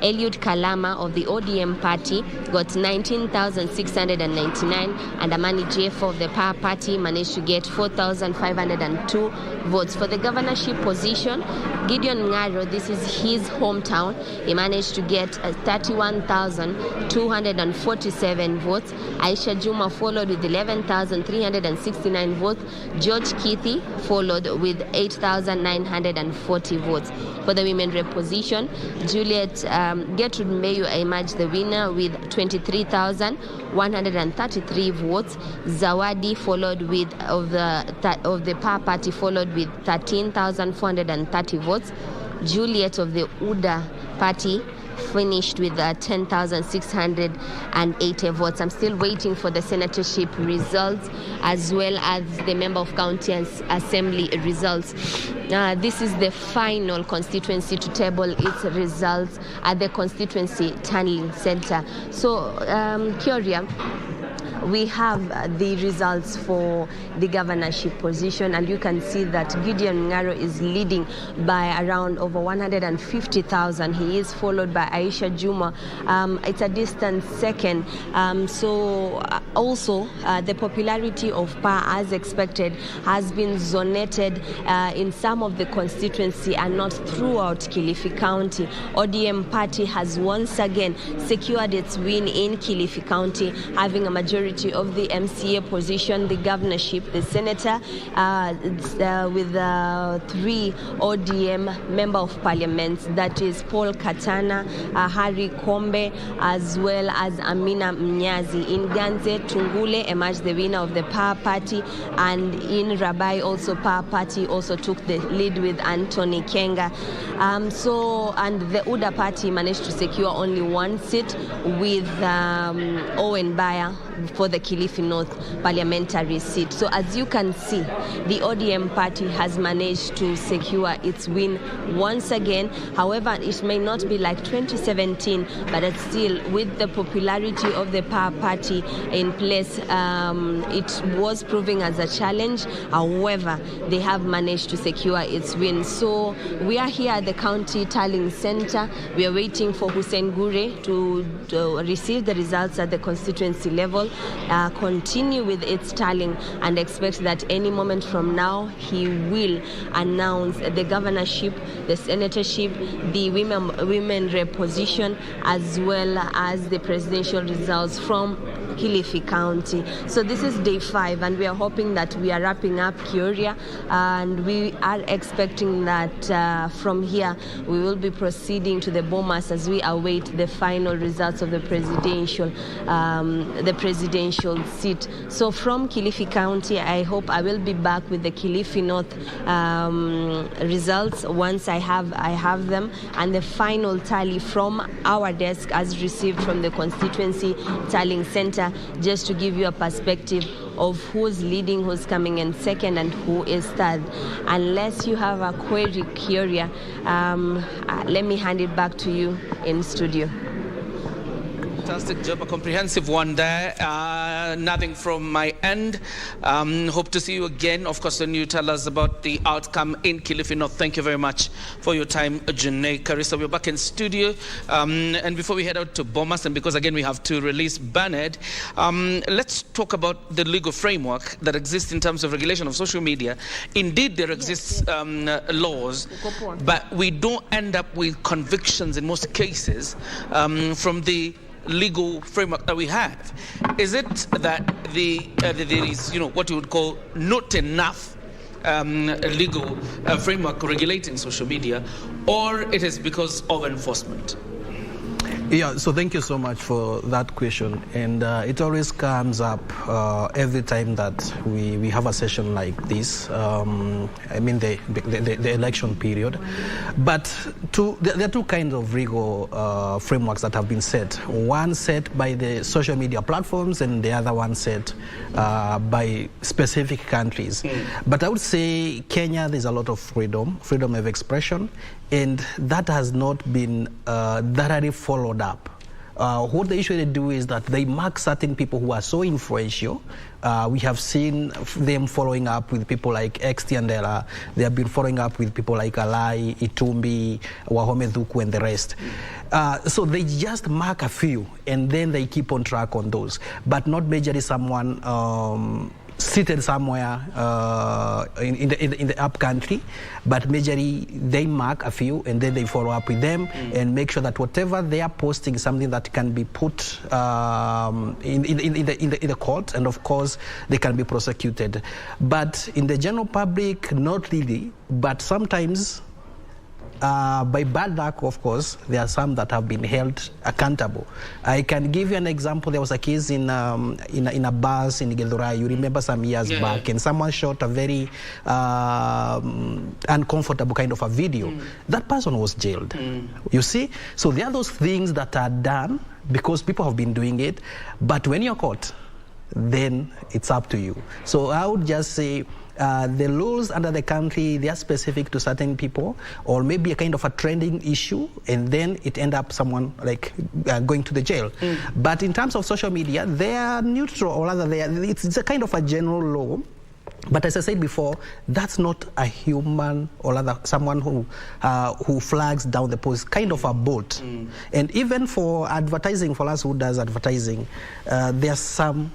Eliud Kalama of the ODM party got 19,699, and Amani Jeffo of the Power Party managed to get 4,502 votes. For the governorship position, Gideon Ngaro, this is his hometown, he managed to get 31,247 votes. Aisha Juma followed with 11,369 votes. George Kithi followed with 8,940 votes. For the women rep position, Juliet Gertrude Mayu emerged the winner with 23,133 votes. Zawadi followed with of the Power Party followed with 13,430 votes. Juliet of the UDA Party finished with 10,680 votes. I'm still waiting for the senatorship results as well as the member of county assembly results. This is the final constituency to table its results at the constituency Tallying Center. So, Kyoria, we have the results for the governorship position, and you can see that Gideon Ngaro is leading by around over 150,000. He is followed by Aisha Juma. It's a distant second. Also, the popularity of PA, as expected, has been zonated in some of the constituency and not throughout Kilifi County. ODM party has once again secured its win in Kilifi County, having a majority of the MCA position, the governorship, the senator, with 3 ODM member of parliament, that is Paul Katana, Harry Kombe, as well as Amina Mnyazi. In Ganze, Tungule emerged the winner of the Power Party, and in Rabai also Power Party also took the lead with Anthony Kenga. And the UDA Party managed to secure only 1 seat with Owen Bayer for the Kilifi North parliamentary seat. So as you can see, the ODM party has managed to secure its win once again. However, it may not be like 2017, but it's still with the popularity of the Power Party in place, it was proving as a challenge. However, they have managed to secure its win. So we are here at the County Tallying Center. We are waiting for Hussein Gure to receive the results at the constituency level, continue with its tallying, and expect that any moment from now he will announce the governorship, the senatorship, the women rep position, as well as the presidential results from Kilifi County. So this is day 5, and we are hoping that we are wrapping up Kyoria, and we are expecting that from here we will be proceeding to the Bomas as we await the final results of the presidential seat. So from Kilifi County, I hope I will be back with the Kilifi North results once I have them, and the final tally from our desk as received from the constituency tallying center, just to give you a perspective of who's leading, who's coming in second, and who is third. Unless you have a query, Kyoria, let me hand it back to you in studio. Fantastic job, a comprehensive one there. Nothing from my end. Hope to see you again, of course, when you tell us about the outcome in Kilifi North. Thank you very much for your time, Janae. Carissa, we're back in studio. And before we head out to Bomas, and because again we have to release Bernard, let's talk about the legal framework that exists in terms of regulation of social media. Indeed, there exists laws, but we don't end up with convictions in most cases from the legal framework that we have. Is it that there is, what you would call not enough legal framework regulating social media, or it is because of enforcement? Yeah, so thank you so much for that question. And it always comes up every time that we have a session like this, I mean the election period. But there are 2 kinds of legal frameworks that have been set. One set by the social media platforms, and the other one set by specific countries. But I would say Kenya, there's a lot of freedom of expression, and that has not been thoroughly followed up What they usually do is that they mark certain people who are so influential. We have seen them following up with people like X Tiandela. They have been following up with people like Alai, Itumbi, Wahome Dhuku, and the rest. So they just mark a few, and then they keep on track on those, but not majorly someone seated somewhere in the up country, but majorly they mark a few and then they follow up with them and make sure that whatever they are posting is something that can be put in the court, and of course they can be prosecuted. But in the general public, not really, but sometimes by bad luck, of course, there are some that have been held accountable. I can give you an example. There was a case in a bus in Githurai, you remember, some years back, and someone shot a very uncomfortable kind of a video. That person was jailed. You see? So there are those things that are done because people have been doing it, but when you're caught, then it's up to you. So I would just say, the laws under the country, they are specific to certain people, or maybe a kind of a trending issue, and then it end up someone like going to the jail. But in terms of social media, they are neutral, or rather, it's a kind of a general law. But as I said before, that's not a human, or rather someone who flags down the post, kind of a bot. And even for advertising, for us who does advertising, there are some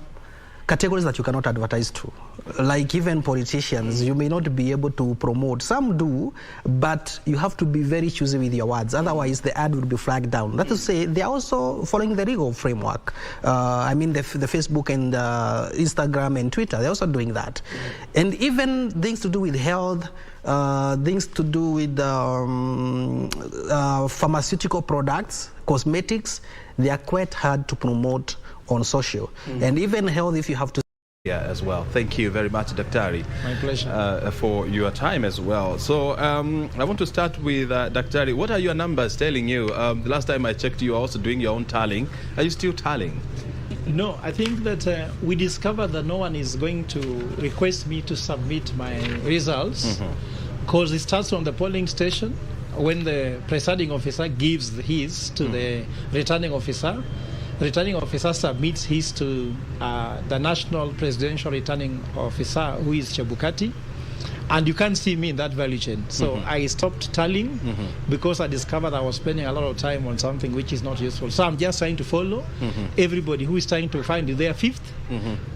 categories that you cannot advertise to. Like even politicians, you may not be able to promote. Some do, but you have to be very choosy with your words. Otherwise, the ad will be flagged down. That is to say, they are also following the legal framework. I mean, the Facebook and Instagram and Twitter, they're also doing that. And even things to do with health, things to do with pharmaceutical products, cosmetics, they are quite hard to promote on social. And even health, if you have to as well. Thank you very much, Daktari. My pleasure. For your time as well. So I want to start with Daktari. What are your numbers telling you? The last time I checked, you were also doing your own tallying. Are you still tallying? No, I think that we discovered that no one is going to request me to submit my results, because it starts from the polling station when the presiding officer gives his to the returning officer. The returning officer submits his to the National Presidential Returning Officer, who is Chebukati, and you can't see me in that value chain. So I stopped tallying because I discovered I was spending a lot of time on something which is not useful. So I'm just trying to follow everybody who is trying to find their fifth,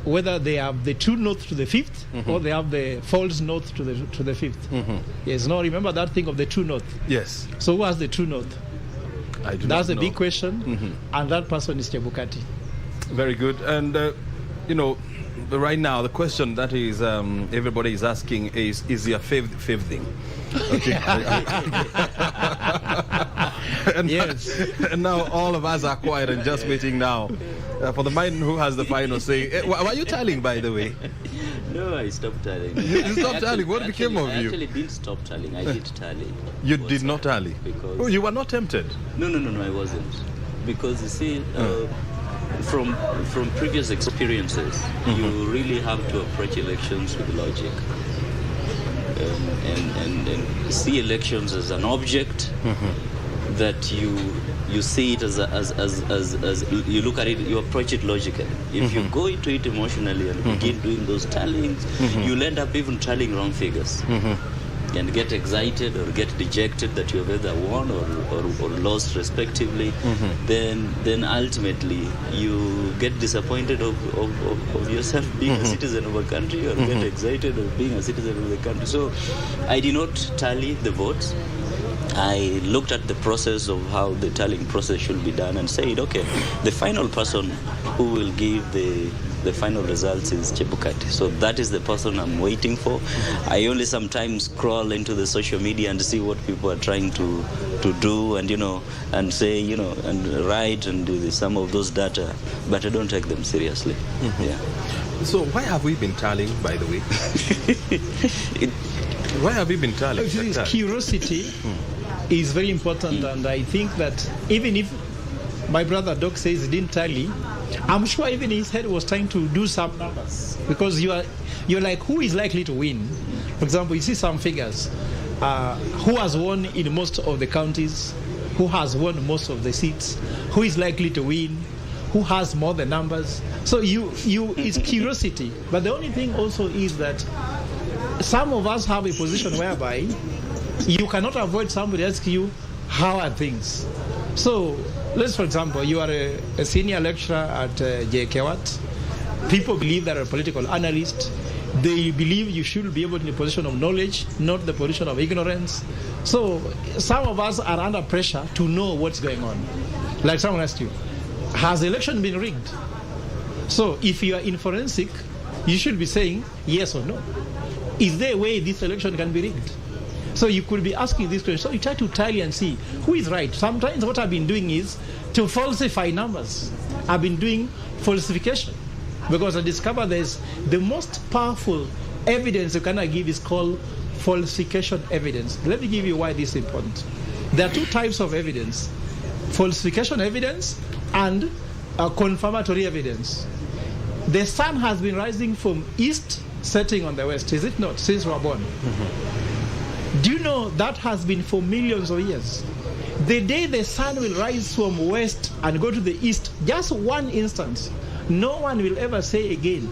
whether they have the true note to the fifth or they have the false note to the fifth. Yes, no, remember that thing of the true note. Yes. So who has the true note? That's a big question, and that person is Chebukati. Very good. And, you know, right now, the question that is everybody is asking is your fifth thing? Okay. And yes. And now all of us are quiet and just waiting now for the man who has the final say. Were you tallying, by the way? No, I stopped tallying. You stopped tallying? What became of you? I actually didn't stop tallying. I did tally. You did not tally? Because Oh, you were not tempted? No, I wasn't. Because you see, from previous experiences, you really have to approach elections with logic. And see elections as an object that you see it as you look at it, you approach it logically. If you go into it emotionally and begin doing those tallings, you'll end up even tallying wrong figures and get excited or get dejected that you have either won or lost respectively. Then ultimately you get disappointed of yourself being a citizen of a country, or get excited of being a citizen of the country. So I did not tally the votes. I looked at the process of how the tallying process should be done and said, okay, the final person who will give the final results is Chebukati. So that is the person I'm waiting for. I only sometimes scroll into the social media and see what people are trying to do, and and say, and write and do some of those data, but I don't take them seriously. Yeah. So why have we been tallying, by the way? Why have we been tallying? Curiosity is very important, and I think that even if my brother Doc says he didn't tally, I'm sure even his head was trying to do some numbers, because you're like, who is likely to win? For example, you see some figures. Who has won in most of the counties? who has won most of the seats, who is likely to win, who has more the numbers. So it's curiosity. But the only thing also is that some of us have a position whereby you cannot avoid somebody asking you, how are things? So let's, for example, you are a senior lecturer at JKWAT. People believe that a political analyst. They believe you should be able to be in a position of knowledge, not the position of ignorance. So some of us are under pressure to know what's going on. Like someone asked you, has the election been rigged? So if you are in forensic, you should be saying yes or no. Is there a way this election can be rigged? So you could be asking this question. So you try to tally and see who is right. Sometimes what I've been doing is to falsify numbers. I've been doing falsification. Because I discovered there's the most powerful evidence you cannot give is called falsification evidence. Let me give you why this is important. There are two types of evidence: falsification evidence and confirmatory evidence. The sun has been rising from east, setting on the west, is it not, since we were born? Mm-hmm. Do you know that has been for millions of years? The day the sun will rise from west and go to the east, just one instance, no one will ever say again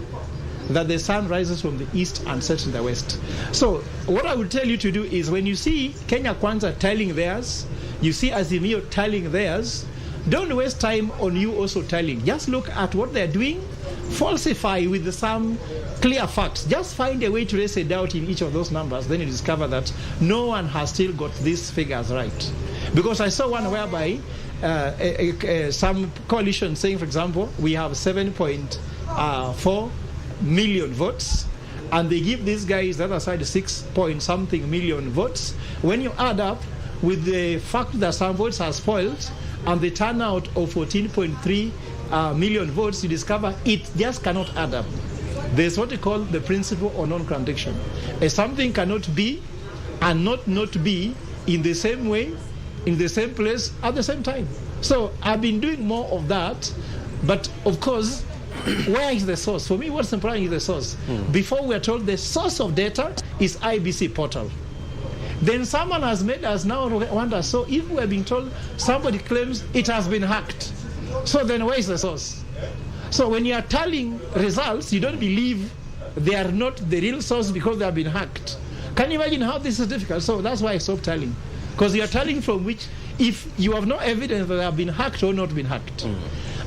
that the sun rises from the east and sets in the west. So what I would tell you to do is, when you see Kenya Kwanza tallying theirs, you see Azimio tallying theirs, don't waste time on you also tallying. Just look at what they're doing, falsify with some clear facts. Just find a way to raise a doubt in each of those numbers. Then you discover that no one has still got these figures right. Because I saw one whereby some coalition saying, for example, we have 7.4 million votes, and they give these guys the other side 6 point something million votes. When you add up with the fact that some votes are spoiled and the turnout of 14.3 million votes, you discover it just cannot add up. There's what we call the principle of non-contradiction. Something cannot be and not be in the same way, in the same place, at the same time. So I've been doing more of that, but of course, where is the source? For me, what's important is the source. Before we are told the source of data is Iebc portal. Then someone has made us now wonder, so if we're being told somebody claims it has been hacked, so then where is the source? So when you are tallying results, you don't believe they are not the real source because they have been hacked. Can you imagine how this is difficult? So that's why I stopped tallying. Because you are telling from which, if you have no evidence that they have been hacked or not been hacked.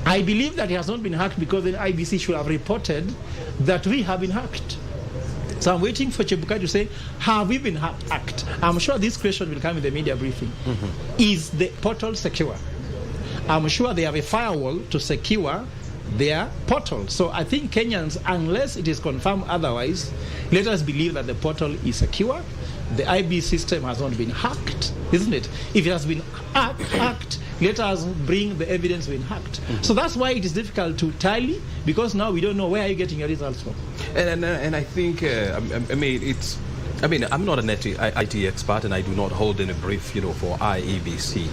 I believe that it has not been hacked because then Iebc should have reported that we have been hacked. So I'm waiting for Chebukai to say, have we been hacked? I'm sure this question will come in the media briefing. Is the portal secure? I'm sure they have a firewall to secure their portal. So I think Kenyans, unless it is confirmed otherwise, let us believe that the portal is secure. The IB system has not been hacked, isn't it? If it has been hacked, let us bring the evidence being hacked. So that's why it is difficult to tally, because now we don't know where are you getting your results from. And I think, I'm not an IT expert, and I do not hold any brief, for IEBC.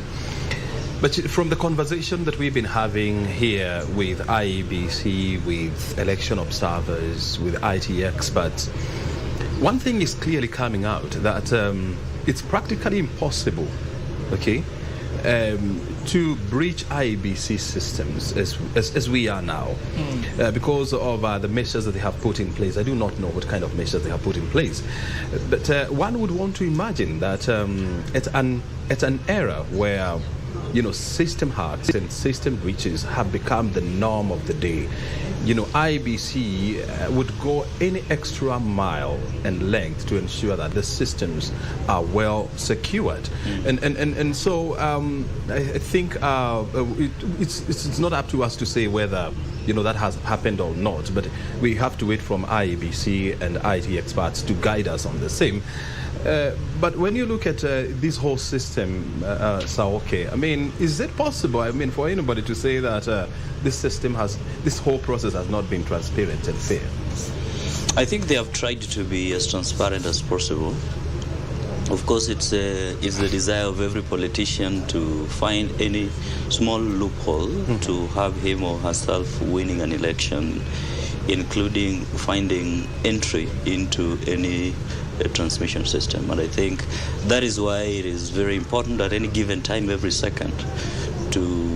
But from the conversation that we've been having here with IEBC, with election observers, with IT experts, one thing is clearly coming out, that it's practically impossible, to breach IEBC systems as we are now, because of the measures that they have put in place. I do not know what kind of measures they have put in place, but one would want to imagine that it's an era where system hacks and system breaches have become the norm of the day. IEBC would go any extra mile and length to ensure that the systems are well secured. And so I think it's not up to us to say whether that has happened or not, but we have to wait from IEBC and IT experts to guide us on the same. But when you look at this whole system, Saoke, is it possible, for anybody to say that this whole process has not been transparent and fair? I think they have tried to be as transparent as possible. Of course, it's the desire of every politician to find any small loophole to have him or herself winning an election, including finding entry into any transmission system. And I think that is why it is very important at any given time, every second, to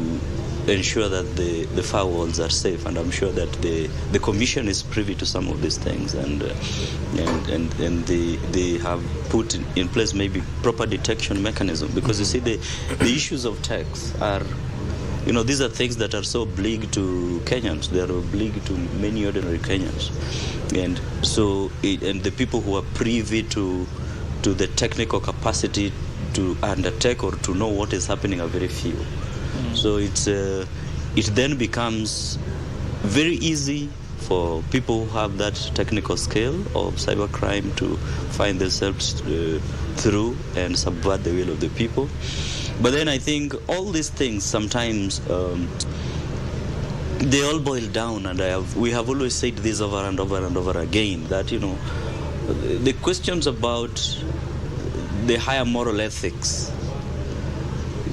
ensure that the firewalls are safe. And I'm sure that the Commission is privy to some of these things, and they have put in place maybe proper detection mechanism. Because you see, the issues of tax are, these are things that are so oblique to Kenyans. They are oblique to many ordinary Kenyans. And so, and the people who are privy to the technical capacity to undertake or to know what is happening are very few. So it then becomes very easy for people who have that technical skill of cybercrime to find themselves through and subvert the will of the people. But then I think all these things sometimes they all boil down, and we have always said this over and over and over again, that the questions about the higher moral ethics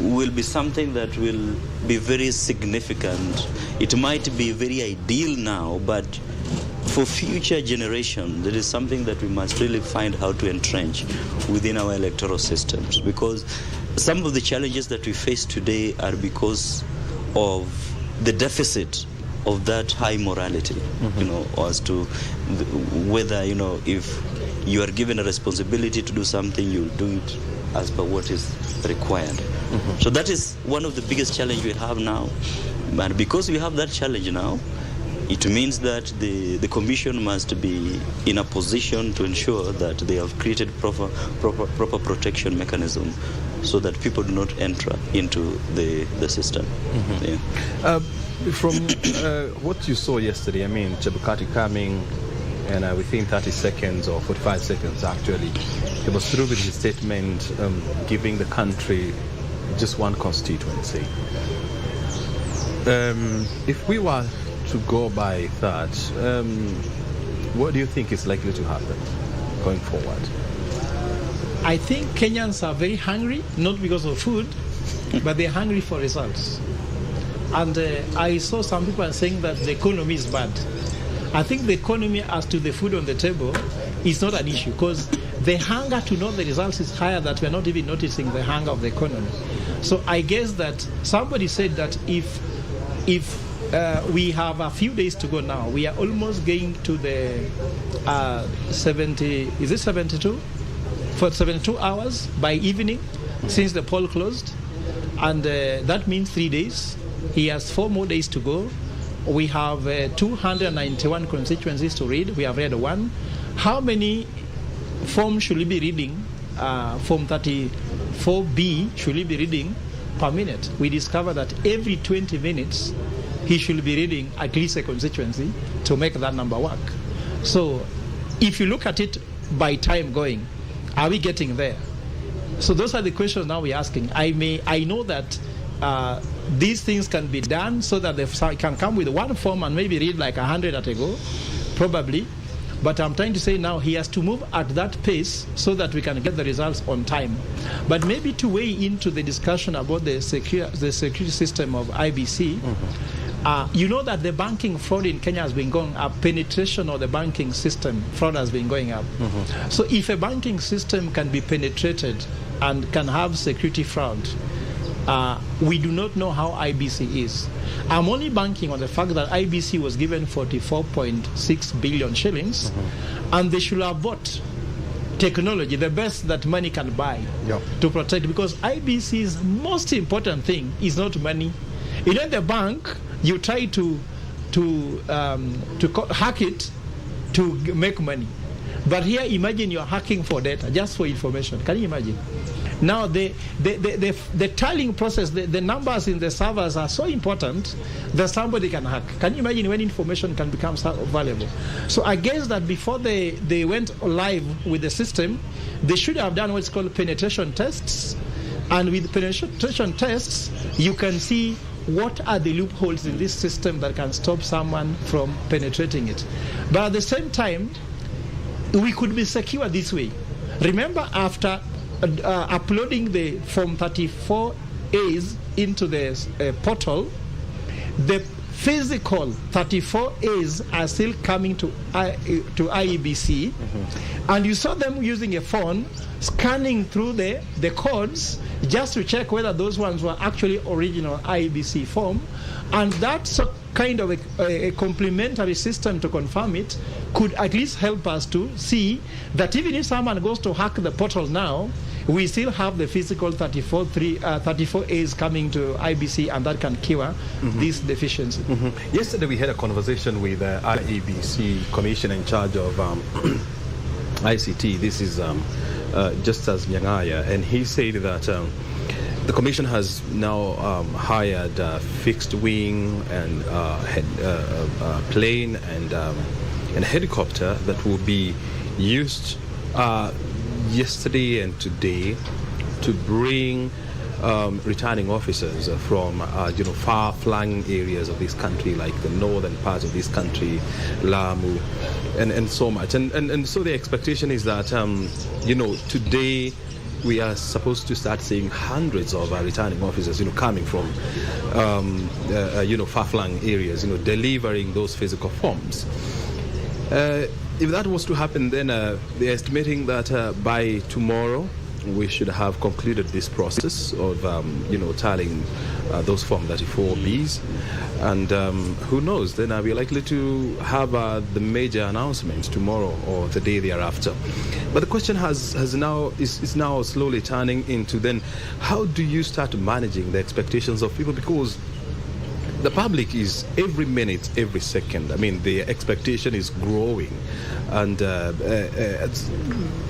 will be something that will be very significant. It might be very ideal now, but for future generations, there is something that we must really find how to entrench within our electoral systems, because some of the challenges that we face today are because of the deficit of that high morality, as to whether, if you are given a responsibility to do something, you'll do it as per what is required. So that is one of the biggest challenges we have now. And because we have that challenge now, it means that the Commission must be in a position to ensure that they have created proper protection mechanism so that people do not enter into the system. Yeah. From what you saw yesterday, Chebukati coming, and within 30 seconds or 45 seconds actually, he was through with his statement giving the country just one constituency. If we were to go by that, what do you think is likely to happen going forward? I think Kenyans are very hungry, not because of food, but they're hungry for results. And I saw some people saying that the economy is bad. I think the economy, as to the food on the table, is not an issue, because the hunger to know the results is higher, that we're not even noticing the hunger of the economy. So I guess that somebody said that if we have a few days to go now, we are almost getting to the 72? For 72 hours by evening since the poll closed. And that means 3 days. He has 4 more days to go. We have 291 constituencies to read. We have read one. How many forms should he be reading? Form 34B should he be reading per minute? We discovered that every 20 minutes he should be reading at least a constituency to make that number work. So if you look at it by time going, are we getting there? So those are the questions now we're asking. I know that these things can be done so that they can come with one form and maybe read like 100 at a go, probably. But I'm trying to say now he has to move at that pace so that we can get the results on time. But maybe to weigh into the discussion about the security system of Iebc, you know that the banking fraud in Kenya has been going up. Penetration of the banking system fraud has been going up. So if a banking system can be penetrated and can have security fraud, we do not know how Iebc is. I'm only banking on the fact that Iebc was given 44.6 billion shillings, and they should have bought technology, the best that money can buy, to protect. Because Iebc's most important thing is not money. In the bank, you try to hack it to make money. But here, imagine you're hacking for data, just for information. Can you imagine? Now, the tallying process, the numbers in the servers are so important that somebody can hack. Can you imagine when information can become so valuable? So I guess that before they went live with the system, they should have done what's called penetration tests. And with penetration tests, you can see what are the loopholes in this system that can stop someone from penetrating it. But at the same time, we could be secure this way. Remember, after uploading the Form 34As into the portal, the physical 34 A's are still coming to IEBC, and you saw them using a phone, scanning through the codes just to check whether those ones were actually original IEBC form, and that's kind of a complementary system to confirm it could at least help us to see that even if someone goes to hack the portal now, we still have the physical 34 A's coming to IBC, and that can cure this deficiency. Yesterday we had a conversation with IEBC Commissioner in charge of ICT. This is Justus Nyang'aya, and he said that the Commission has now hired a fixed wing and plane and helicopter that will be used yesterday and today to bring returning officers from far-flung areas of this country, like the northern parts of this country, Lamu, and so much. And so the expectation is that today we are supposed to start seeing hundreds of returning officers, coming from far-flung areas, delivering those physical forms. If that was to happen, then they're estimating that by tomorrow we should have concluded this process of, tallying those Form 34Bs. And who knows, then we're likely to have the major announcements tomorrow or the day thereafter. But the question is now slowly turning into then, how do you start managing the expectations of people? Because the public is every minute, every second. I mean, the expectation is growing. And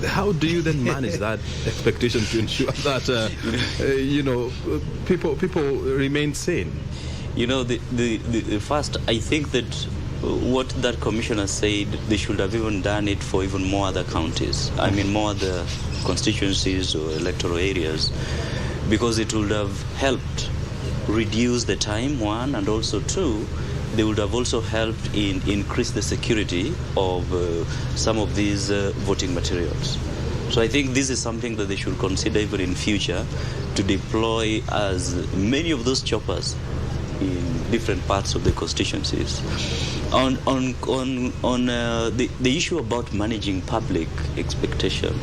how do you then manage that expectation to ensure that, people remain sane? The first, I think that what that commissioner said, they should have even done it for even more other counties. I mean, more other constituencies or electoral areas, because it would have helped reduce the time, one, and also two, they would have also helped in increase the security of some of these voting materials. So I think this is something that they should consider even in future, to deploy as many of those choppers in different parts of the constituencies. On the issue about managing public expectation,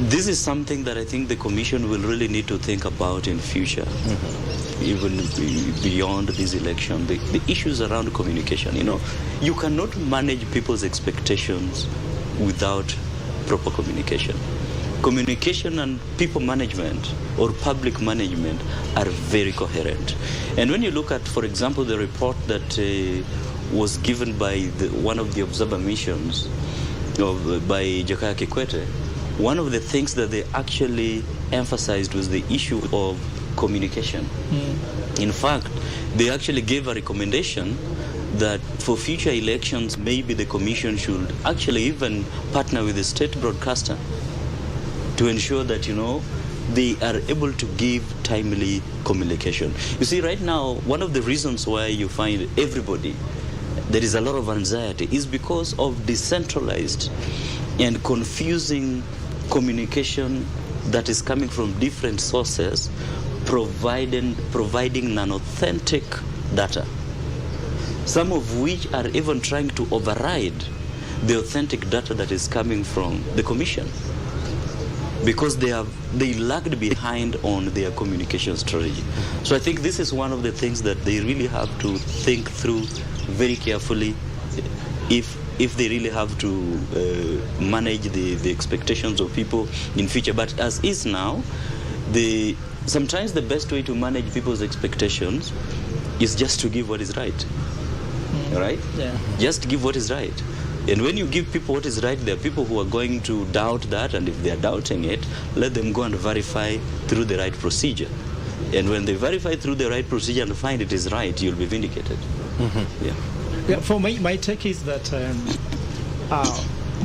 this is something that I think the Commission will really need to think about in future, even beyond this election. The issues around communication, you cannot manage people's expectations without proper communication. Communication and people management or public management are very coherent. And when you look at, for example, the report that was given by one of the observer missions by Jakaya Kikwete, one of the things that they actually emphasized was the issue of communication. In fact, they actually gave a recommendation that for future elections, maybe the Commission should actually even partner with the state broadcaster to ensure that, they are able to give timely communication. You see, right now, one of the reasons why you find everybody, there is a lot of anxiety, is because of decentralized and confusing communication that is coming from different sources, providing non-authentic data, some of which are even trying to override the authentic data that is coming from the Commission, because they lagged behind on their communication strategy. So I think this is one of the things that they really have to think through very carefully if they really have to manage the expectations of people in future. But as is now, sometimes the best way to manage people's expectations is just to give what is right. Right? Yeah. Just give what is right. And when you give people what is right, there are people who are going to doubt that, and if they are doubting it, let them go and verify through the right procedure. And when they verify through the right procedure and find it is right, you'll be vindicated. Yeah, for my take is that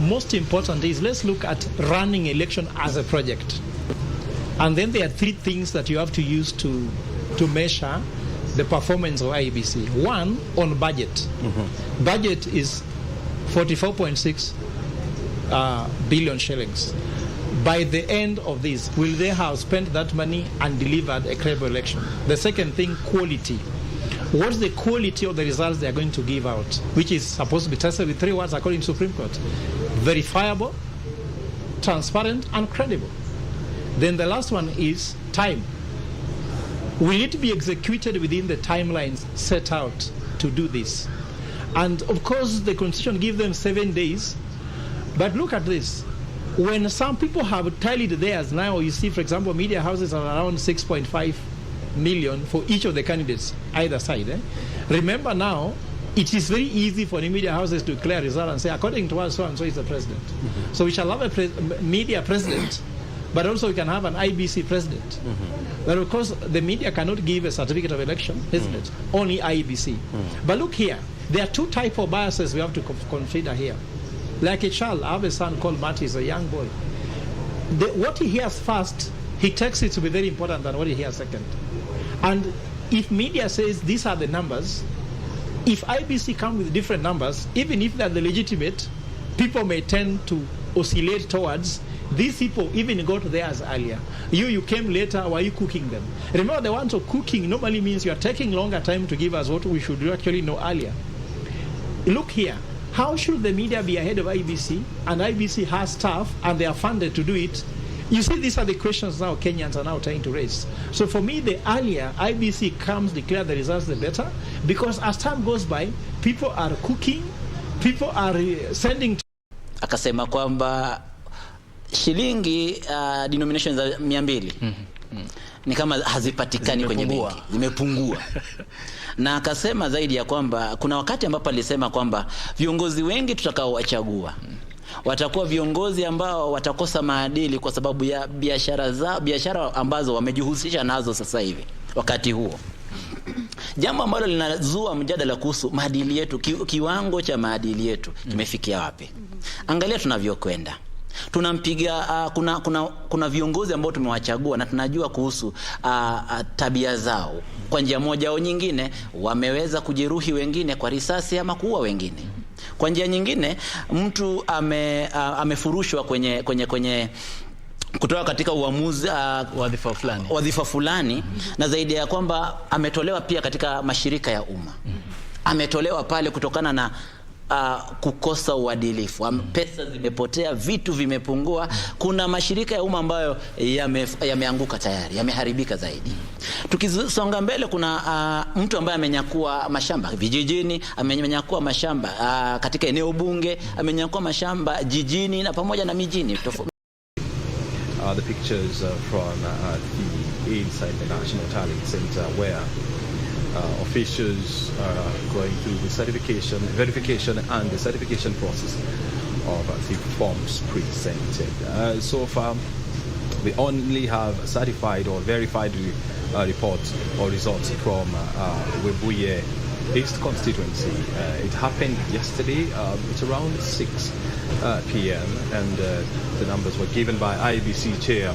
most important is, let's look at running election as a project. And then there are three things that you have to use to measure the performance of IEBC. One, on budget. Budget is 44.6 billion shillings. By the end of this, will they have spent that money and delivered a credible election? The second thing, quality. What's the quality of the results they are going to give out, which is supposed to be tested with 3 words according to Supreme Court: verifiable, transparent, and credible. Then the last one is time. We need to be executed within the timelines set out to do this. And of course, the Constitution gives them 7 days. But look at this. When some people have tallied theirs now, you see, for example, media houses are around 6.5 million for each of the candidates, either side. Remember now, it is very easy for the media houses to declare a result and say, according to us, so-and-so is the president. Mm-hmm. So we shall have a media president, but also we can have an Iebc president. Mm-hmm. But of course, the media cannot give a certificate of election, isn't it? Only Iebc. But look here, there are 2 types of biases we have to consider here. Like a child, I have a son called Matty, he's a young boy. What he hears first, he takes it to be very important than what he hears second. And if media says these are the numbers, if Iebc come with different numbers, even if they're the legitimate, people may tend to oscillate towards these people even got theirs earlier. You came later, why are you cooking them? Remember, the ones of cooking normally means you are taking longer time to give us what we should actually know earlier. Look here. How should the media be ahead of Iebc? And Iebc has staff and they are funded to do it. You see, these are the questions now Kenyans are now trying to raise. So for me, the earlier Iebc comes, declare the results, the better. Because as time goes by, people are cooking, people are sending. Akasema kwamba shilingi denomination za 200 ni kama hazipatikani kwenye benki, zimepungua. Na akasema zaidi ya kwamba kuna wakati ambapo alisema kwamba viongozi wengi tutakaowachagua watakuwa viongozi ambao watakosa maadili kwa sababu ya biashara ambazo wamejihusisha nazo sasa hivi wakati huo. Jambo ambalo linazua mjadala kuhusu maadili yetu, kiwango cha maadili yetu kimefikia wapi. Angalia tunavyokwenda. Tunampiga kuna viongozi ambao tumewachagua na tunajua kuhusu tabia zao. Kwa njia moja au nyingine wameweza kujeruhi wengine kwa risasi ama kuua wengine. Kwa njia nyingine mtu amefurushwa kwenye kutoka katika uamuzi wadhifa fulani na zaidi ya kwamba ametolewa pia katika mashirika ya umma. Ametolewa pale kutokana na kukosa uadilifu. Pesa zimepotea, vitu vimepungua. Kuna mashirika ya umma ambayo yameanguka tayari, yameharibika zaidi. Tukisonga mbele, kuna mtu ambaye amenyakua mashamba vijijini, amenyakua mashamba katika eneo bunge, amenyakua mashamba jijini na pamoja na mijini. The pictures from the inside the National Tallying Center where officials are going through the verification and the certification process of the forms presented. So far, we only have certified or verified reports or results from Webuye East constituency. It happened yesterday. It's around 6 p.m. and the numbers were given by Iebc Chair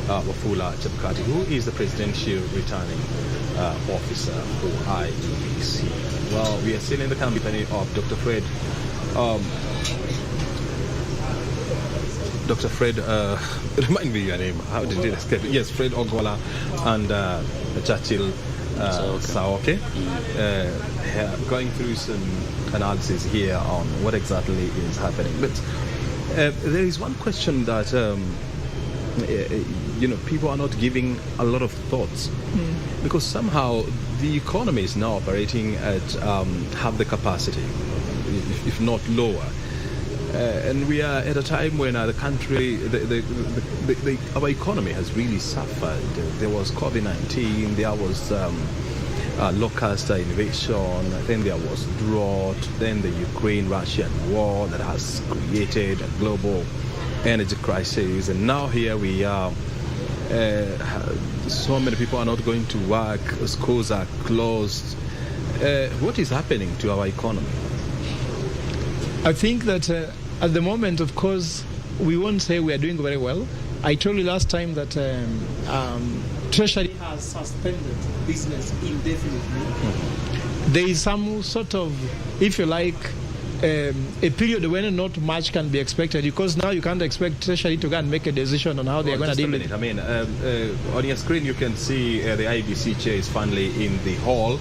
Wafula Chebukati, who is the presidential returning officer for Iebc. Well, we are still in the company of Dr. Fred. Dr. Fred, remind me your name. How did you escape? Yes, Fred Ogola and Churchill Saoke. Going through some analysis here on what exactly is happening. But there is one question that people are not giving a lot of thoughts, because somehow the economy is now operating at half the capacity, if not lower. And we are at a time when the country, our economy has really suffered. There was COVID-19, there was locust invasion, then there was drought, then the Ukraine-Russian war that has created a global energy crisis, and now here we are. So many people are not going to work, schools are closed. What is happening to our economy? I think that at the moment, of course, we won't say we are doing very well. I told you last time that Treasury has suspended business indefinitely. There is some sort of, if you like, a period when not much can be expected, because now you can't expect Treasury to go and make a decision on how they're going to deal with it. I mean, on your screen you can see the Iebc chair is finally in the hall.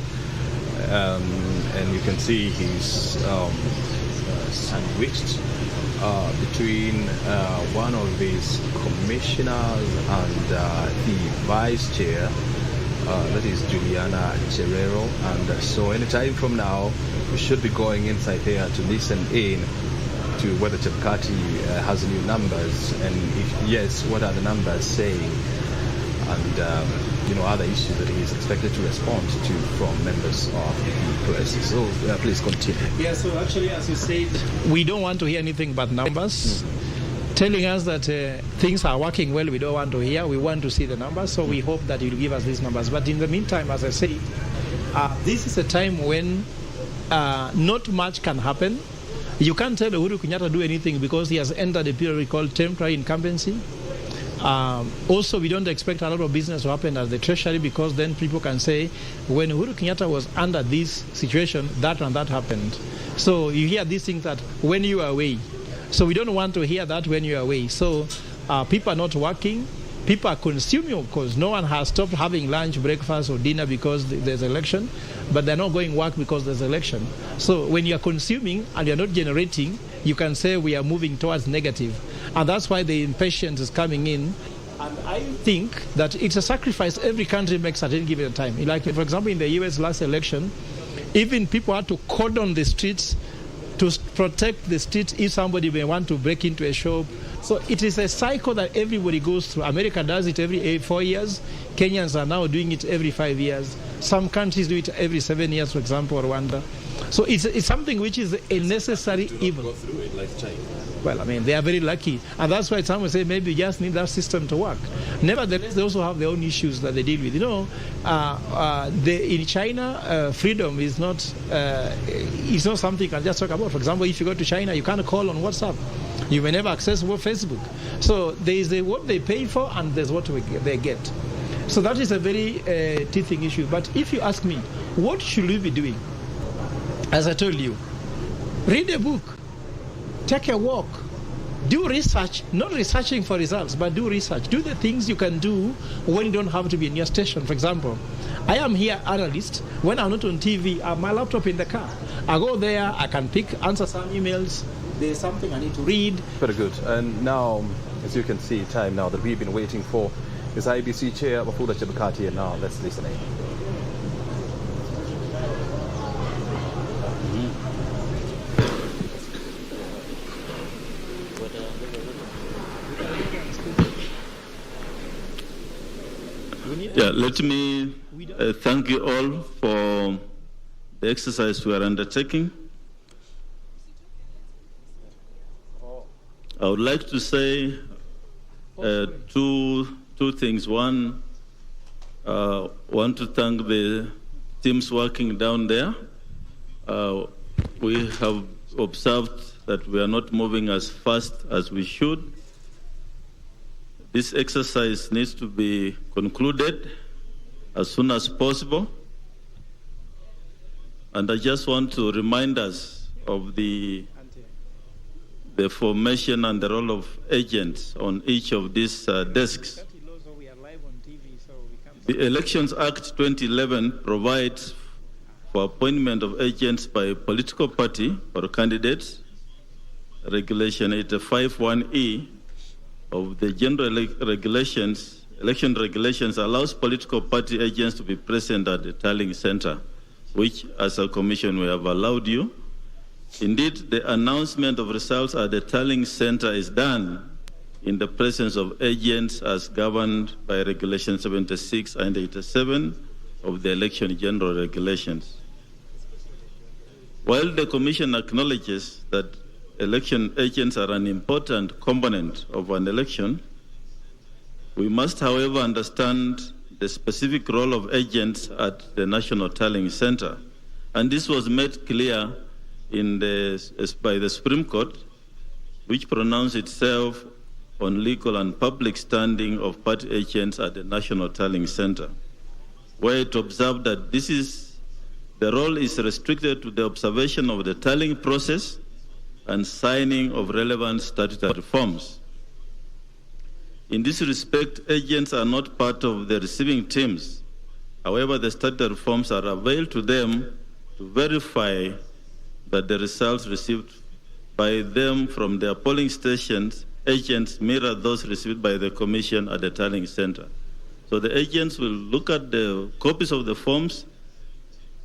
and you can see he's sandwiched between one of these commissioners and the vice chair, that is Juliana Cherrero. And so anytime from now, we should be going inside there to listen in to whether Chebukati has new numbers, and if yes, what are the numbers saying, and other issues that he is expected to respond to from members of the press. So please continue. Yeah, so actually, as you said, we don't want to hear anything but numbers. Telling us that things are working well, we don't want to hear. We want to see the numbers, so we hope that you'll give us these numbers. But in the meantime, as I said, this is a time when not much can happen. You can't tell Uhuru Kenyatta do anything because he has entered a period we call temporary incumbency. Also, we don't expect a lot of business to happen at the Treasury, because then people can say, when Uhuru Kenyatta was under this situation, that and that happened. So you hear these things that when you are away. So we don't want to hear that when you are away. So people are not working. People are consuming, of course. No one has stopped having lunch, breakfast, or dinner because there's election, but they're not going work because there's election. So when you're consuming and you're not generating, you can say we are moving towards negative. And that's why the impatience is coming in. And I think that it's a sacrifice every country makes at any given time. Like, for example, in the US last election, even people had to cordon the streets to protect the streets if somebody may want to break into a shop. So it is a cycle that everybody goes through. America does it every 4 years. Kenyans are now doing it every 5 years. Some countries do it every 7 years, for example, Rwanda. So it's something which is a necessary evil. Go through it like China. Well, I mean, they are very lucky. And that's why some will say maybe you just need that system to work. Nevertheless, they also have their own issues that they deal with. In China, freedom is not something you can just talk about. For example, if you go to China, you can't call on WhatsApp. You may never access Facebook. So there is what they pay for and there's what they get. So that is a very teething issue. But if you ask me, what should we be doing? As I told you, read a book, take a walk, do research, not researching for results, but do research. Do the things you can do when you don't have to be in your station. For example, I am here analyst. When I'm not on TV, I have my laptop in the car. I go there, I can answer some emails. There's something I need to read. Very good. And now, as you can see, time now that we've been waiting for is Iebc Chair Wafula Chebukati, and now let's listen in. Yeah, let me thank you all for the exercise we are undertaking. I would like to say two things. One, want to thank the teams working down there. We have observed that we are not moving as fast as we should. This exercise needs to be concluded as soon as possible. And I just want to remind us of the formation and the role of agents on each of these desks. The Elections Act 2011 provides for appointment of agents by political party or candidates. Regulation 851E of the general election regulations allows political party agents to be present at the tallying center, which as a commission we have allowed you. Indeed, the announcement of results at the tallying center is done in the presence of agents as governed by Regulation 76 and 87 of the election general regulations. While the commission acknowledges that election agents are an important component of an election, we must, however, understand the specific role of agents at the National Tallying Center. And this was made clear by the Supreme Court, which pronounced itself on legal and public standing of party agents at the National Tallying Center, where it observed that the role is restricted to the observation of the tallying process and signing of relevant statutory forms. In this respect, agents are not part of the receiving teams. However, the statutory forms are available to them to verify that the results received by them from their polling stations agents mirror those received by the commission at the tallying center. So the agents will look at the copies of the forms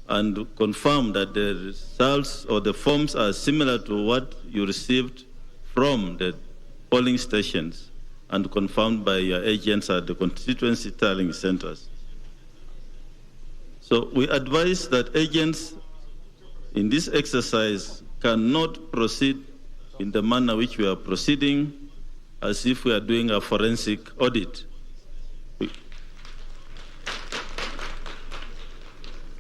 and confirm that the results or the forms are similar to what you received from the polling stations and confirmed by your agents at the constituency tallying centers. So we advise that agents in this exercise cannot proceed in the manner which we are proceeding, as if we are doing a forensic audit.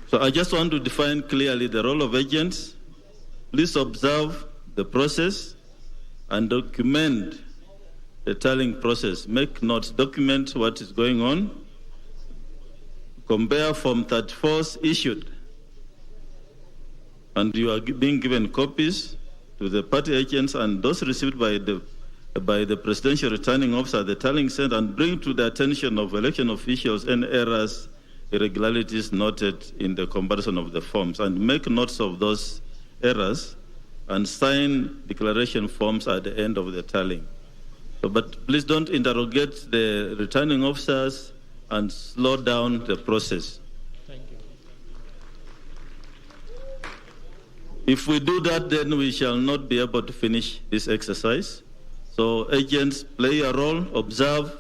So I just want to define clearly the role of agents. Please observe the process and document the tallying process. Make notes, document what is going on. Compare Form 34 issued, and you are being given copies to the party agents and those received by the presidential returning officer at the tallying center, and bring to the attention of election officials any errors, irregularities noted in the comparison of the forms, and make notes of those errors and sign declaration forms at the end of the tallying. So, but please don't interrogate the returning officers and slow down the process. Thank you. If we do that, then we shall not be able to finish this exercise. So agents, play a role, observe,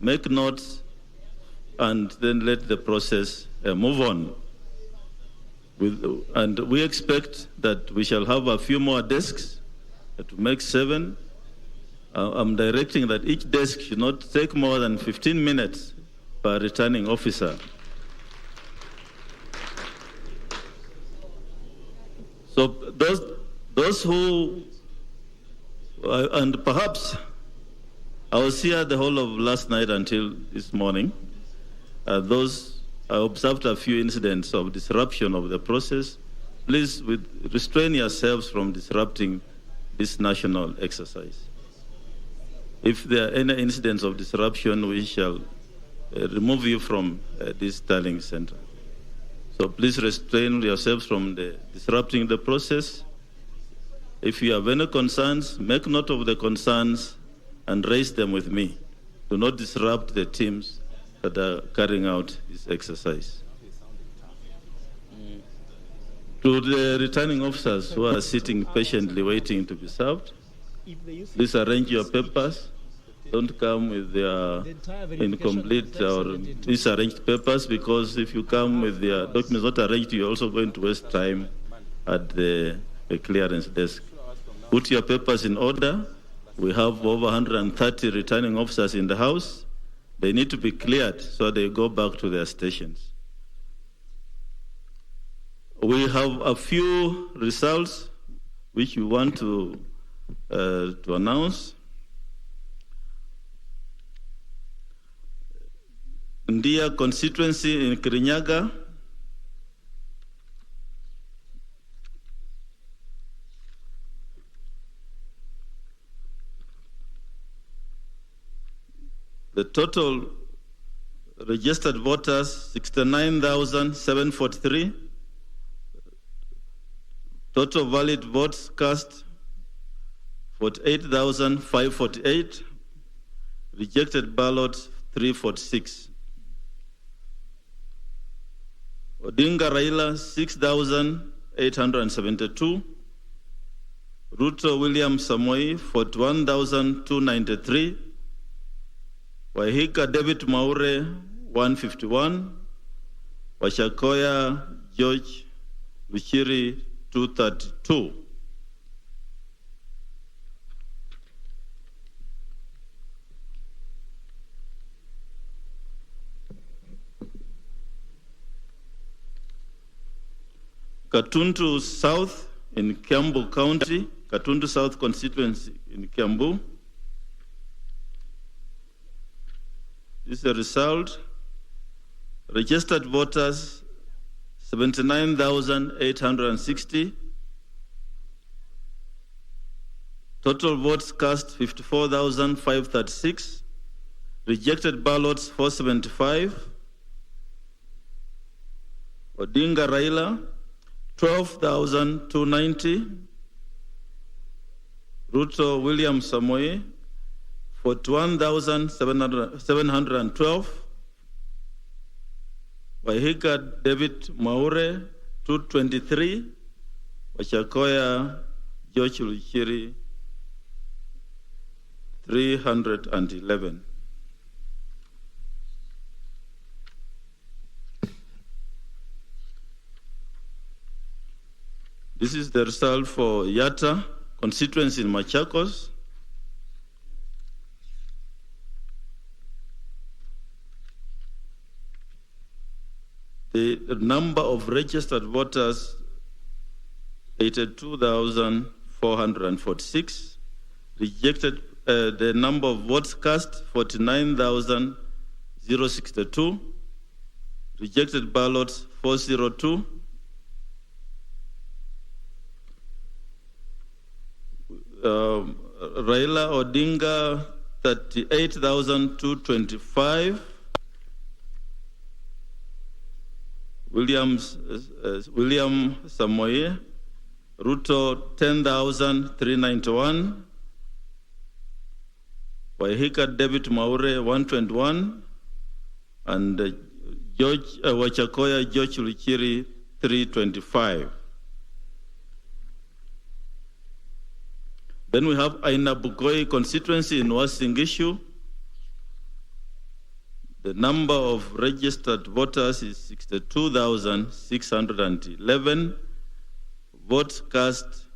make notes, and then let the process move on. And we expect that we shall have a few more desks to make 7. I'm directing that each desk should not take more than 15 minutes per returning officer. So those who, and perhaps I was here the whole of last night until this morning. I observed a few incidents of disruption of the process. Please restrain yourselves from disrupting this national exercise. If there are any incidents of disruption, we shall remove you from this tallying center. So please restrain yourselves from disrupting the process. If you have any concerns, make note of the concerns and raise them with me. Do not disrupt the teams that are carrying out this exercise. To the returning officers who are sitting patiently waiting to be served, please arrange your papers. Don't come with their incomplete or disarranged papers, because if you come with their documents not arranged, you're also going to waste time at the clearance desk. Put your papers in order. We have over 130 returning officers in the house. They need to be cleared so they go back to their stations. We have a few results which we want to announce. Ndia constituency in Kirinyaga, the total registered voters 69,743. Total valid votes cast 48,548. Rejected ballots 346. Odinga Raila 6,872. Ruto William Samoei 41,293. Wahika David Maure 151. Washakoya George Vichiri 232. Katundu South in Kiambu County, Katundu South constituency in Kiambu. This is the result. Registered voters 79,860. Total votes cast 54,536. Rejected ballots 475. Odinga Raila 12,290. Ruto William Samoei, 41,712. Waihika David Maure, 223. Wachakoya George Luchiri, 311. This is the result for Yatta constituency in Machakos. The number of registered voters, 82,446. Rejected, the number of votes cast, 49,062. Rejected ballots, 402. Raila Odinga, 38,225. William Samoei, Ruto, 10,391. Waihika David Maure, 121. And Wachakoya George Luchiri, 325. Then we have Aina Bugoi constituency in Uasin Gishu. The number of registered voters is 62,611. Votes cast,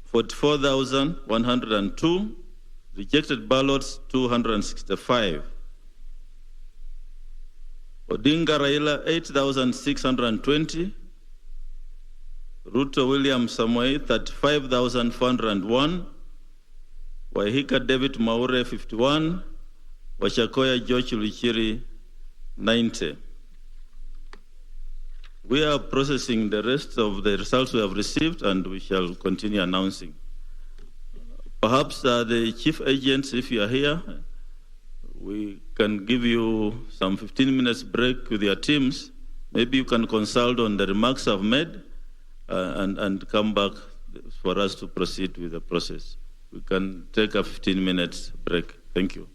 44,102. Rejected ballots, 265. Odinga Raila, 8,620. Ruto William Samoei, 35,401. Waihika David Maure, 51. Wachakoya George Luchiri, 90. We are processing the rest of the results we have received, and we shall continue announcing. Perhaps the chief agents, if you are here, we can give you some 15 minutes break with your teams. Maybe you can consult on the remarks I've made and come back for us to proceed with the process. We can take a 15 minutes break. Thank you.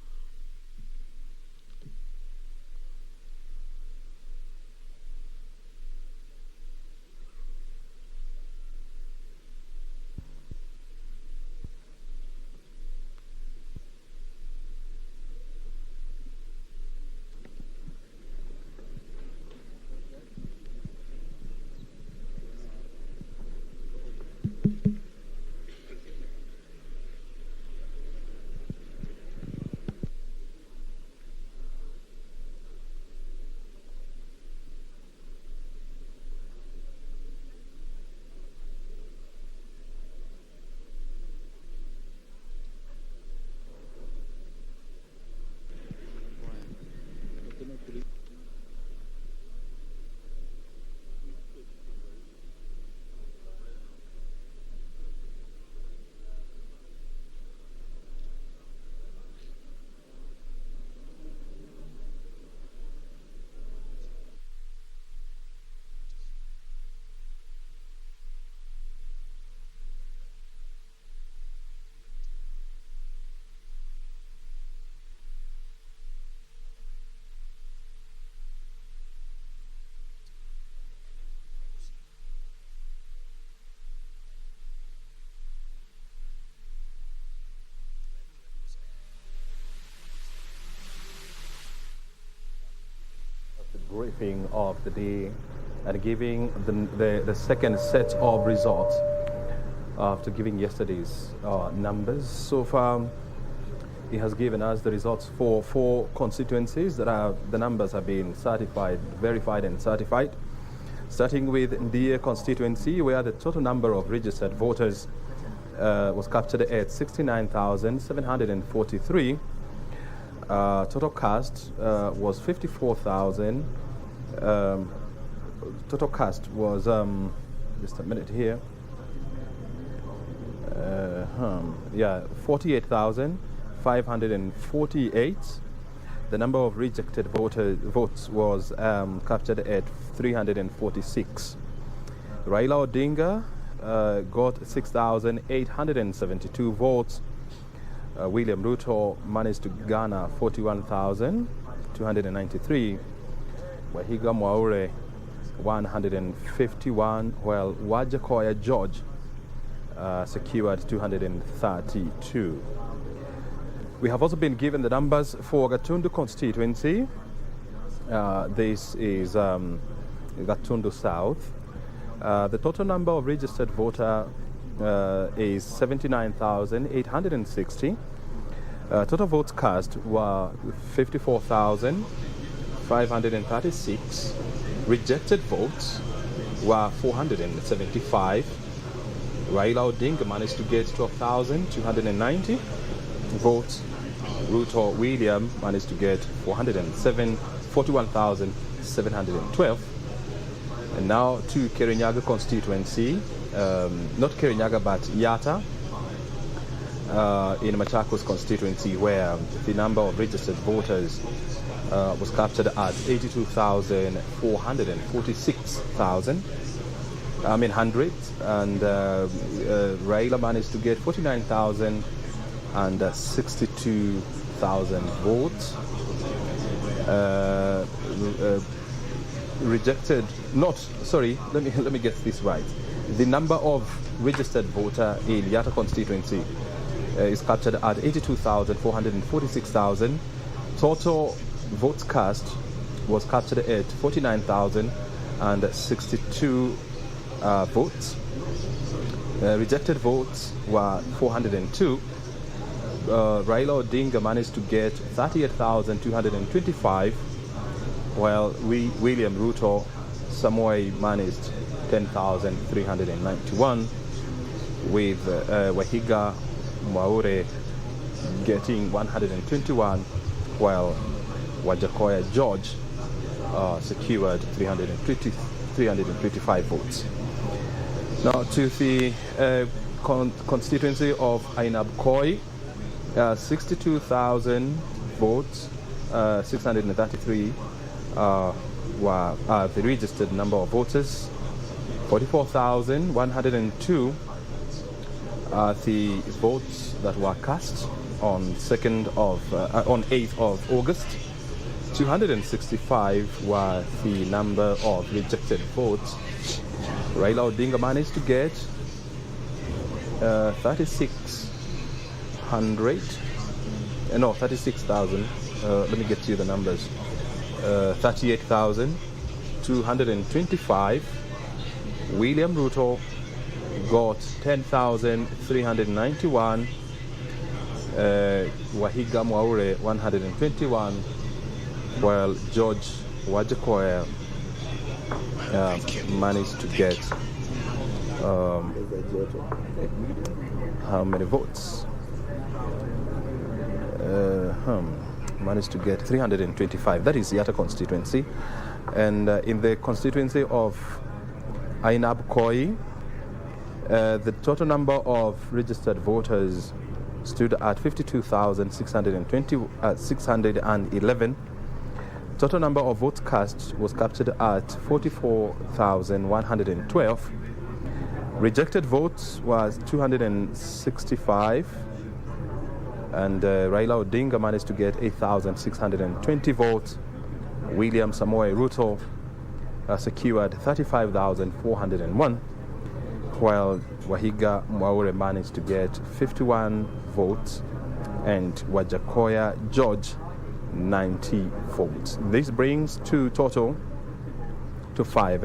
Briefing of the day and giving the second set of results after giving yesterday's numbers. So far, he has given us the results for 4 constituencies that the numbers have been certified, verified and certified. Starting with Ndiye constituency, where the total number of registered voters was captured at 69,743. Total cast was 54,000. Total cast was just a minute here. 48,548. the number of rejected votes was captured at 346. Raila Odinga got 6,872 votes. William Ruto managed to garner 41,293. Wahiga Mwaure 151, while Wajakoya George secured 232. We have also been given the numbers for Gatundu constituency. This is Gatundu South. The total number of registered voter is 79,860. Total votes cast were 54,536. Rejected votes were 475. Raila Odinga managed to get 12,290 votes. Ruto William managed to get 41,712. And now to Kirinyaga constituency, not Kirinyaga but Yatta in Machakos constituency, where the number of registered voters was captured at 82,446,000, and Raila managed to get 49,062,000 votes. Rejected, let me get this right. The number of registered voter in Yatta constituency is captured at 82,446,000. Total votes cast was captured at 49,062 votes. Rejected votes were 402. Raila Odinga managed to get 38,225, while William Ruto Samoei managed 10,391, with Wahiga Mwaure getting 121, while Wajakoya George secured 355 votes. Now to the constituency of Iebc, 62,000 votes, 633 were the registered number of voters. 44,102 are the votes that were cast on 8th of August. 265 were the number of rejected votes. Raila Odinga managed to get 36,000. Let me get you the numbers. 38,225. William Ruto got 10,391. Wahiga Mwaure 121, while George Wajakoya managed to get how many votes? Managed to get 325. That is Yatta constituency. And in the constituency of Iebc, the total number of registered voters stood at 52,611. Total number of votes cast was captured at 44,112. Rejected votes was 265, and Raila Odinga managed to get 8,620 votes. William Samoei Ruto secured 35,401, while Wahiga Mwaure managed to get 51 votes, and Wajakoya George 90 votes. This brings to total to 5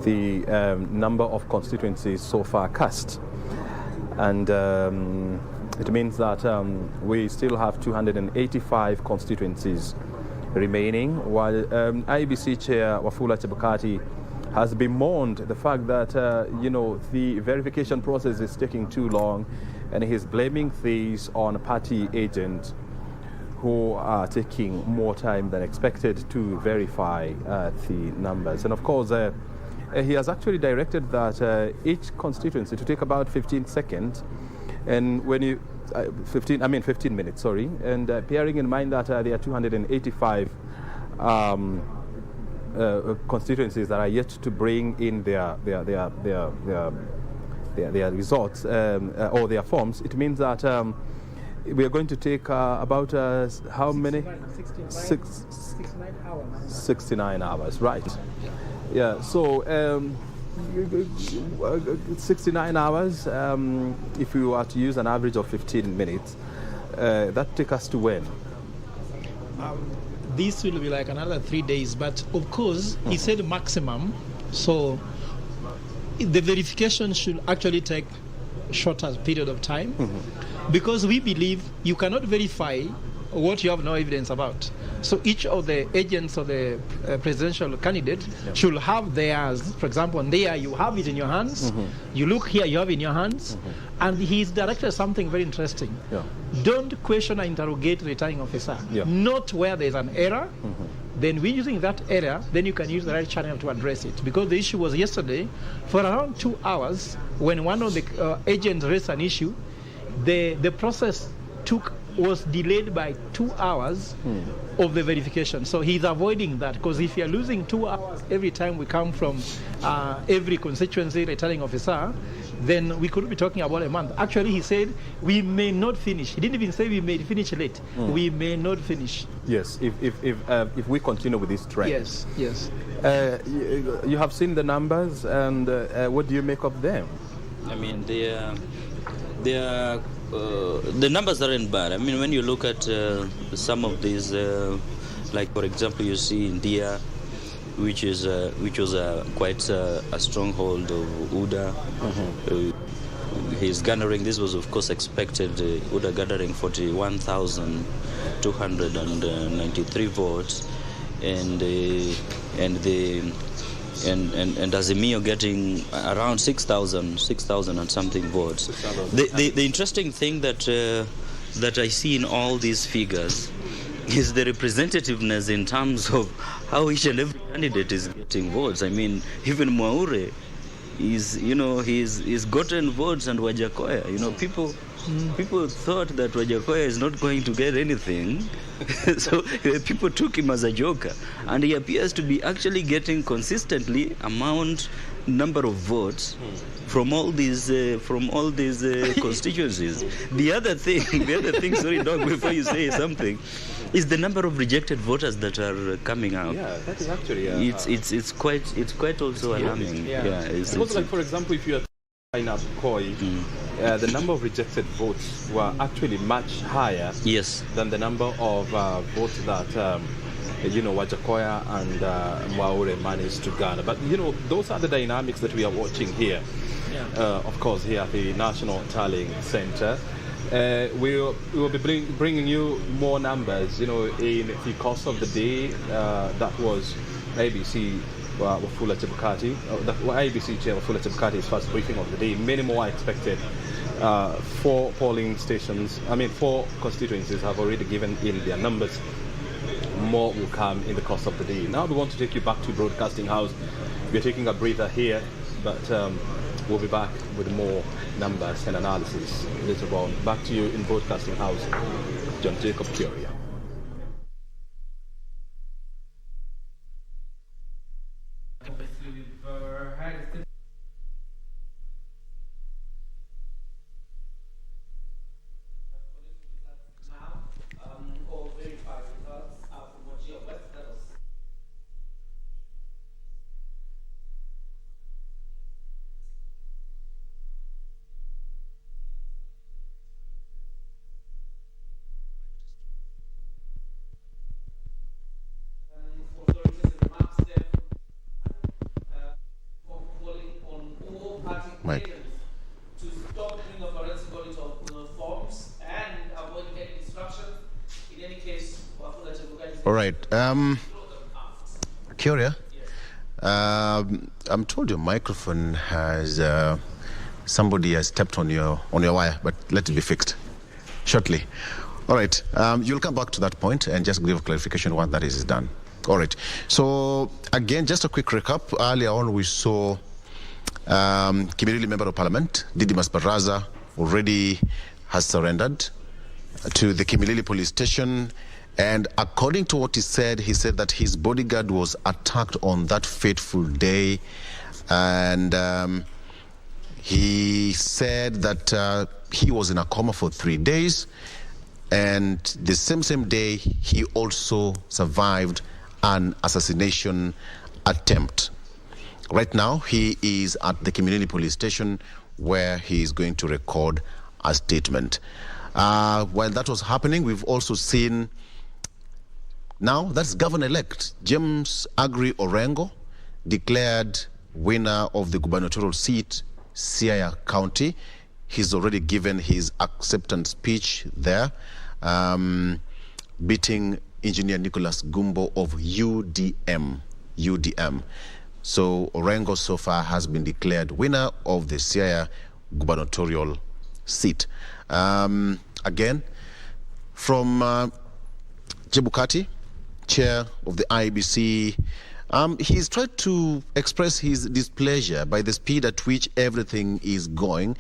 the number of constituencies so far cast, and it means that we still have 285 constituencies remaining, while Iebc Chair Wafula Chebukati has bemoaned the fact that the verification process is taking too long, and he's blaming these on party agents who are taking more time than expected to verify the numbers. And of course, he has actually directed that each constituency to take about 15 seconds. And when you 15 minutes, sorry. And bearing in mind that there are 285 constituencies that are yet to bring in their results or their forms, it means that we are going to take about how many? 69 hours. 69 hours, right. Yeah, so 69 hours, if we were to use an average of 15 minutes, that take us to when? This will be like another 3 days, but of course, he said maximum, so the verification should actually take a shorter period of time, because we believe you cannot verify what you have no evidence about. So each of the agents of the presidential candidate should have theirs. For example, and there you have it in your hands. You look here, you have it in your hands. And he's directed something very interesting. Don't question or interrogate the returning officer. Not where there's an error. Then we're using that error, then you can use the right channel to address it. Because the issue was yesterday, for around 2 hours, when one of the agents raised an issue, the process was delayed by 2 hours of the verification. So he's avoiding that, because if you're losing 2 hours every time we come from every constituency returning officer, then we could be talking about a month. Actually, he said we may not finish. He didn't even say we may finish late. We may not finish. Yes, if we continue with this trend. Yes, yes. You have seen the numbers, and what do you make of them? I mean, the numbers aren't bad. I mean, when you look at some of these, like for example, you see India, which was quite a stronghold of UDA. He's garnering. This was of course expected. UDA gathering 41,293 votes, and Azimio getting around 6,000 and something votes. The interesting thing that I see in all these figures is the representativeness in terms of how each and every candidate is getting votes. I mean, even Mwaure he's gotten votes, and Wajakoya, people thought that Wajakoya is not going to get anything. So people took him as a joker, and he appears to be actually getting consistently number of votes from all these constituencies. The other thing, sorry, Doc, before you say something, is the number of rejected voters that are coming out. Yeah, that is actually it's quite also alarming. Suppose, like for example, if you are tying up Koi, the number of rejected votes were actually much higher than the number of votes that Wajakoya and Mwaure managed to garner. But those are the dynamics that we are watching here. Of course, here at the National Tallying Center. We will be bringing you more numbers, in the course of the day. That was ABC Wafula Chebukati, ABC Chair Wafula Chebukati's first briefing of the day. Many more are expected. 4 polling stations, 4 constituencies have already given in their numbers. More will come in the course of the day. Now we want to take you back to Broadcasting House. We're taking a breather here, but we'll be back with more numbers and analysis later on. Back to you in Broadcasting House, John Jacob Curia. All right. Curia, I'm told your microphone has somebody has stepped on your wire, but let it be fixed shortly. All right. You'll come back to that point and just give clarification once that is done. All right. So again, just a quick recap. Earlier on, we saw Kimilili Member of Parliament, Didimas Baraza, already has surrendered to the Kimilili police station. And according to what he said that his bodyguard was attacked on that fateful day. And he said that he was in a coma for 3 days. And the same day, he also survived an assassination attempt. Right now, he is at the Kimilili police station where he is going to record a statement. While that was happening, we've also seen now that's Governor-elect James Aggrey Orengo declared winner of the gubernatorial seat, Siaya County. He's already given his acceptance speech there, beating Engineer Nicholas Gumbo of UDM. So Orengo so far has been declared winner of the Siaya gubernatorial seat. Again, from Chebukati, chair of the Iebc, he's tried to express his displeasure by the speed at which everything is going.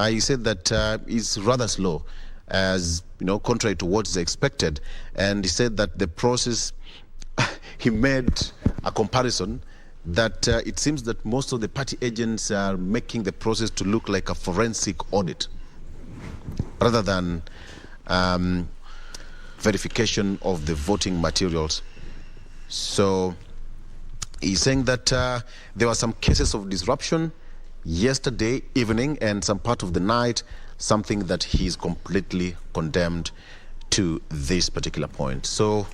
He said that it's rather slow, as contrary to what is expected. And he said that the process, he made a comparison that it seems that most of the party agents are making the process to look like a forensic audit rather than verification of the voting materials. So he's saying that there were some cases of disruption yesterday evening and some part of the night, something that he's completely condemned to this particular point. So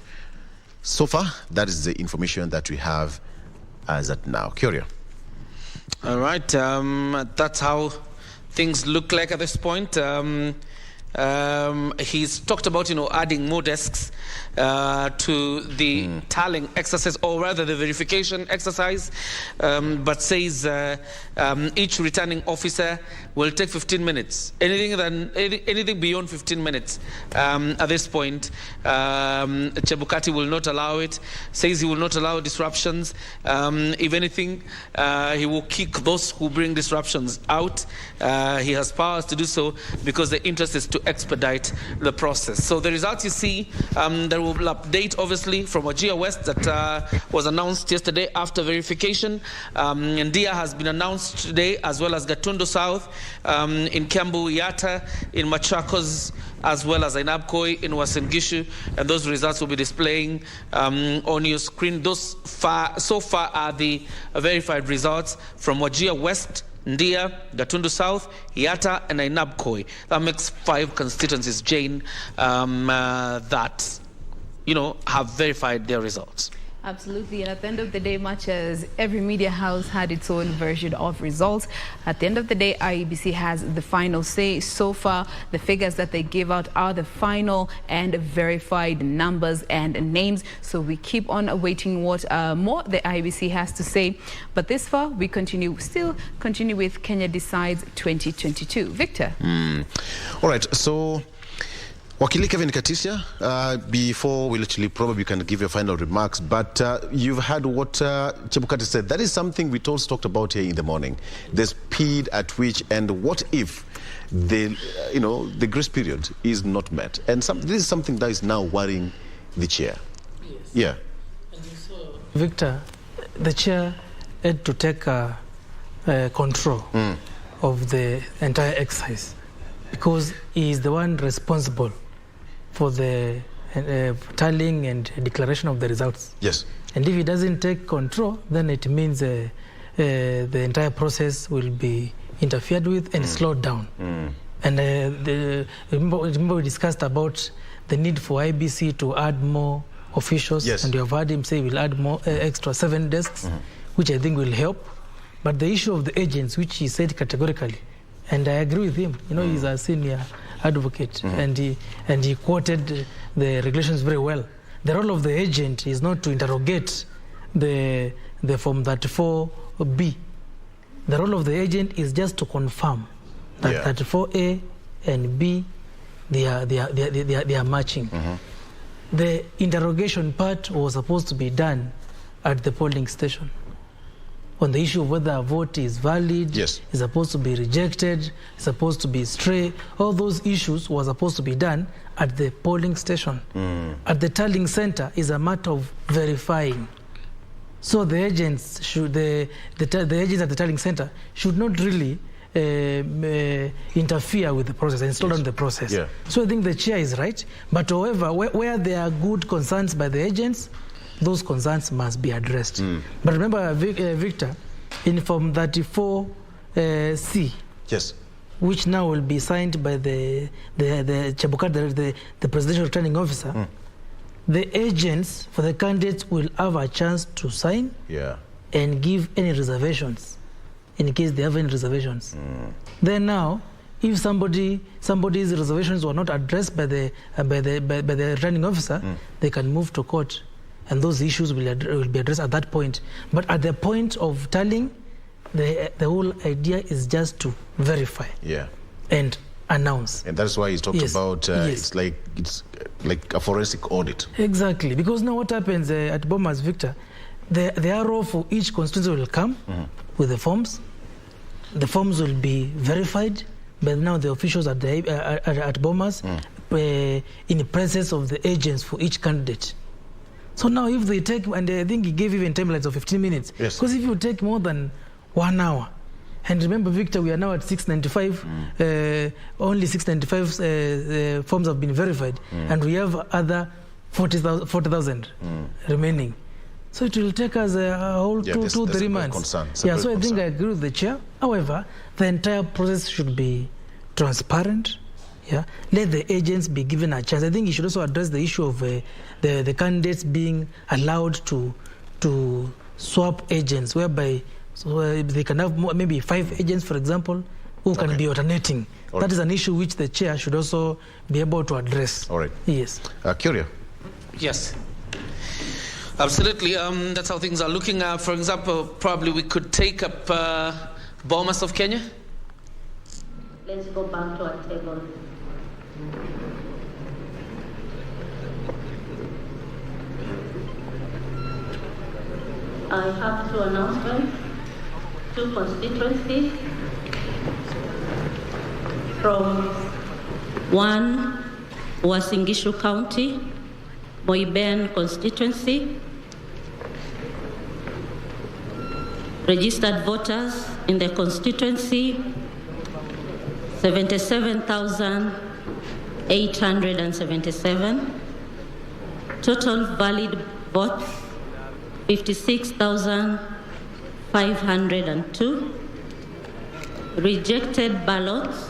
far, that is the information that we have as at now. Curio. All right, that's how things look like at this point. He's talked about, adding more desks to the tallying exercise, or rather the verification exercise, but says each returning officer will take 15 minutes. Anything beyond 15 minutes at this point, Chebukati will not allow it. Says he will not allow disruptions. If anything, he will kick those who bring disruptions out. He has powers to do so because the interest is to expedite the process. So the results you see, there will be update obviously from Wajir West that was announced yesterday after verification. Ndia has been announced today, as well as Gatundu South, in Kiambu, Yatta, in Machakos, as well as Iebc in Uasin Gishu, and those results will be displaying on your screen. So far are the verified results from Wajir West, Ndia, Gatundu South, Yatta, and Iebc. That makes 5 constituencies, Jane, that have verified their results. Absolutely, and at the end of the day, much as every media house had its own version of results, at the end of the day, Iebc has the final say. So far, the figures that they give out are the final and verified numbers and names. So we keep on awaiting what more the Iebc has to say. But this far, we still continue with Kenya Decides 2022. Victor. All right, so Wakili Kevin Katisha, before we literally probably can give your final remarks, but you've heard what Chebukati said. That is something we talked about here in the morning. The speed at which, and what if the grace period is not met? And this is something that is now worrying the chair. Yes. Yeah. Victor, the chair had to take control of the entire exercise because he is the one responsible for the tallying and declaration of the results. Yes. And if he doesn't take control, then it means the entire process will be interfered with and slowed down. And remember we discussed about the need for Iebc to add more officials. Yes. And you have heard him say we'll add more extra 7 desks, which I think will help. But the issue of the agents, which he said categorically, and I agree with him. He's a senior advocate, and he quoted the regulations very well. The role of the agent is not to interrogate the Form 34B. The role of the agent is just to confirm that 34A and B they are matching. The interrogation part was supposed to be done at the polling station. on the issue of whether a vote is valid, yes, is supposed to be rejected, is supposed to be stray. All those issues were supposed to be done at the polling station. At the tallying center is a matter of verifying. So the agents should the agents at the tallying center should not really interfere with the process and slow down the process. Yeah. So I think the chair is right. But however, where there are good concerns by the agents, those concerns must be addressed. But remember, Victor, in Form 34C, yes, which now will be signed by the Chebukati, the presidential returning officer, the agents for the candidates will have a chance to sign and give any reservations, in case they have any reservations. Then now, if somebody's reservations were not addressed by the returning officer, they can move to court, and those issues will be addressed at that point. But at the point of tallying, the whole idea is just to verify and announce. And that's why he's talked about it's like a forensic audit. Exactly, because now what happens at Bomas, Victor, the RO for each constituency will come with the forms. The forms will be verified by now the officials at Bomas in the presence of the agents for each candidate. So now if they take, and I think he gave even timelines of 15 minutes, because if you take more than 1 hour, and remember, Victor, we are now at 695, only 695 forms have been verified, and we have other 40,000 remaining. So it will take us a whole 2-3 months. So I think I agree with the chair. However, the entire process should be transparent. Let the agents be given a chance. I think he should also address the issue of the candidates being allowed to swap agents, whereby they can have maybe 5 agents, for example, who can be alternating. That is an issue which the chair should also be able to address. All right. Yes. Curio. Yes. Absolutely. That's how things are looking. For example, probably we could take up Bomas of Kenya. Let's go back to our table. I have 2 announcements, 2 constituencies. From 1, Uasin Gishu County, Moiben constituency. Registered voters in the constituency, 77,877. Total valid votes, 56,502. Rejected ballots,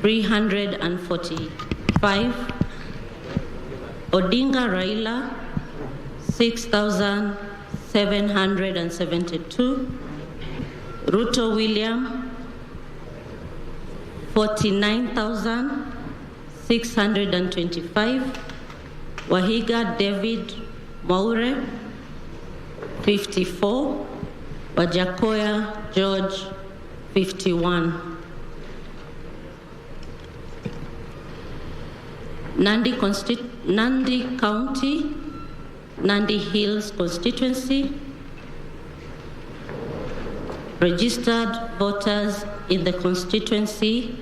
345. Odinga Raila, 6,772. Ruto William, 49,625. Wahiga David Maure, 54. Wajakoya George, 51. Nandi County, Nandi Hills constituency. Registered voters in the constituency,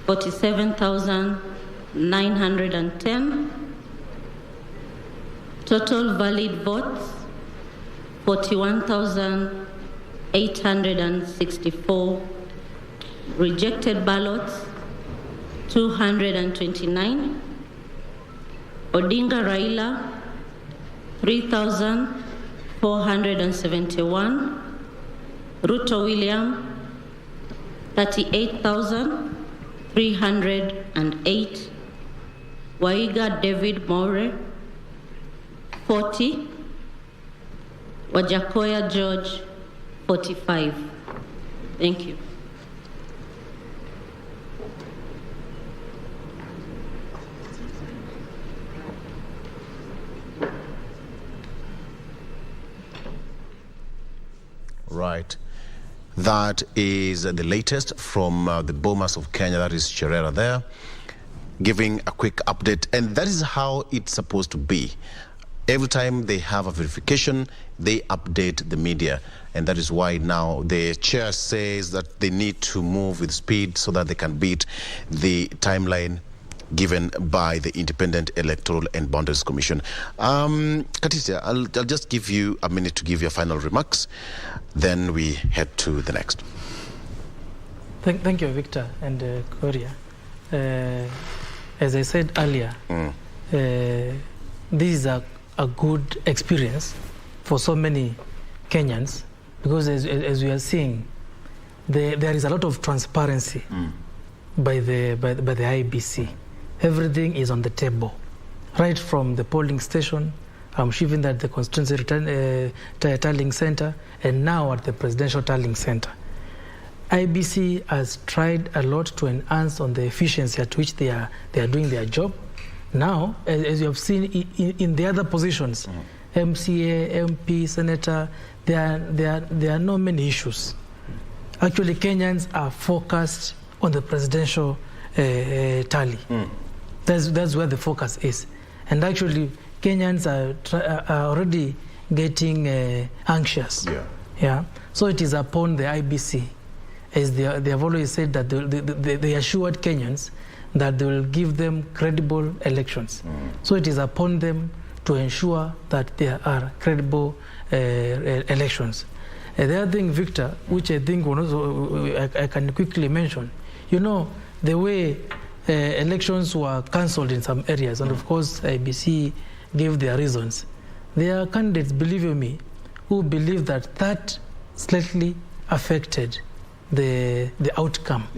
47,910. Total valid votes, 41,864. Rejected ballots, 229. Odinga Raila, 3,471. Ruto William, 38,308. Waiga David More, 40. Wajakoya George, 45. Thank you. Right. That is the latest from the Bomas of Kenya, that is Cherera there, giving a quick update. And that is how it's supposed to be. Every time they have a verification, they update the media. And that is why now the chair says that they need to move with speed so that they can beat the timeline given by the Independent Electoral and Boundaries Commission. Katisia, I'll just give you a minute to give your final remarks. Then we head to the next. Thank you, Victor and Korea. As I said earlier, this is a good experience for so many Kenyans, because as we are seeing, there is a lot of transparency by the Iebc. Everything is on the table, right from the polling station. I'm shifting at the constituency tallying center, and now at the presidential tallying center. Iebc has tried a lot to enhance on the efficiency at which they are doing their job. Now, as you have seen in the other positions, MCA, MP, Senator, there are not many issues. Actually, Kenyans are focused on the presidential tally. That's where the focus is. And actually, Kenyans are already getting anxious. Yeah. So it is upon the Iebc, as they have always said, that they assured Kenyans that they will give them credible elections. So it is upon them to ensure that there are credible elections. The other thing, Victor, which I think I can quickly mention, the way elections were cancelled in some areas, and of course Iebc gave their reasons. There are candidates, believe you me, who believe that slightly affected the outcome.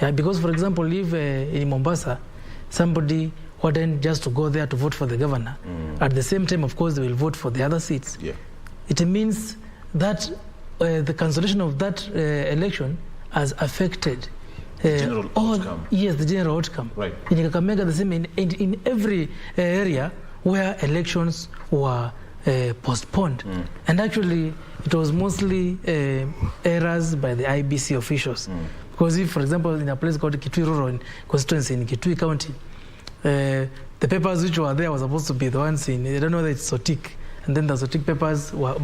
Yeah, because, for example, if in Mombasa, somebody wanted just to go there to vote for the governor, at the same time, of course, they will vote for the other seats. It means that the cancellation of that election has affected the general outcome. Yes, the general outcome. Right. In Kakamega, the same in every area where elections were postponed. And actually, it was mostly errors by the Iebc officials. Because if, for example, in a place called Kitui Rural constituency in Kitui County, the papers which were there were supposed to be the ones I don't know whether it's Sotik, and then the Sotik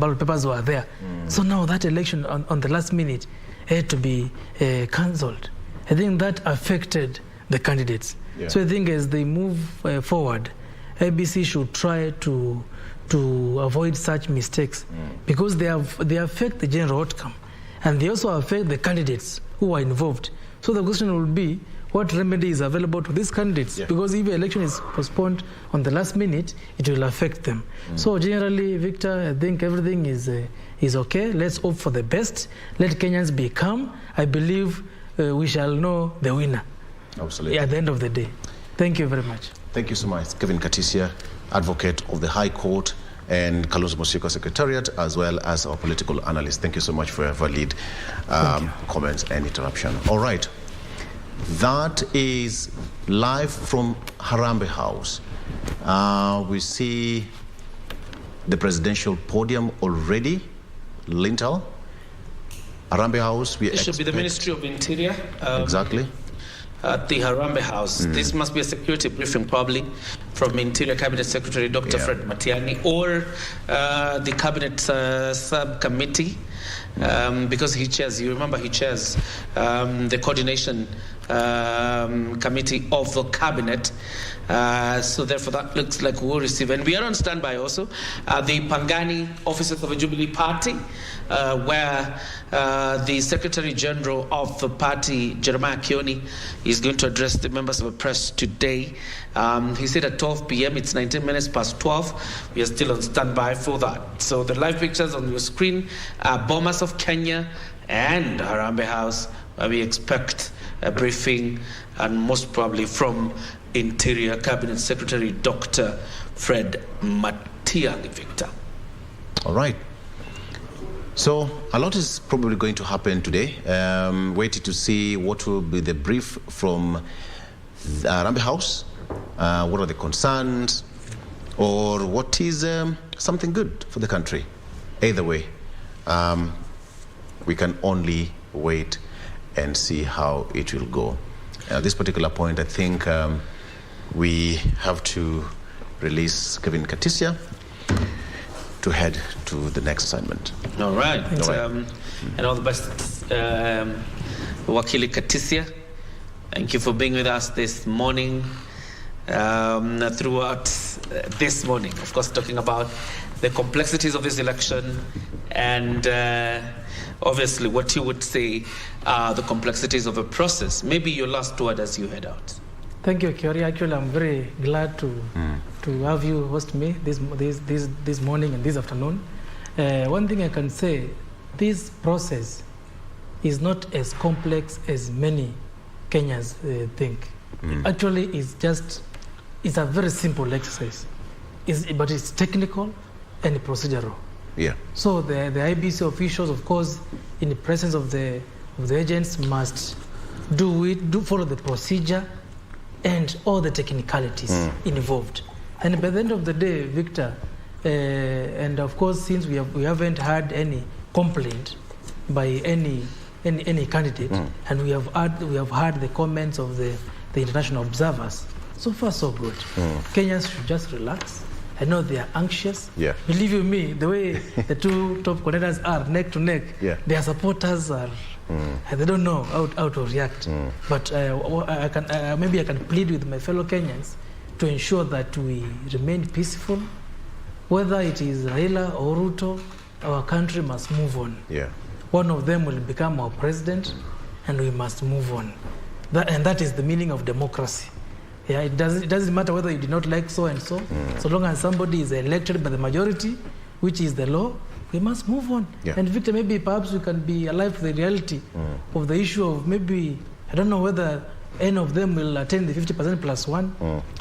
ballot papers were there. So now that election on the last minute had to be cancelled. I think that affected the candidates. So I think as they move forward, Iebc should try to avoid such mistakes, because they affect the general outcome, and they also affect the candidates who are involved. So the question will be, what remedy is available to these candidates? Because if the election is postponed on the last minute, it will affect them. So generally, Victor, I think everything is okay. Let's hope for the best. Let Kenyans be calm. I believe we shall know the winner. Absolutely. At the end of the day. Thank you very much. Thank you so much, Kevin Katisia, advocate of the High Court, and Kalonzo Musyoka Secretariat, as well as our political analyst. Thank you so much for your valid comments and interruption. All right. That is live from Harambee House. We see the presidential podium already, lintel. Harambee House. It should be the Ministry of Interior. Exactly. At the Harambee House. This must be a security briefing, probably, from Interior Cabinet Secretary Dr. Fred Matiang'i, or the Cabinet Subcommittee, because he chairs, you remember he chairs the Coordination Committee of the Cabinet. So therefore that looks like we'll receive. And we are on standby also. The Pangani officers of the Jubilee Party, where the Secretary General of the party, Jeremiah Kioni, is going to address the members of the press today. He said at 12 p.m., it's 19 minutes past 12. We are still on standby for that. So the live pictures on your screen are Bomas of Kenya and Harambee House, where we expect a briefing, and most probably from Interior Cabinet Secretary Dr. Fred Matiang'i, Victor. All right. So a lot is probably going to happen today. Waiting to see what will be the brief from the Harambee House. What are the concerns, or what is something good for the country? Either way, we can only wait and see how it will go. At this particular point, I think we have to release Kevin Katisia to head to the next assignment. All right. All right. And all the best, Wakili Katisia. Thank you for being with us this morning, throughout this morning. Of course, talking about the complexities of this election and obviously what you would say are the complexities of a process. Maybe your last word as you head out. Thank you, Kiori. Actually, I'm very glad to have you host me this morning and this afternoon. One thing I can say, this process is not as complex as many Kenyans think. Actually, it's a very simple exercise, but it's technical and procedural. Yeah. So the IEBC officials, of course, in the presence of the agents, must follow the procedure and all the technicalities involved. And by the end of the day, Victor, and of course, since we haven't had any complaint by any candidate, and we have heard the comments of the international observers, so far so good. Kenyans should just relax. I know they are anxious. Yeah. Believe you me, the way the two top contenders are neck to neck, their supporters are. They don't know how to react. But maybe I can plead with my fellow Kenyans to ensure that we remain peaceful. Whether it is Raila or Ruto, our country must move on. Yeah. One of them will become our president, and we must move on. That is the meaning of democracy. Yeah, it doesn't matter whether you do not like so and so. So long as somebody is elected by the majority, which is the law, we must move on. Yeah. And Victor, maybe perhaps we can be alive to the reality of the issue of maybe, I don't know whether any of them will attend the 50% plus one,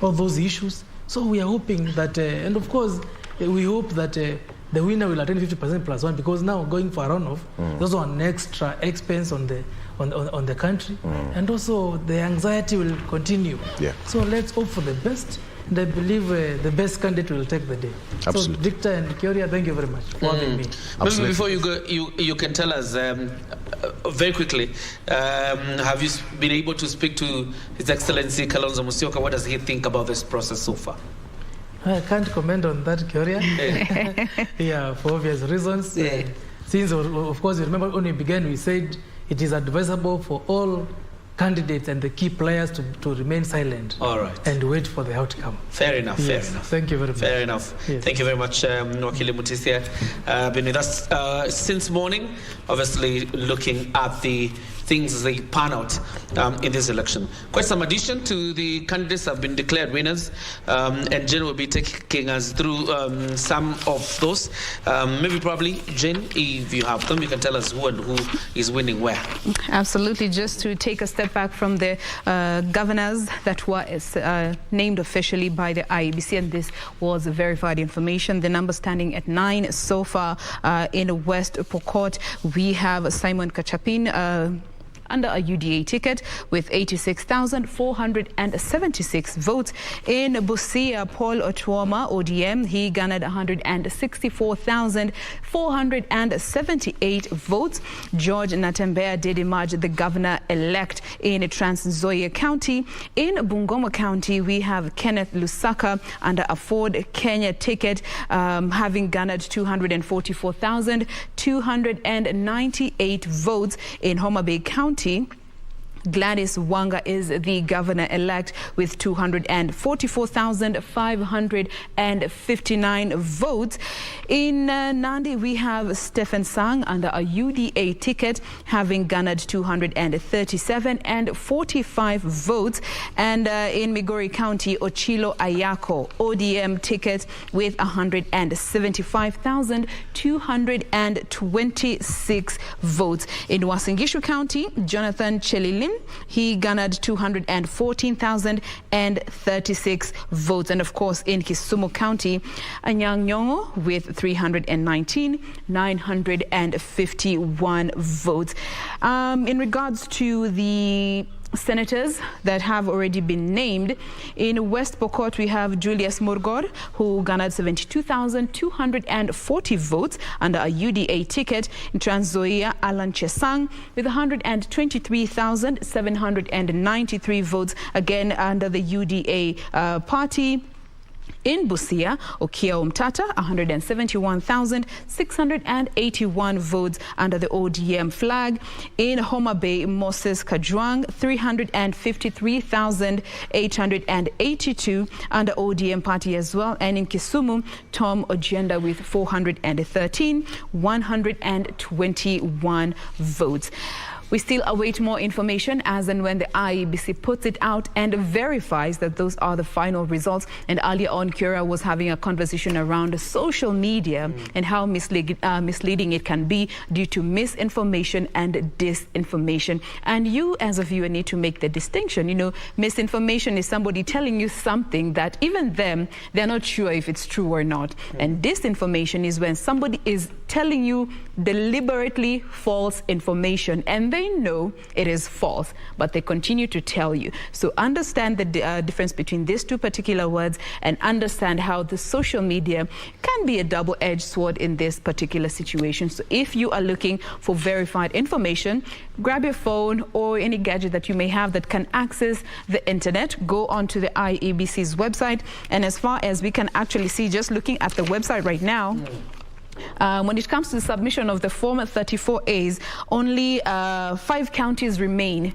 all those issues. So we are hoping that, and of course, we hope that the winner will attend 50% plus one, because now going for a runoff, there's an extra expense on the country, and also the anxiety will continue. Yeah. So let's hope for the best, and I believe the best candidate will take the day. Absolutely. So Victor and Kioria, thank you very much for having me. Maybe before you go, you can tell us very quickly, have you been able to speak to His Excellency Kalonzo Musyoka? What does he think about this process so far? I can't comment on that, Kioria. Yeah, for obvious reasons. Since, of course, you remember when we began, we said it is advisable for all candidates and the key players to remain silent. All right. And wait for the outcome. Fair enough. Yes. Fair enough. Thank you very much. Fair enough. Yes. Thank you very much, Wakili Mutisia. Been with us since morning, obviously looking at the things as they pan out in this election. Quite some addition to the candidates have been declared winners, and Jen will be taking us through some of those. Maybe probably, Jen, if you have them, you can tell us who and who is winning where. Absolutely. Just to take a step back from the governors that were named officially by the IEBC, and this was verified information. The number standing at 9 so far in West Pokot. We have Simon Kachapin under a UDA ticket with 86,476 votes. In Busia, Paul Otuoma, ODM, he garnered 164,478 votes. George Natembea did emerge the governor-elect in Trans Nzoia County. In Bungoma County, we have Kenneth Lusaka under a Ford Kenya ticket, having garnered 244,298 votes. In Homa Bay County, Gladys Wanga is the governor-elect with 244,559 votes. In Nandi, we have Stephen Sang under a UDA ticket, having garnered 237,045 votes. And in Migori County, Ochilo Ayako, ODM ticket with 175,226 votes. In Uasin County, Jonathan Chelilim, he garnered 214,036 votes. And of course, in Kisumu County, Anyang' Nyong'o with 319,951 votes. In regards to the senators that have already been named, in West Pokot we have Julius Murgor, who garnered 72,240 votes under a UDA ticket. In Trans Nzoia, Alan Chesang with 123,793 votes, again under the UDA party. In Busia, Okia Omtata, 171,681 votes under the ODM flag. In Homa Bay, Moses Kajwang, 353,882 under ODM party as well. And in Kisumu, Tom Ojenda with 121 votes. We still await more information as and when the IEBC puts it out and verifies that those are the final results. And earlier on, Kira was having a conversation around social media and how misleading it can be due to misinformation and disinformation. And you, as a viewer, need to make the distinction. You know, misinformation is somebody telling you something that even them, they're not sure if it's true or not. And disinformation is when somebody is telling you deliberately false information and they know it is false, but they continue to tell you. So understand the difference between these two particular words and understand how the social media can be a double-edged sword in this particular situation. So if you are looking for verified information, grab your phone or any gadget that you may have that can access the internet, go onto the IEBC's website. And as far as we can actually see, just looking at the website right now, when it comes to the submission of the Form 34As, only 5 counties remain.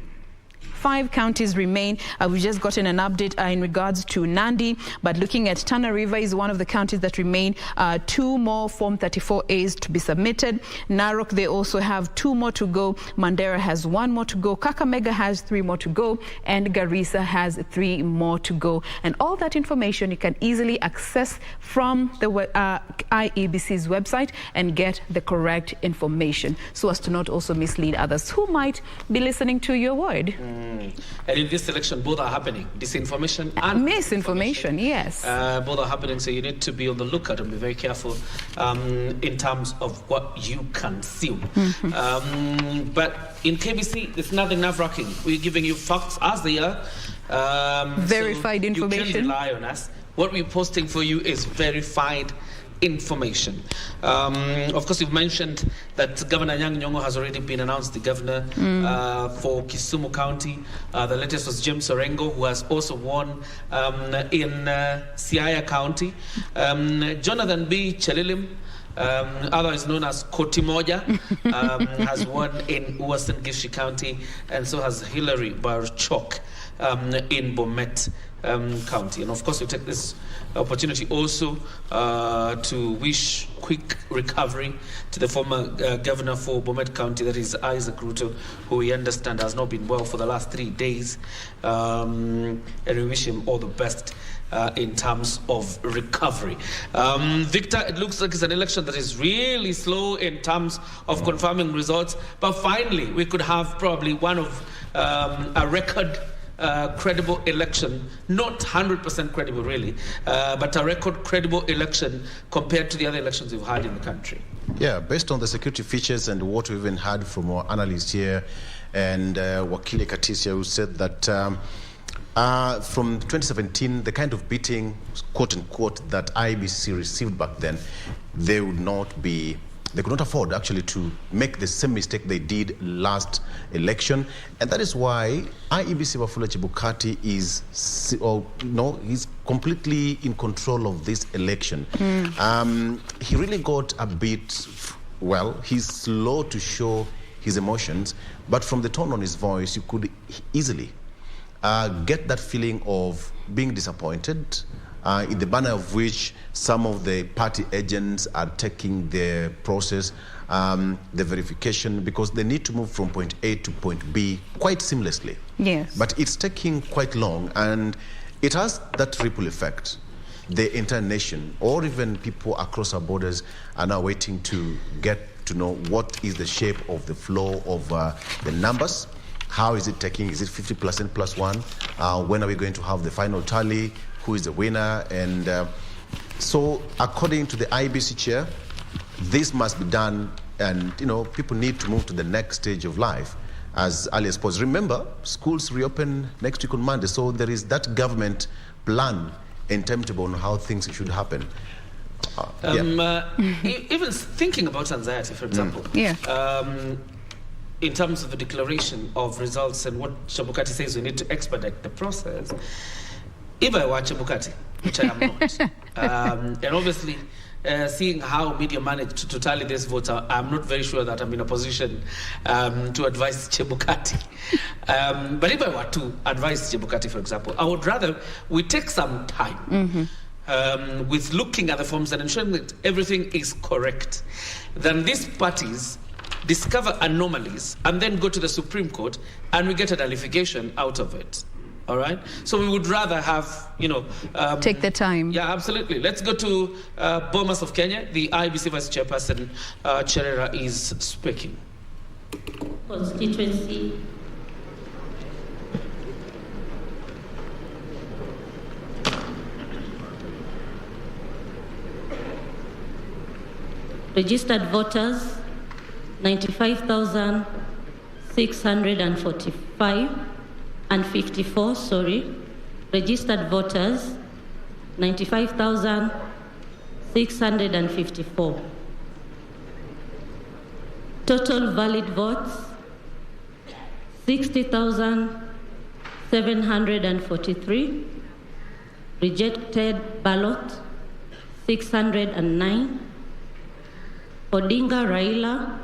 5 counties remain. We've just gotten an update in regards to Nandi, but looking at Tana River is one of the counties that remain. 2 more Form 34As to be submitted. Narok, they also have 2 more to go. Mandera has 1 more to go. Kakamega has 3 more to go. And Garissa has 3 more to go. And all that information you can easily access from the IEBC's website and get the correct information so as to not also mislead others who might be listening to your word. And in this election, both are happening. Disinformation and misinformation, yes. Both are happening, so you need to be on the lookout and be very careful in terms of what you consume. But in KBC, there's nothing nerve-wracking. We're giving you facts as they are. Verified information. You can rely on us. What we're posting for you is verified information. Of course, you've mentioned that Governor Anyang' Nyong'o has already been announced the governor for Kisumu County. The latest was James Orengo, who has also won in Siaya County. Jonathan B. Chelilim, otherwise known as Kotimoja, has won in Western Gishi County, and so has Hilary Barchok in Bomet County. And of course, we take this opportunity also to wish quick recovery to the former governor for Bomet County, that is Isaac Ruto, who we understand has not been well for the last 3 days. And we wish him all the best in terms of recovery. Victor, it looks like it's an election that is really slow in terms of confirming results, but finally we could have probably one of a record credible election, not 100% credible really, but a record credible election compared to the other elections we've had in the country. Yeah, based on the security features and what we've even heard from our analysts here, and Wakili Katisia, who said that from 2017, the kind of beating, quote unquote, that IEBC received back then, they could not afford actually to make the same mistake they did last election. And that is why IEBC Wafula Chebukati he's completely in control of this election. He really got a bit, he's slow to show his emotions, but from the tone on his voice, you could easily get that feeling of being disappointed, in the manner of which some of the party agents are taking the process, the verification, because they need to move from point A to point B quite seamlessly. Yes. But it's taking quite long, and it has that ripple effect. The entire nation, or even people across our borders, are now waiting to get to know what is the shape of the flow of the numbers. How is it taking? Is it 50% plus 1? When are we going to have the final tally? Who is the winner? And so according to the IEBC chair, this must be done, and people need to move to the next stage of life as early as possible. Remember, schools reopen next week on Monday, so there is that government plan and timetable on how things should happen. Even thinking about anxiety, for example, in terms of the declaration of results and what Chebukati says we need to expedite the process. If I were Chebukati, which I am not. And obviously, seeing how media managed to tally this vote, I'm not very sure that I'm in a position to advise Chebukati. But if I were to advise Chebukati, for example, I would rather we take some time with looking at the forms and ensuring that everything is correct, than these parties discover anomalies and then go to the Supreme Court and we get a nullification out of it. All right? So we would rather have, take the time. Yeah, absolutely. Let's go to Bomas of Kenya. The Iebc Vice Chairperson, Cherera, is speaking. Constituency. Registered voters, 95,645 and 54, Registered voters, 95,654. Total valid votes, 60,743. Rejected ballot, 609. Odinga Raila,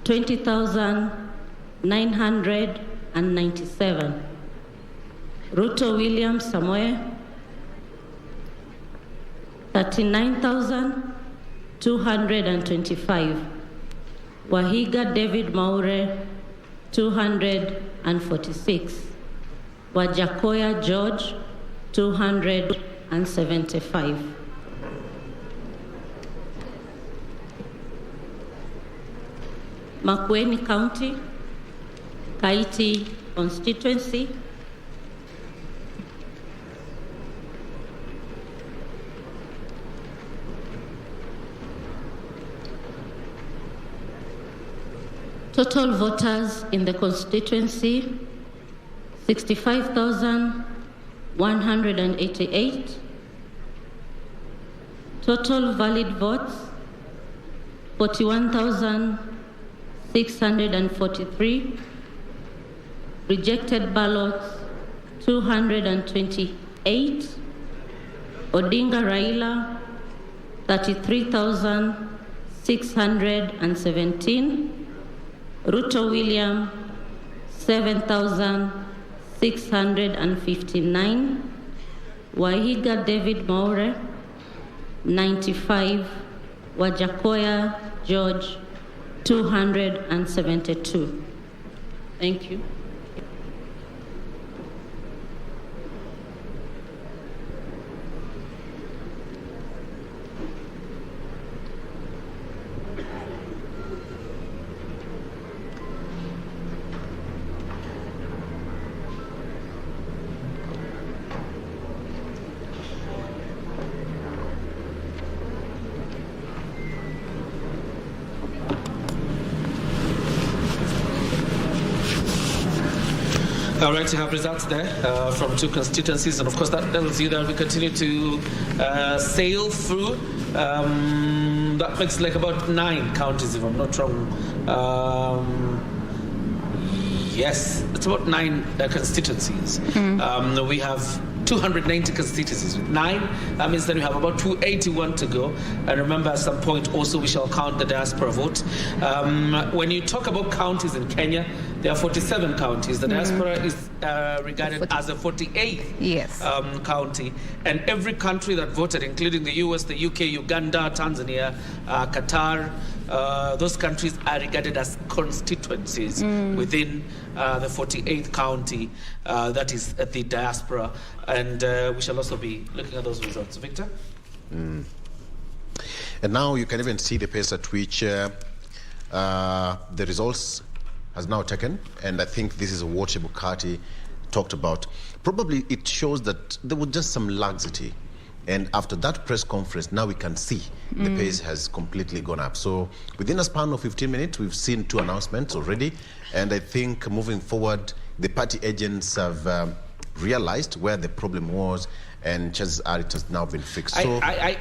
20,997. Ruto William Samoe, 39,225. Wahiga David Maure, 246. Wajakoya George, 275. Makueni County, Kaiti constituency, total voters in the constituency, 65,188. Total valid votes, 41,643. Rejected ballots, 228. Odinga Raila, 33,617. Ruto William, 7,659. Wahiga David Maure, 95. Wajakoya George, 272. Thank you. All right, you have results there from two constituencies, and of course that tells you that we continue to sail through. That makes like about 9 counties, if I'm not wrong. Yes, it's about 9 constituencies. We have 290 constituencies with 9. That means that we have about 281 to go. And remember, at some point also we shall count the diaspora vote. When you talk about counties in Kenya, there are 47 counties. The diaspora is regarded as a 48th county. And every country that voted, including the US, the UK, Uganda, Tanzania, Qatar, those countries are regarded as constituencies within the 48th county, that is the diaspora. And we shall also be looking at those results. Victor? And now you can even see the pace at which the results has now taken, and I think this is what Chebukati talked about. Probably it shows that there was just some laxity. And after that press conference, now we can see the pace has completely gone up. So within a span of 15 minutes, we've seen 2 announcements already. And I think moving forward, the party agents have realized where the problem was, and chances are it has now been fixed. So I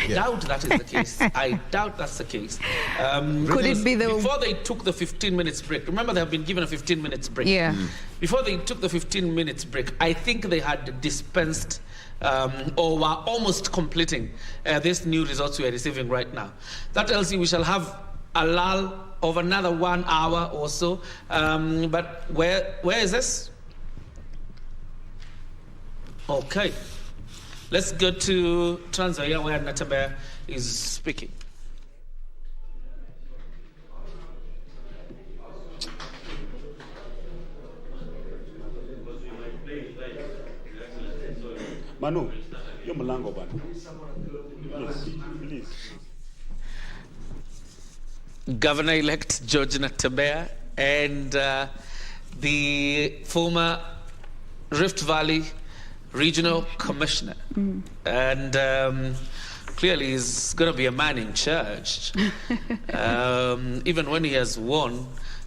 doubt that is the case. I doubt that's the case. Could it be before they took the 15 minutes break? Remember, they have been given a 15 minutes break. Yeah. Before they took the 15 minutes break, I think they had dispensed or were almost completing these new results we are receiving right now. That tells you we shall have a lull of another 1 hour or so. But where is this? Okay, let's go to Trans Nzoia, where Natembeya is speaking. Manu, you're Mulango, Manu. Please. Governor-elect George Natembeya and the former Rift Valley Regional Commissioner, and clearly he's going to be a man in charge. Even when he has won,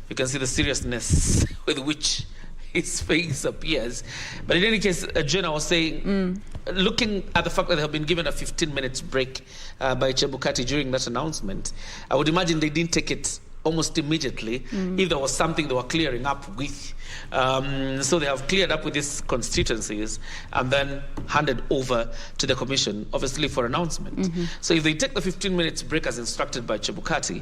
you can see the seriousness with which his face appears. But in any case, Jenna was saying, looking at the fact that they have been given a 15 minutes break by Chebukati during that announcement, I would imagine they didn't take it almost immediately if there was something they were clearing up with. So they have cleared up with these constituencies and then handed over to the commission, obviously for announcement. So if they take the 15 minutes break as instructed by Chebukati,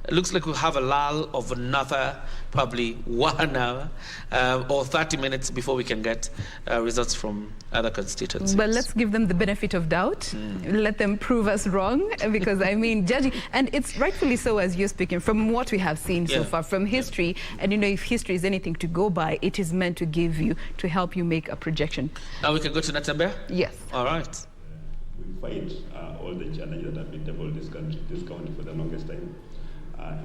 it looks like we'll have a lull of another probably 1 hour or 30 minutes before we can get results from other constituencies. But let's give them the benefit of doubt. Let them prove us wrong, because I mean, judging, and it's rightfully so as you're speaking, from what we have seen so far, from history, and you know, if history is anything to go by, it is meant to help you make a projection. Now we can go to Natembeya? Yes. All right. We fight all the challenges that have been tabled this county for the longest time,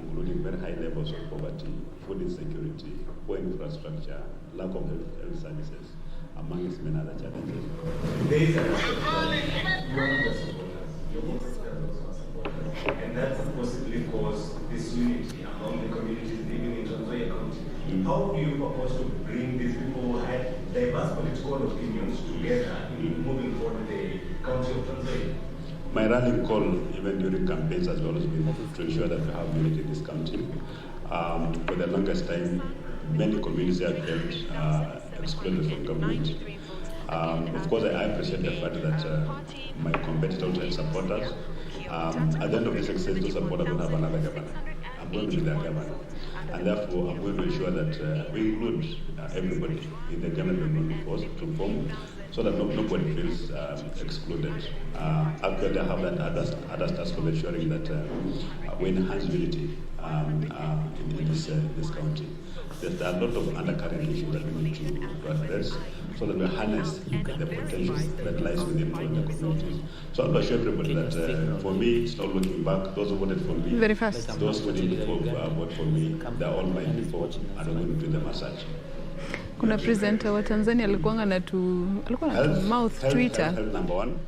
including very high levels of poverty, food insecurity, poor infrastructure, lack of health services, amongst many other challenges. There is a and that possibly caused disunity among the communities living in Trans Nzoia County. How do you propose to bring these people who had diverse political opinions together in moving forward the county of Trans Nzoia? My rallying call, even during campaigns, has always been to ensure that we have unity in this country. For the longest time, many communities have felt excluded from government. Of course, I appreciate the fact that my competitors and supporters, at the end of this exercise, those supporters don't have another governor. I'm going to be their governor. And therefore, I'm going to ensure that we include everybody in the government we're going to form, so that nobody feels excluded. Actually, I have that other task of ensuring that we enhance unity in this county. There's a lot of undercurrent issues that we need to address, so that we harness the potential that lies within the communities. So I'll assure everybody that for me, it's not looking back. Those who voted for me, very fast. Those who didn't vote for me, they're all my people, and I'm going to do them as such. Kuna presenter wa Tanzania alikuwa na mouth Twitter. Health number one.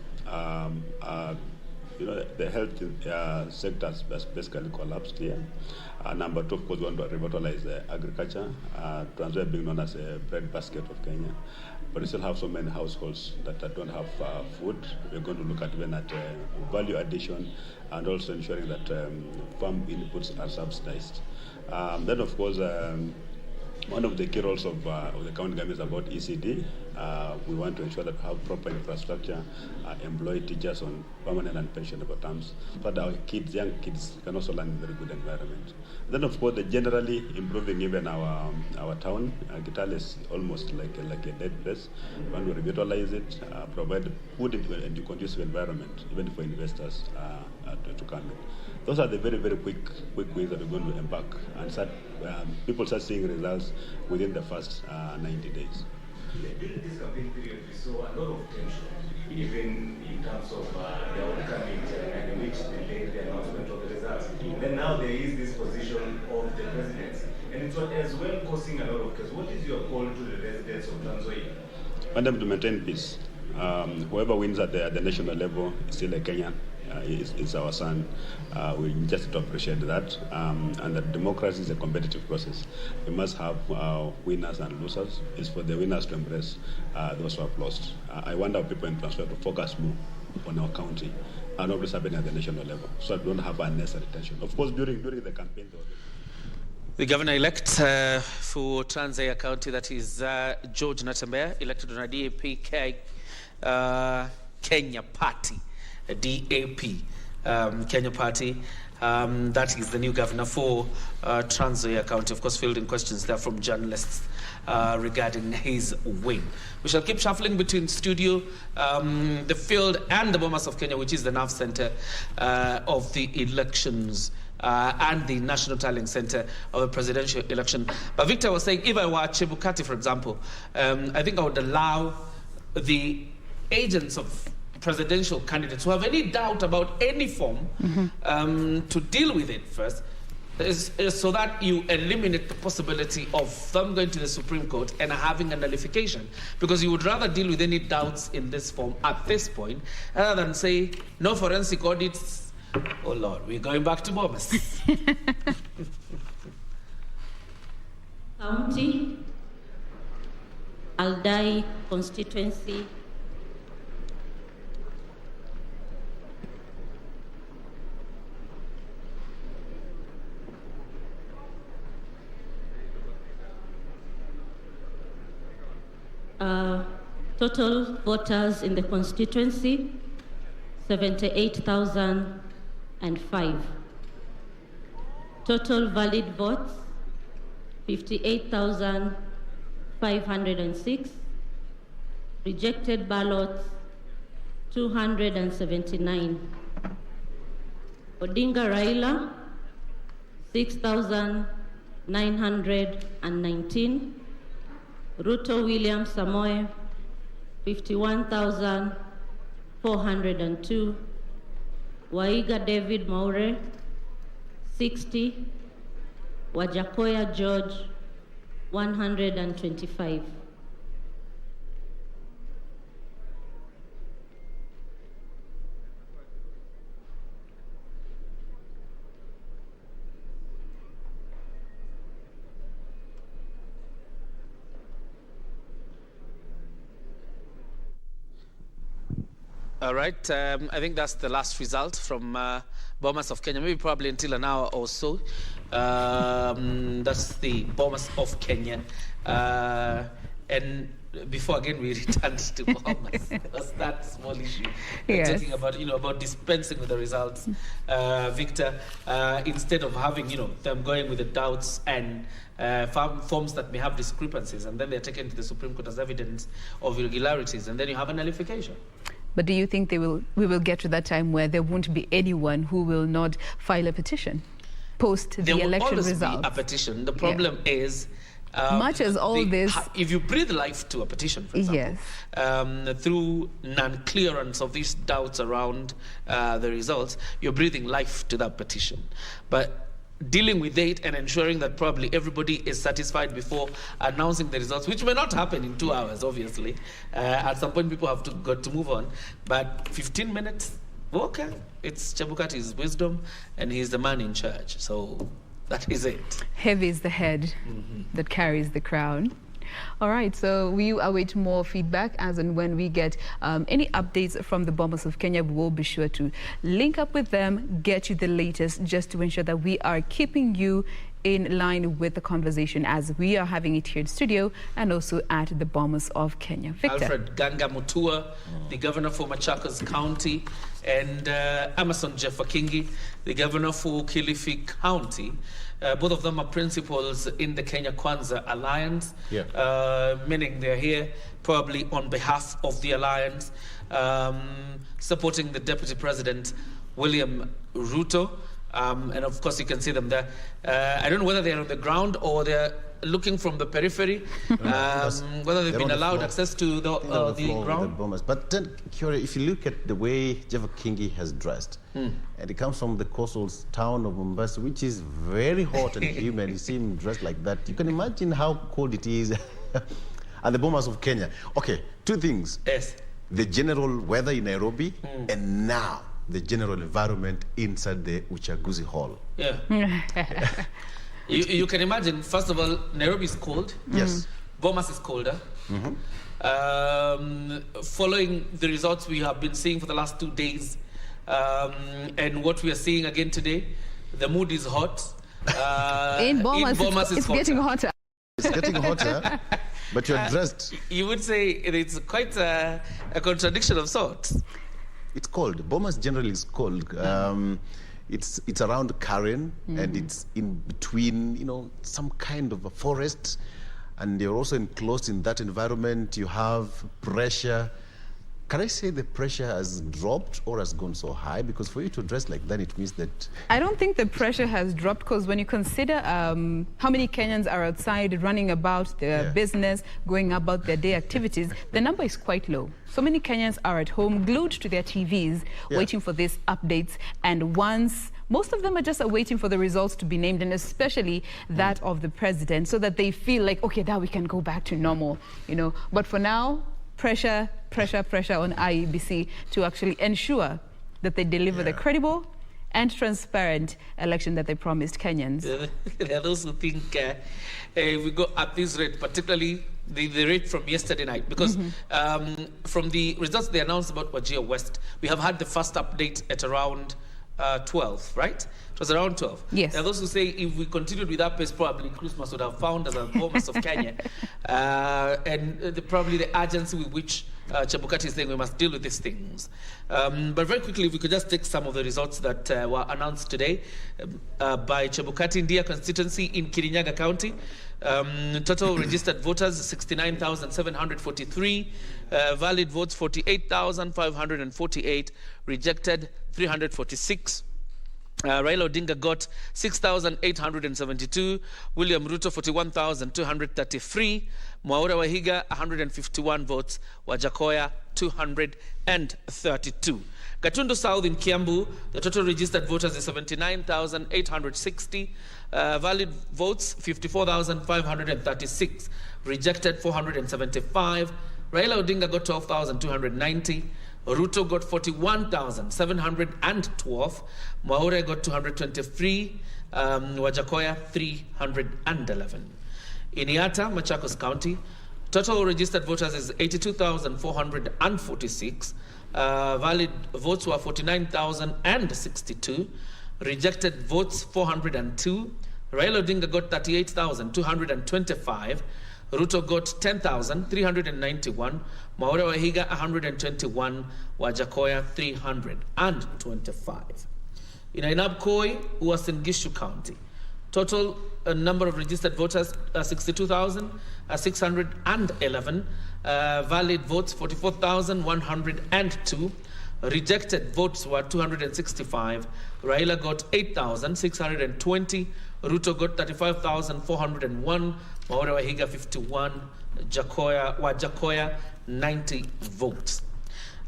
You know, the health sector has basically collapsed here. Number two, of course, we want to revitalize agriculture. Trans Nzoia being known as a bread basket of Kenya. But we still have so many households that don't have food. We're going to look at even at value addition and also ensuring that farm inputs are subsidized. Then, of course, one of the key roles of the county government is about ECD. We want to ensure that we have proper infrastructure, employ teachers on permanent and pensionable terms, so that our kids, young kids, can also learn in a very good environment. Then, of course, generally improving even our town. Kitale is almost like a dead place. We want to revitalize it, provide good and conducive environment, even for investors to come in. Those are the very, very quick ways that we're going to embark, and people start seeing results within the first 90 days. During this campaign period, we saw a lot of tension, even in terms of the outcome and which delayed the announcement of the results. Then now there is this position of the president, and it's as well causing a lot of chaos. What is your call to the residents of Trans Nzoia? I want them to maintain peace. Whoever wins at the national level is still a Kenyan. is our son. We just need to appreciate that. And that democracy is a competitive process. We must have winners and losers. It's for the winners to embrace those who have lost. I want our people in transfer to focus more on our county and not what's happening at the national level, so I don't have unnecessary tension. Of course, during the campaign, the governor-elect for Trans Nzoia County, that is George Natembeya, elected on a DAP Kenya Party, a DAP Kenya Party. That is the new governor for Trans Nzoia County. Of course, fielding questions there from journalists regarding his win. We shall keep shuffling between studio, the field, and the Bomas of Kenya, which is the nerve center of the elections. And the National Tallying Center of the presidential election. But Victor was saying, if I were Chebukati, for example, I think I would allow the agents of presidential candidates who have any doubt about any form to deal with it first, so that you eliminate the possibility of them going to the Supreme Court and having a nullification. Because you would rather deal with any doubts in this form at this point, rather than say, no forensic audits. Oh Lord, we're going back to Bomas. County, Aldai constituency, total voters in the constituency, 78,005. Total valid votes, 58,506. Rejected ballots, 279. Odinga Raila, 6,919. Ruto William Samoe, 51,402. Waiga David Maure, 60. Wajakoya George, 125. All right, I think that's the last result from Bomas of Kenya, maybe probably until an hour or so. That's the Bomas of Kenya. And before again we returned to Bomas, that's that small issue. Yes. Talking about, about dispensing with the results. Victor, instead of having, them going with the doubts and forms that may have discrepancies, and then they're taken to the Supreme Court as evidence of irregularities, and then you have a nullification. But do you think we will get to that time where there won't be anyone who will not file a petition post the election results? There will always be a petition. The problem is, much as all this, if you breathe life to a petition, for example, through non-clearance of these doubts around the results, you're breathing life to that petition. But dealing with it and ensuring that probably everybody is satisfied before announcing the results, which may not happen in 2 hours, obviously. At some point, people have got to move on. But 15 minutes, okay. It's Chebukati's wisdom, and he's the man in charge. So that is it. Heavy is the head that carries the crown. All right, so we await more feedback as and when we get any updates from the Bomas of Kenya. We will be sure to link up with them, get you the latest, just to ensure that we are keeping you in line with the conversation as we are having it here in studio and also at the Bomas of Kenya. Victor. Alfred Ganga Mutua, the governor for Machakos County, and Amason Jeffakingi, the governor for Kilifi County. Both of them are principals in the Kenya Kwanza Alliance, meaning they're here probably on behalf of the alliance, supporting the Deputy President, William Ruto. And of course, you can see them there. I don't know whether they're on the ground or they're looking from the periphery, whether they've been allowed access to the ground. But then, Kyori, if you look at the way Jeffakingi has dressed, and he comes from the coastal town of Mombasa, which is very hot and humid, you see him dressed like that, you can imagine how cold it is. And the Bomas of Kenya. Okay, two things. Yes. The general weather in Nairobi, and now the general environment inside the Uchaguzi hall. Yeah. You can imagine, first of all, Nairobi is cold. Yes. Bomas is colder. Following the results we have been seeing for the last 2 days, and what we are seeing again today, the mood is hot. In Bomas, it's getting hotter. It's getting hotter, but you're dressed. You would say it's quite a contradiction of sorts. It's cold. Bomas generally is cold. It's around Karen, and it's in between, some kind of a forest, and you're also enclosed in that environment. You have pressure. Can I say the pressure has dropped or has gone so high? Because for you to dress like that, it means that... I don't think the pressure has dropped, because when you consider how many Kenyans are outside running about their business, going about their day activities, the number is quite low. So many Kenyans are at home, glued to their TVs, waiting for these updates. And most of them are just waiting for the results to be named, and especially that of the president, so that they feel like, okay, now we can go back to normal, But for now, pressure on IEBC to actually ensure that they deliver the credible and transparent election that they promised Kenyans. There are those who think if we go at this rate, particularly the rate from yesterday night, because from the results they announced about Wajir West, we have had the first update at around 12, right? It was around 12. Yes. There are those who say if we continued with that pace, probably Christmas would have found us a Bomas of Kenya. And probably the urgency with which Chebukati is saying we must deal with these things. But very quickly, if we could just take some of the results that were announced today by Chebukati in Dia constituency in Kirinyaga County. Total registered voters 69,743, valid votes 48,548, rejected 346. Raila Odinga got 6,872, William Ruto 41,233, Mwaura Wahiga 151 votes, Wajakoya 232. Gatundu South in Kiambu, the total registered voters is 79,860, valid votes 54,536, rejected 475. Raila Odinga got 12,290. Ruto got 41,712. Mwaura got 223. Wajakoya 311. In Iata, Machakos County, total registered voters is 82,446. Valid votes were 49,062. Rejected votes 402. Raila Odinga got 38,225. Ruto got 10,391, Mwaura Wahiga 121, Wajakoya 325. In Ainabkoi, Uasin Gishu County, total number of registered voters 62,611, valid votes 44,102, rejected votes were 265. Raila got 8,620, Ruto got 35,401, Mwaura Wahiga 51, Wajakoya 90 votes.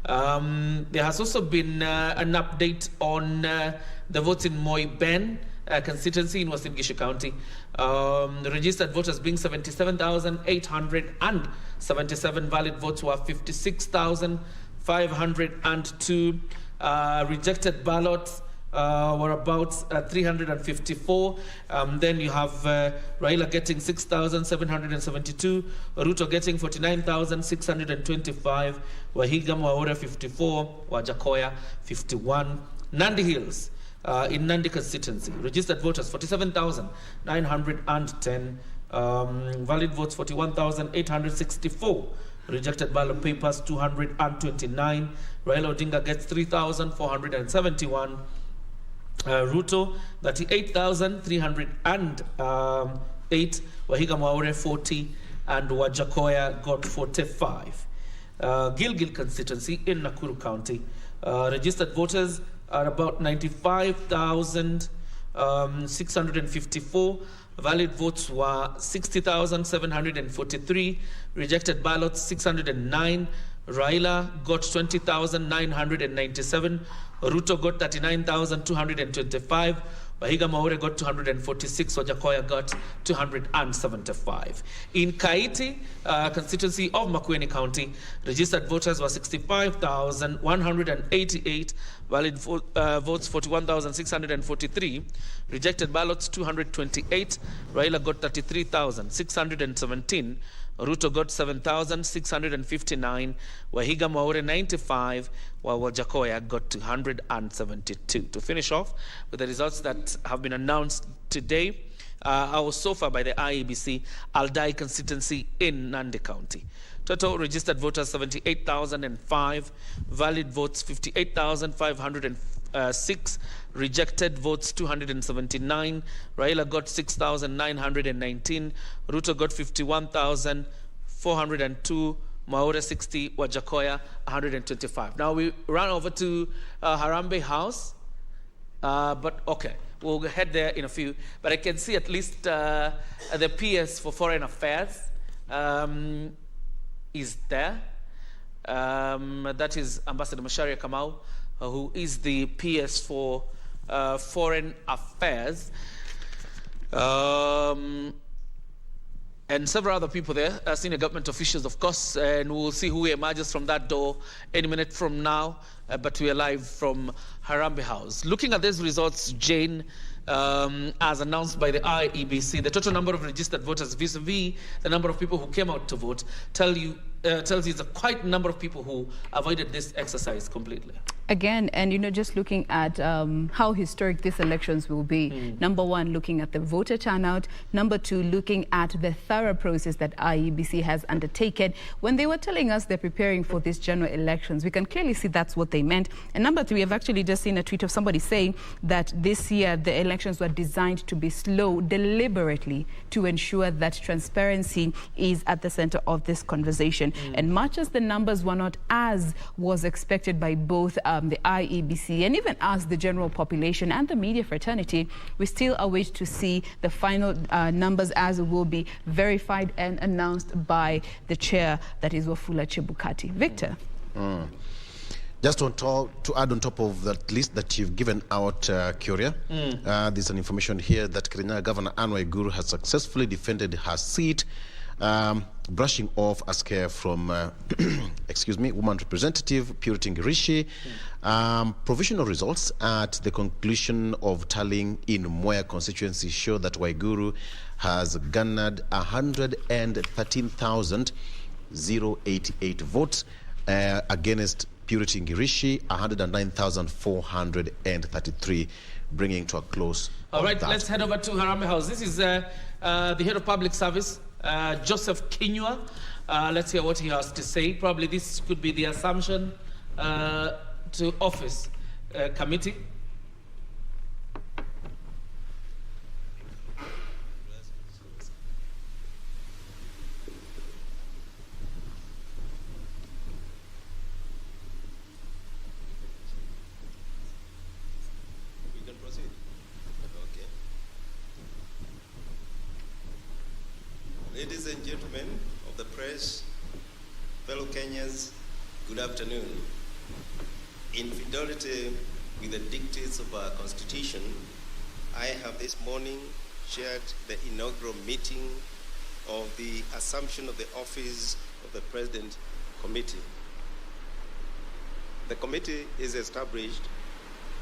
There has also been an update on the votes in Moi Ben constituency in Uasin Gishu County. The registered voters being 77,877, valid votes were 56,502, rejected ballots were about 354. Then you have Raila getting 6,772, Ruto getting 49,625, Wahiga Mwaura 54, Wajakoya 51. Nandi Hills in Nandi constituency, registered voters 47,910, valid votes 41,864. Rejected ballot papers 229. Raila Odinga gets 3,471. Ruto 38,308. Wahiga Mwaura 40, and Wajakoya got 45. Gilgil constituency in Nakuru County, registered voters are about 95,654. Valid votes were 60,743. Rejected ballots 609. Raila got 20,997. Ruto got 39,225. Wahiga Mwaure got 246, Wajakoya got 275. In Kaiti, constituency of Makueni County, registered voters were 65,188, valid votes 41,643, rejected ballots 228, Raila got 33,617, Ruto got 7,659, Wahiga Mwaure 95, while Wajakoya got 272. To finish off with the results that have been announced today, so far by the Iebc, Aldai constituency in Nandi County. Total registered voters 78,005, valid votes 58,506, rejected votes 279, Raila got 6,919, Ruto got 51,402, Mwaure 60, Wajakoya 125. Now we run over to Harambee House, but okay, we'll head there in a few. But I can see at least the PS for Foreign Affairs is there. That is Ambassador Macharia Kamau, who is the PS for Foreign Affairs. And several other people there, senior government officials, of course, and we'll see who emerges from that door any minute from now. But we are live from Harambee House. Looking at these results, Jane, as announced by the IEBC, the total number of registered voters vis-a-vis the number of people who came out to vote tells you it's a quite number of people who avoided this exercise completely. Again, and just looking at how historic these elections will be. Number one, looking at the voter turnout. Number two, looking at the thorough process that IEBC has undertaken. When they were telling us they're preparing for these general elections, we can clearly see that's what they meant. And number three, I've actually just seen a tweet of somebody saying that this year the elections were designed to be slow deliberately to ensure that transparency is at the center of this conversation. And much as the numbers were not as was expected by both the IEBC and even us, the general population and the media fraternity, we still await to see the final numbers as it will be verified and announced by the chair, that is Wafula Chebukati. Victor. Just to add on top of that list that you've given out, Curia, there's an information here that Kirinyaga Governor Anne Waiguru has successfully defended her seat, brushing off a scare from, woman representative Purity Ngirishi. Provisional results at the conclusion of tallying in Mwea constituency show that Waiguru has garnered 113,088 votes against Purity Ngirishi 109,433, bringing to a close. All right, let's head over to Harambee House. This is the head of public service, Joseph Kinyua. Let's hear what he has to say. Probably this could be the assumption to office committee. We can proceed. Okay. Ladies and gentlemen of the press, fellow Kenyans, good afternoon. In fidelity with the dictates of our Constitution, I have this morning chaired the inaugural meeting of the Assumption of the Office of the President Committee. The committee is established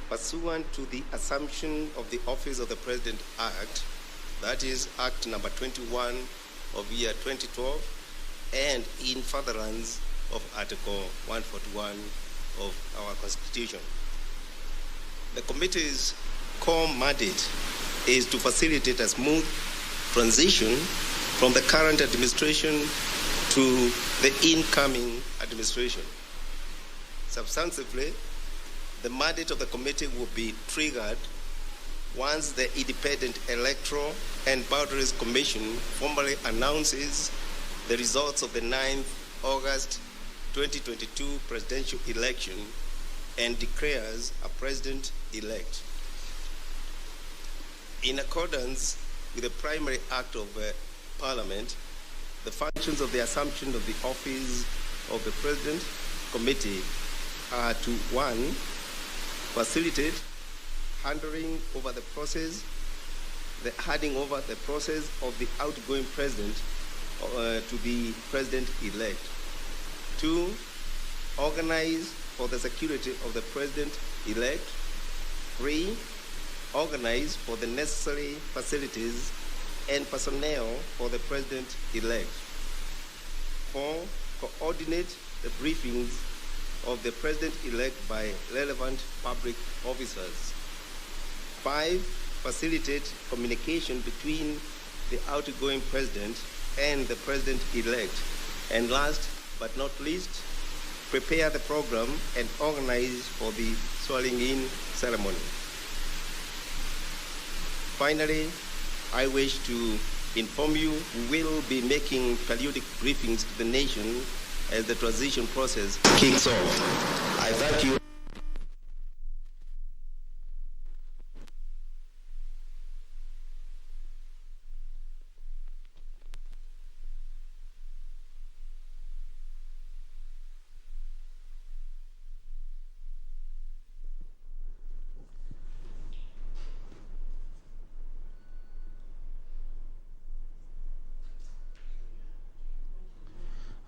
pursuant to the Assumption of the Office of the President Act, that is Act number 21 of year 2012, and in furtherance of Article 141 of our Constitution. The committee's core mandate is to facilitate a smooth transition from the current administration to the incoming administration. Substantively, the mandate of the committee will be triggered once the Independent Electoral and Boundaries Commission formally announces the results of the 9th August 2022 presidential election and declares a president-elect. In accordance with the primary act of Parliament, the functions of the Assumption of the Office of the President Committee are to 1. Facilitate handing over the process of the outgoing president to the president-elect. 2, organize for the security of the president-elect. 3, organize for the necessary facilities and personnel for the president-elect. 4, coordinate the briefings of the president-elect by relevant public officers. 5, facilitate communication between the outgoing president and the president-elect. And last but not least, prepare the program and organize for the swearing-in ceremony. Finally, I wish to inform you we will be making periodic briefings to the nation as the transition process kicks off. I thank you.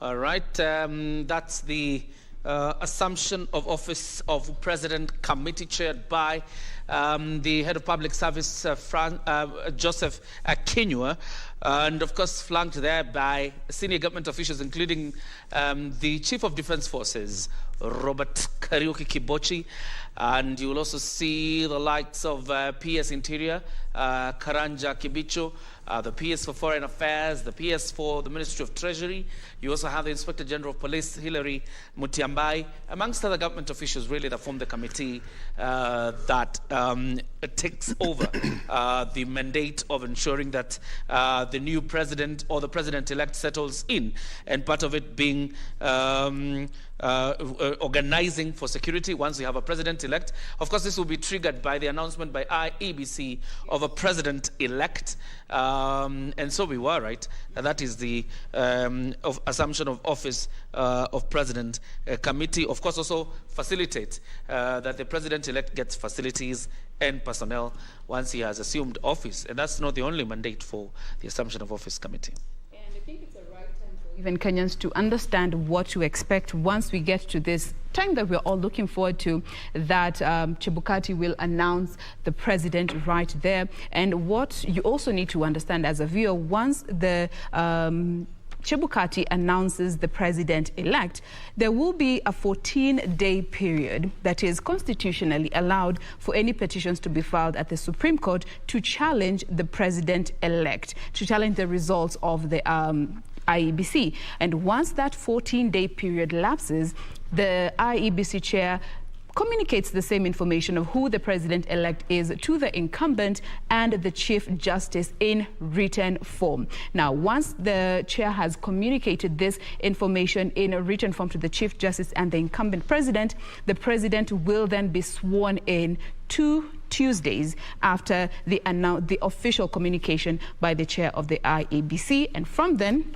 All right, that's the assumption of office of President Committee chaired by the Head of Public Service, Joseph Akinyua, and of course flanked there by senior government officials, including the Chief of Defense Forces, Robert Kariuki Kibochi, and you will also see the likes of PS Interior, Karanja Kibicho, the PS for Foreign Affairs, the PS for the Ministry of Treasury. You also have the Inspector General of Police, Hilary Mutiambai, amongst other government officials really that form the committee that takes over the mandate of ensuring that the new president or the president-elect settles in, and part of it being organizing for security once we have a president-elect. Of course, this will be triggered by the announcement by Iebc of a president-elect, and so we were, right? That is the assumption of office of President Committee. Of course, also facilitate that the president-elect gets facilities and personnel once he has assumed office. And that's not the only mandate for the Assumption of Office Committee. And I think it's the right time for even Kenyans to understand what to expect once we get to this time that we're all looking forward to, that Chebukati will announce the president right there. And what you also need to understand as a viewer, once the Chebukati announces the president-elect, there will be a 14-day period that is constitutionally allowed for any petitions to be filed at the Supreme Court to challenge the president-elect, to challenge the results of the IEBC. And once that 14-day period lapses, the IEBC chair communicates the same information of who the president-elect is to the incumbent and the Chief Justice in written form. Now, once the chair has communicated this information in a written form to the Chief Justice and the incumbent president, the president will then be sworn in 2 Tuesdays after the official communication by the chair of the IEBC, and from then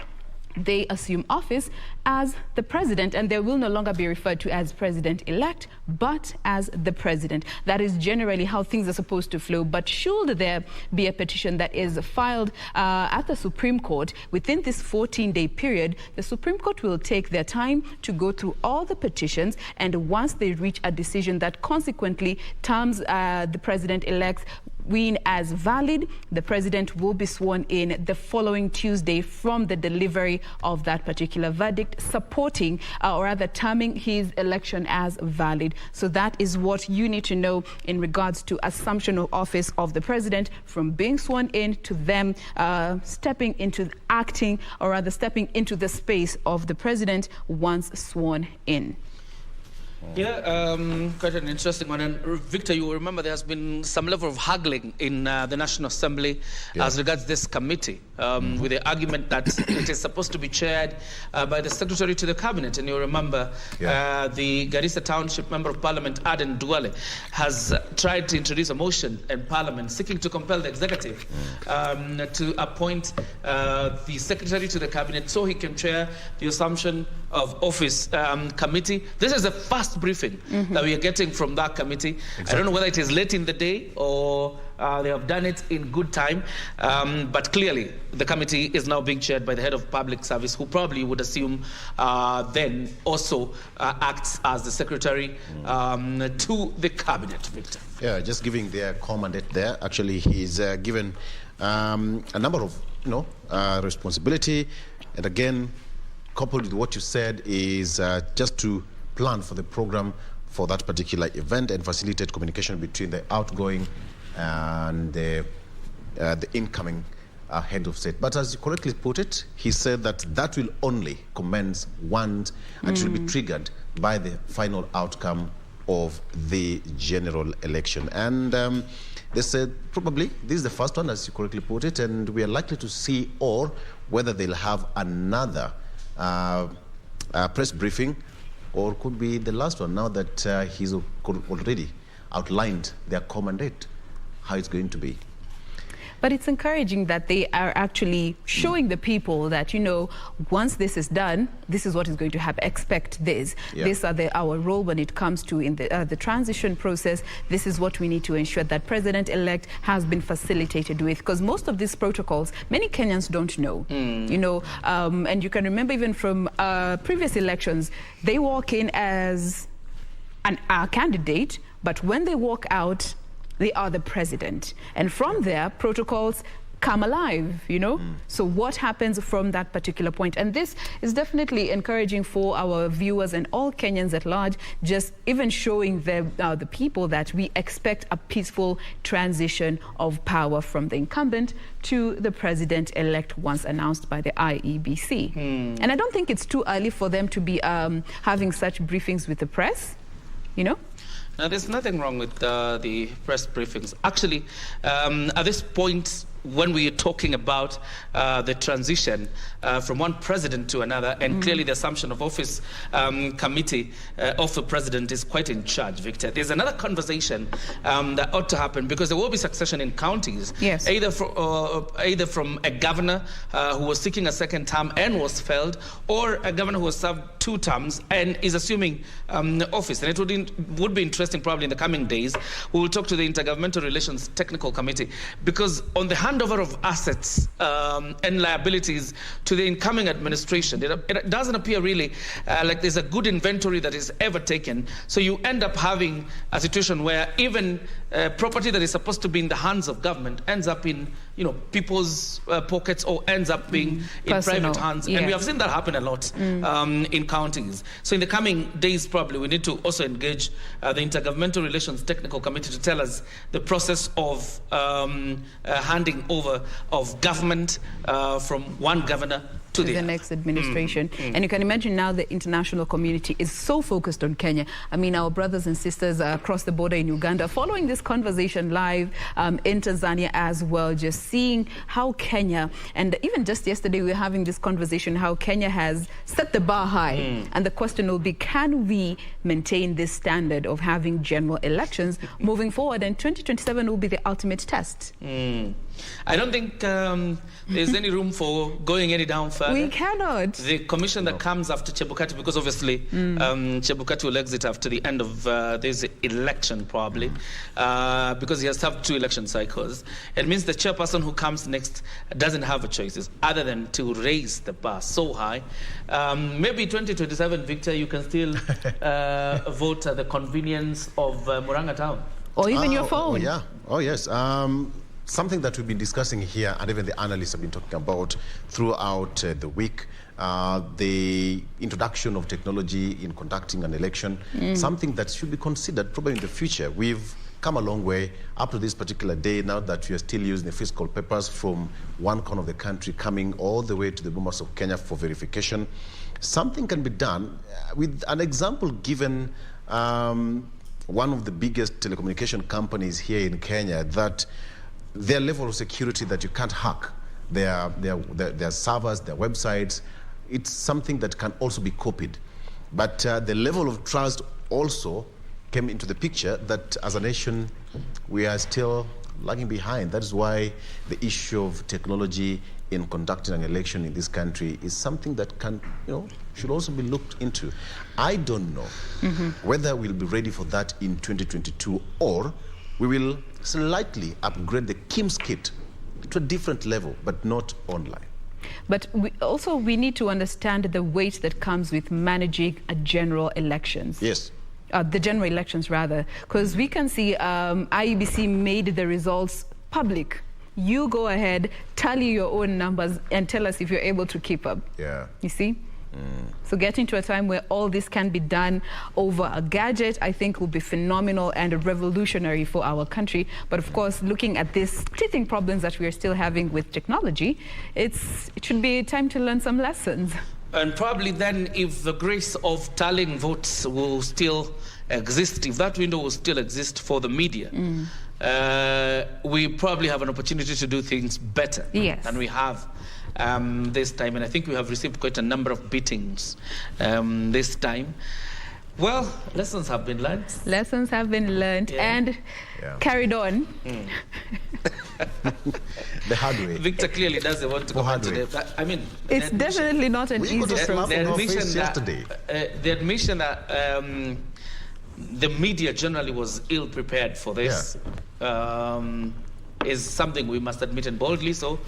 they assume office as the president, and they will no longer be referred to as president-elect, but as the president. That is generally how things are supposed to flow. But should there be a petition that is filed at the Supreme Court within this 14-day period, the Supreme Court will take their time to go through all the petitions, and once they reach a decision that consequently terms the president-elect's win as valid, the president will be sworn in the following Tuesday from the delivery of that particular verdict, supporting or rather terming his election as valid. So that is what you need to know in regards to assumption of office of the president, from being sworn in to them stepping into acting, or rather stepping into the space of the president once sworn in. Yeah, quite an interesting one. And Victor, you will remember there has been some level of haggling in the National Assembly as regards this committee, with the argument that it is supposed to be chaired by the Secretary to the Cabinet. And you'll remember the Garissa Township Member of Parliament, Aden Duale, has tried to introduce a motion in Parliament seeking to compel the Executive to appoint the Secretary to the Cabinet so he can chair the Assumption of Office Committee. This is the first first briefing that we are getting from that committee. I don't know whether it is late in the day or they have done it in good time, but clearly the committee is now being chaired by the head of public service, who probably would assume then also acts as the secretary to the cabinet. Victor. Yeah, just giving their commandate there. Actually, he's given a number of responsibility, and again, coupled with what you said, is just to plan for the program for that particular event and facilitate communication between the outgoing and the incoming head of state. But as you correctly put it, he said that will only commence once and it will be triggered by the final outcome of the general election. And they said probably this is the first one, as you correctly put it, and we are likely to see or whether they'll have another press briefing, or could be the last one now that he's already outlined their commandate, how it's going to be. But it's encouraging that they are actually showing the people that, you know, once this is done, this is what is going to happen. Expect this. Yeah. These are our role when it comes to in the transition process. This is what we need to ensure that President-elect has been facilitated with. Because most of these protocols, many Kenyans don't know. You know, and you can remember even from previous elections, they walk in as a candidate, but when they walk out, they are the president. And from there, protocols come alive, you know? So what happens from that particular point? And this is definitely encouraging for our viewers and all Kenyans at large, just even showing the people that we expect a peaceful transition of power from the incumbent to the president-elect once announced by the Iebc. And I don't think it's too early for them to be having such briefings with the press, you know? Now, there's nothing wrong with the press briefings. Actually, at this point, when we are talking about the transition from one president to another, and clearly the assumption of office committee of the president is quite in charge, Victor. There's another conversation that ought to happen, because there will be succession in counties, either from a governor who was seeking a second term and was failed, or a governor who has served 2 terms and is assuming office. And it would be interesting probably in the coming days. We will talk to the Intergovernmental Relations Technical Committee, because on the handover of assets and liabilities to the incoming administration, it doesn't appear really like there's a good inventory that is ever taken. So you end up having a situation where even property that is supposed to be in the hands of government ends up in, you know, people's pockets, or ends up being in private hands. And we have seen that happen a lot in counties. So in the coming days, probably we need to also engage the Intergovernmental Relations Technical Committee to tell us the process of handing over of government from one governor to the next administration. And you can imagine now the international community is so focused on Kenya. I mean, our brothers and sisters across the border in Uganda following this conversation live in Tanzania as well, just seeing how Kenya, and even just yesterday we were having this conversation, how Kenya has set the bar high. And the question will be, can we maintain this standard of having general elections moving forward? And 2027 will be the ultimate test. I don't think there's any room for going any down further. We cannot. The commission that comes after Chebukati, because obviously Chebukati will exit after the end of this election probably, because he has served 2 election cycles. It means the chairperson who comes next doesn't have a choice other than to raise the bar so high. Maybe 2027, Victor, you can still vote at the convenience of Murang'a town. Or even your phone. Oh, yeah. Oh, yes. Something that we've been discussing here, and even the analysts have been talking about throughout the week, the introduction of technology in conducting an election, something that should be considered probably in the future. We've come a long way up to this particular day now that we are still using the physical papers from one corner of the country coming all the way to the Bomas of Kenya for verification. Something can be done with an example given one of the biggest telecommunication companies here in Kenya, that their level of security that you can't hack, their servers, their websites, it's something that can also be copied. But the level of trust also came into the picture that as a nation, we are still lagging behind. That is why the issue of technology in conducting an election in this country is something that should also be looked into. I don't know whether we'll be ready for that in 2022 or we will slightly upgrade the KIMS kit to a different level, but not online. But we need to understand the weight that comes with managing a general elections. Yes. The general elections, rather, because we can see Iebc made the results public. You go ahead, tally your own numbers, and tell us if you're able to keep up. Yeah. You see? So getting to a time where all this can be done over a gadget, I think will be phenomenal and revolutionary for our country. But of course, looking at these teething problems that we are still having with technology, it should be time to learn some lessons. And probably then, if the grace of tallying votes will still exist, if that window will still exist for the media, we probably have an opportunity to do things better than we have this time. And I think we have received quite a number of beatings this time. Well, lessons have been learned. Lessons have been learned and carried on. The hard way. Victor clearly doesn't want to comment today. I mean, it's definitely not an easy process. The admission that the media generally was ill prepared for this is something we must admit, and boldly so.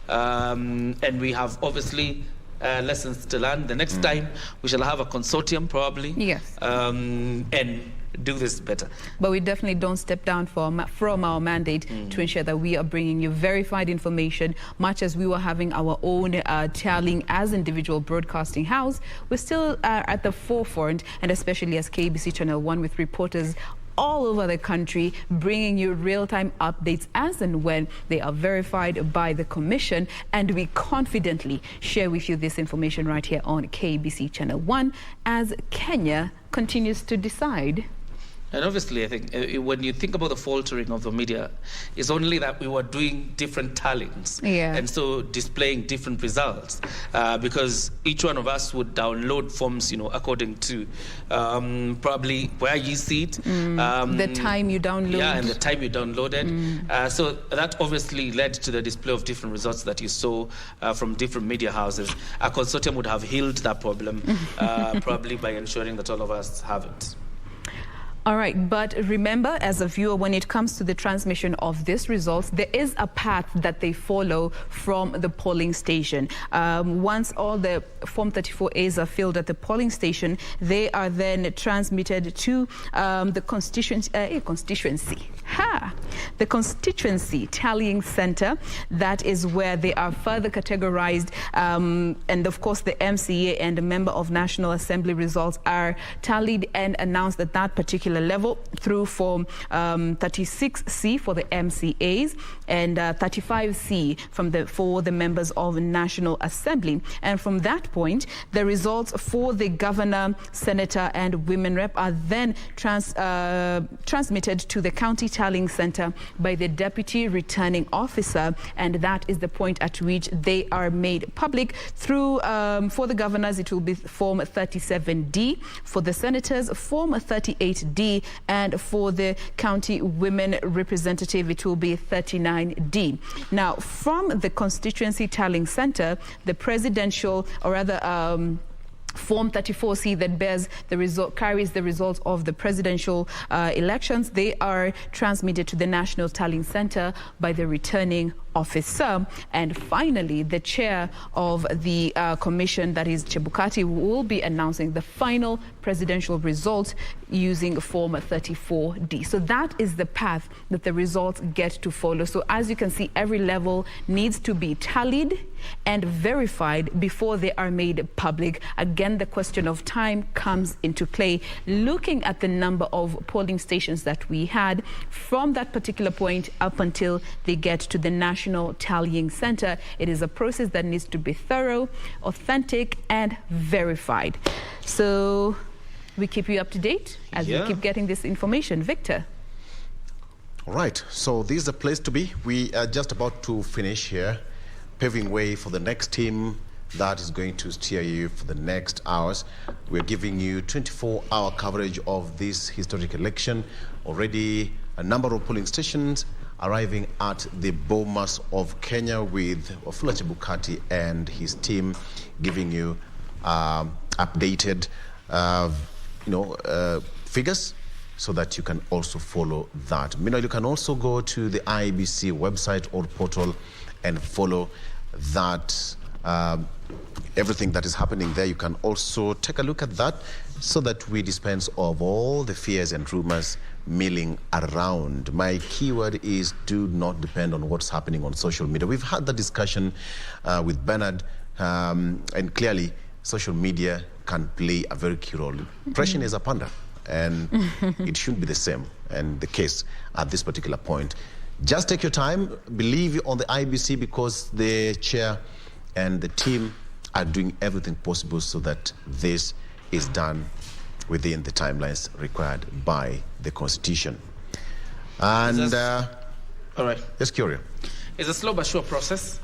And we have obviously lessons to learn. The next time we shall have a consortium probably. Yes. And do this better. But we definitely don't step down from our mandate to ensure that we are bringing you verified information. Much as we were having our own tallying as individual broadcasting house, we're still at the forefront, and especially as KBC Channel 1 with reporters all over the country, bringing you real-time updates as and when they are verified by the Commission. And we confidently share with you this information right here on KBC Channel 1 as Kenya continues to decide. And obviously, I think when you think about the faltering of the media, it's only that we were doing different tallings and so displaying different results, because each one of us would download forms, according to probably where you see it, the time you download. Yeah, and the time you downloaded. So that obviously led to the display of different results that you saw from different media houses. A consortium would have healed that problem probably by ensuring that all of us have it. All right, but remember, as a viewer, when it comes to the transmission of these results, there is a path that they follow from the polling station. Once all the Form 34As are filled at the polling station, they are then transmitted to the constituency tallying center. That is where they are further categorized, and of course the MCA and the Member of National Assembly results are tallied and announced at that particular level through Form 36C for the MCAs and 35C for the members of National Assembly. And from that point, the results for the governor, senator, and women rep are then transmitted to the county tallying center by the deputy returning officer, and that is the point at which they are made public through for the governors it will be Form 37D, for the senators Form 38D, and for the county women representative it will be 39D. Now, from the constituency tallying center, the presidential, or rather Form 34C that bears the result, carries the results of the presidential elections, they are transmitted to the National Tallying Center by the returning officer. And finally, the chair of the commission, that is Chebukati, will be announcing the final presidential results using Form 34D. So that is the path that the results get to follow. So as you can see, every level needs to be tallied and verified before they are made public. Again, the question of time comes into play. Looking at the number of polling stations that we had from that particular point up until they get to the National Tallying Center, it is a process that needs to be thorough, authentic, and verified. So we keep you up to date as we keep getting this information. Victor. All right, so this is the place to be. We are just about to finish here, paving way for the next team that is going to steer you for the next hours. We're giving you 24-hour coverage of this historic election. Already a number of polling stations arriving at the Bomas of Kenya with Wafula Chebukati and his team, giving you updated figures so that you can also follow that. Meanwhile, you can also go to the IEBC website or portal and follow that, everything that is happening there. You can also take a look at that so that we dispense of all the fears and rumors milling around. My keyword is do not depend on what's happening on social media. We've had that discussion with Bernard, and clearly social media can play a very key role. Impression is a panda, and it shouldn't be the same and the case at this particular point. Just take your time, believe on the IBC, because the chair and the team are doing everything possible so that this is done within the timelines required by the Constitution. And all right, just curious. It's a slow but sure process.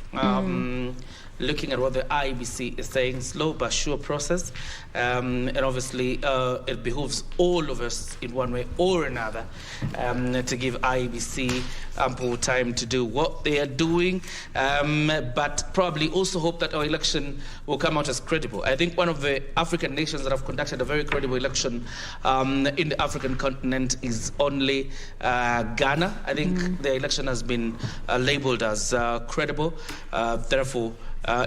Looking at what the IEBC is saying, slow but sure process, and obviously it behooves all of us in one way or another to give IEBC ample time to do what they are doing, but probably also hope that our election will come out as credible. I think one of the African nations that have conducted a very credible election in the African continent is only Ghana. I think the election has been labeled as credible. Therefore,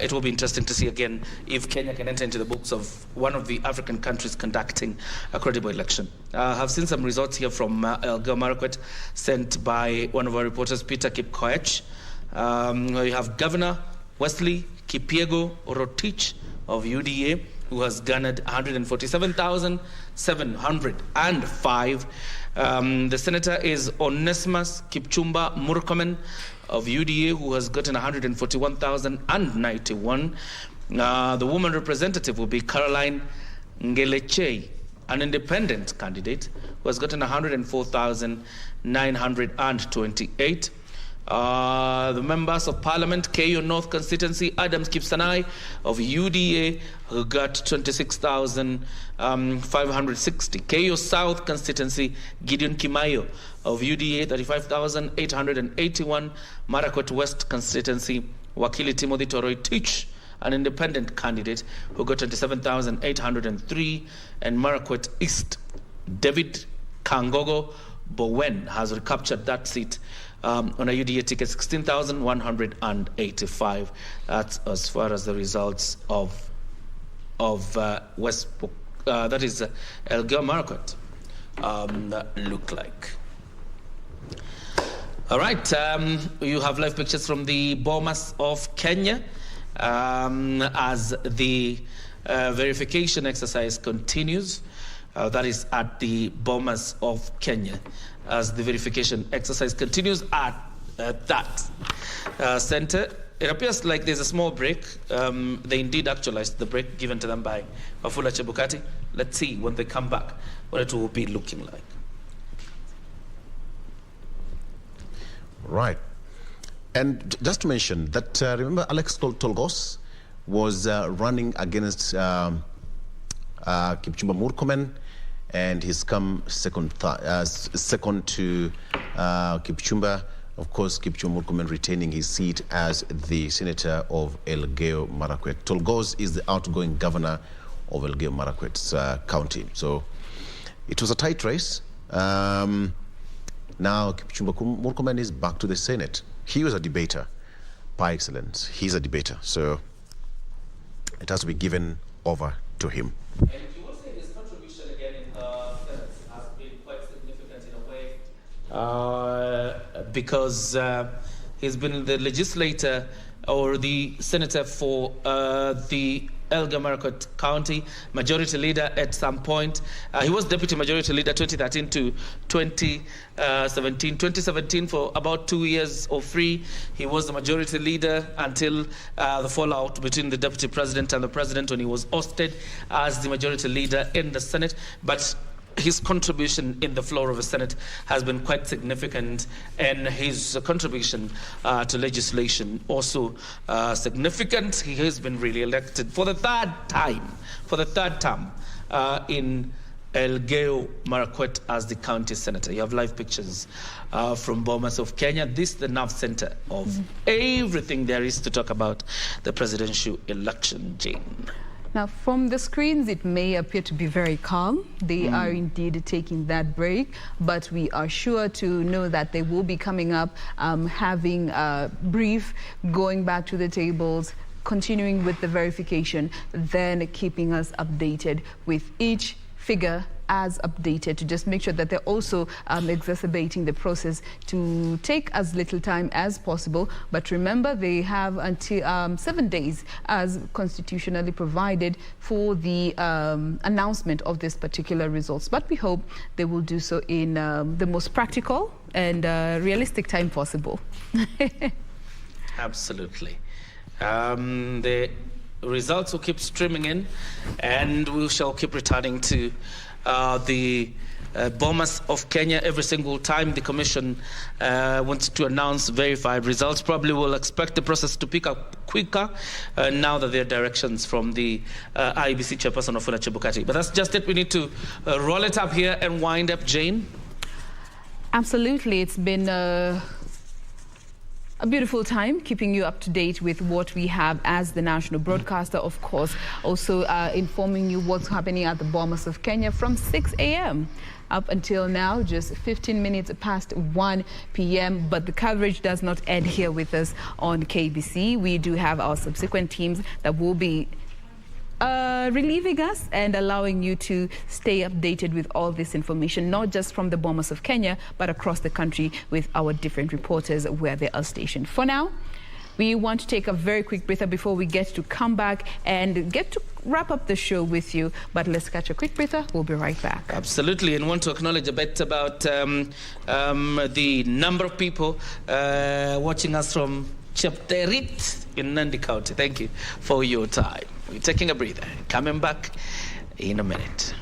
it will be interesting to see again if Kenya can enter into the books of one of the African countries conducting a credible election. I have seen some results here from Elgeyo Marakwet sent by one of our reporters, Peter Kipkoech. You have Governor Wesley Kipyego Rotich of UDA, who has garnered 147,705. The senator is Onesimus Kipchumba Murkomen of UDA, who has gotten 141,091. The woman representative will be Caroline Ngeleche, an independent candidate, who has gotten 104,928. The members of parliament, KO North constituency, Adams Kipsanai of UDA, who got 26,560. KO South constituency, Gideon Kimayo of UDA, 35,881. Marakwet West constituency, Wakili Timothy Toroitich, an independent candidate, who got 27,803. And Marakwet East, David Kangogo Bowen has recaptured that seat on a UDA ticket, 16,185. That's as far as the results of West, that is Elgeyo Marakwet, look like. All right, you have live pictures from the Bomas of Kenya as the verification exercise continues. That is at the Bomas of Kenya, as the verification exercise continues at that center. It appears like there's a small break. They indeed actualized the break given to them by Wafula Chebukati. Let's see when they come back what it will be looking like. Right. And just to mention that, remember Alex Tolgos was running against Kipchumba Murkomen, and he's come second to Kipchumba. Of course, Kipchumba Murkomen retaining his seat as the senator of Elgeyo Marakwet. Tolgos is the outgoing governor of Elgeyo Marakwet's county. So it was a tight race. Now Kipchumba Murkomen is back to the Senate. He was a debater by excellence. He's a debater. So it has to be given over to him. And you would say his contribution again in the Senate has been quite significant in a way, because he's been the legislator or the senator for the Elgeyo Marakwet County, majority leader at some point. He was deputy majority leader 2013 to 2017. 2017 for about 2 years or 3. He was the majority leader until the fallout between the deputy president and the president when he was ousted as the majority leader in the Senate. But his contribution in the floor of the Senate has been quite significant, and his contribution to legislation also significant. He has been really elected for the third term in Elgeyo Marakwet as the county senator. You have live pictures from Bomas of Kenya. This is the nerve center of everything there is to talk about the presidential election, Jane. Now, from the screens, it may appear to be very calm. They are indeed taking that break, but we are sure to know that they will be coming up, having a brief, going back to the tables, continuing with the verification, then keeping us updated with each figure as updated, to just make sure that they're also exacerbating the process to take as little time as possible. But remember, they have until 7 days as constitutionally provided for the announcement of this particular results. But we hope they will do so in the most practical and realistic time possible. Absolutely. The results will keep streaming in, and we shall keep returning to the Bomas of Kenya every single time the commission wants to announce verified results. Probably will expect the process to pick up quicker now that there are directions from the Iebc chairperson Ofula Chebukati. But that's just it. We need to roll it up here and wind up, Jane. Absolutely. It's been a beautiful time keeping you up to date with what we have as the national broadcaster. Of course, also informing you what's happening at the Bomas of Kenya from 6 a.m. up until now, just 15 minutes past 1 p.m. But the coverage does not end here with us on KBC. We do have our subsequent teams that will be relieving us and allowing you to stay updated with all this information, not just from the Bomas of Kenya, but across the country with our different reporters where they are stationed. For now, we want to take a very quick breather before we get to come back and get to wrap up the show with you. But let's catch a quick breather. We'll be right back. Absolutely, and want to acknowledge a bit about the number of people watching us from Chepterit in Nandi County. Thank you for your time. We're taking a breather. Coming back in a minute.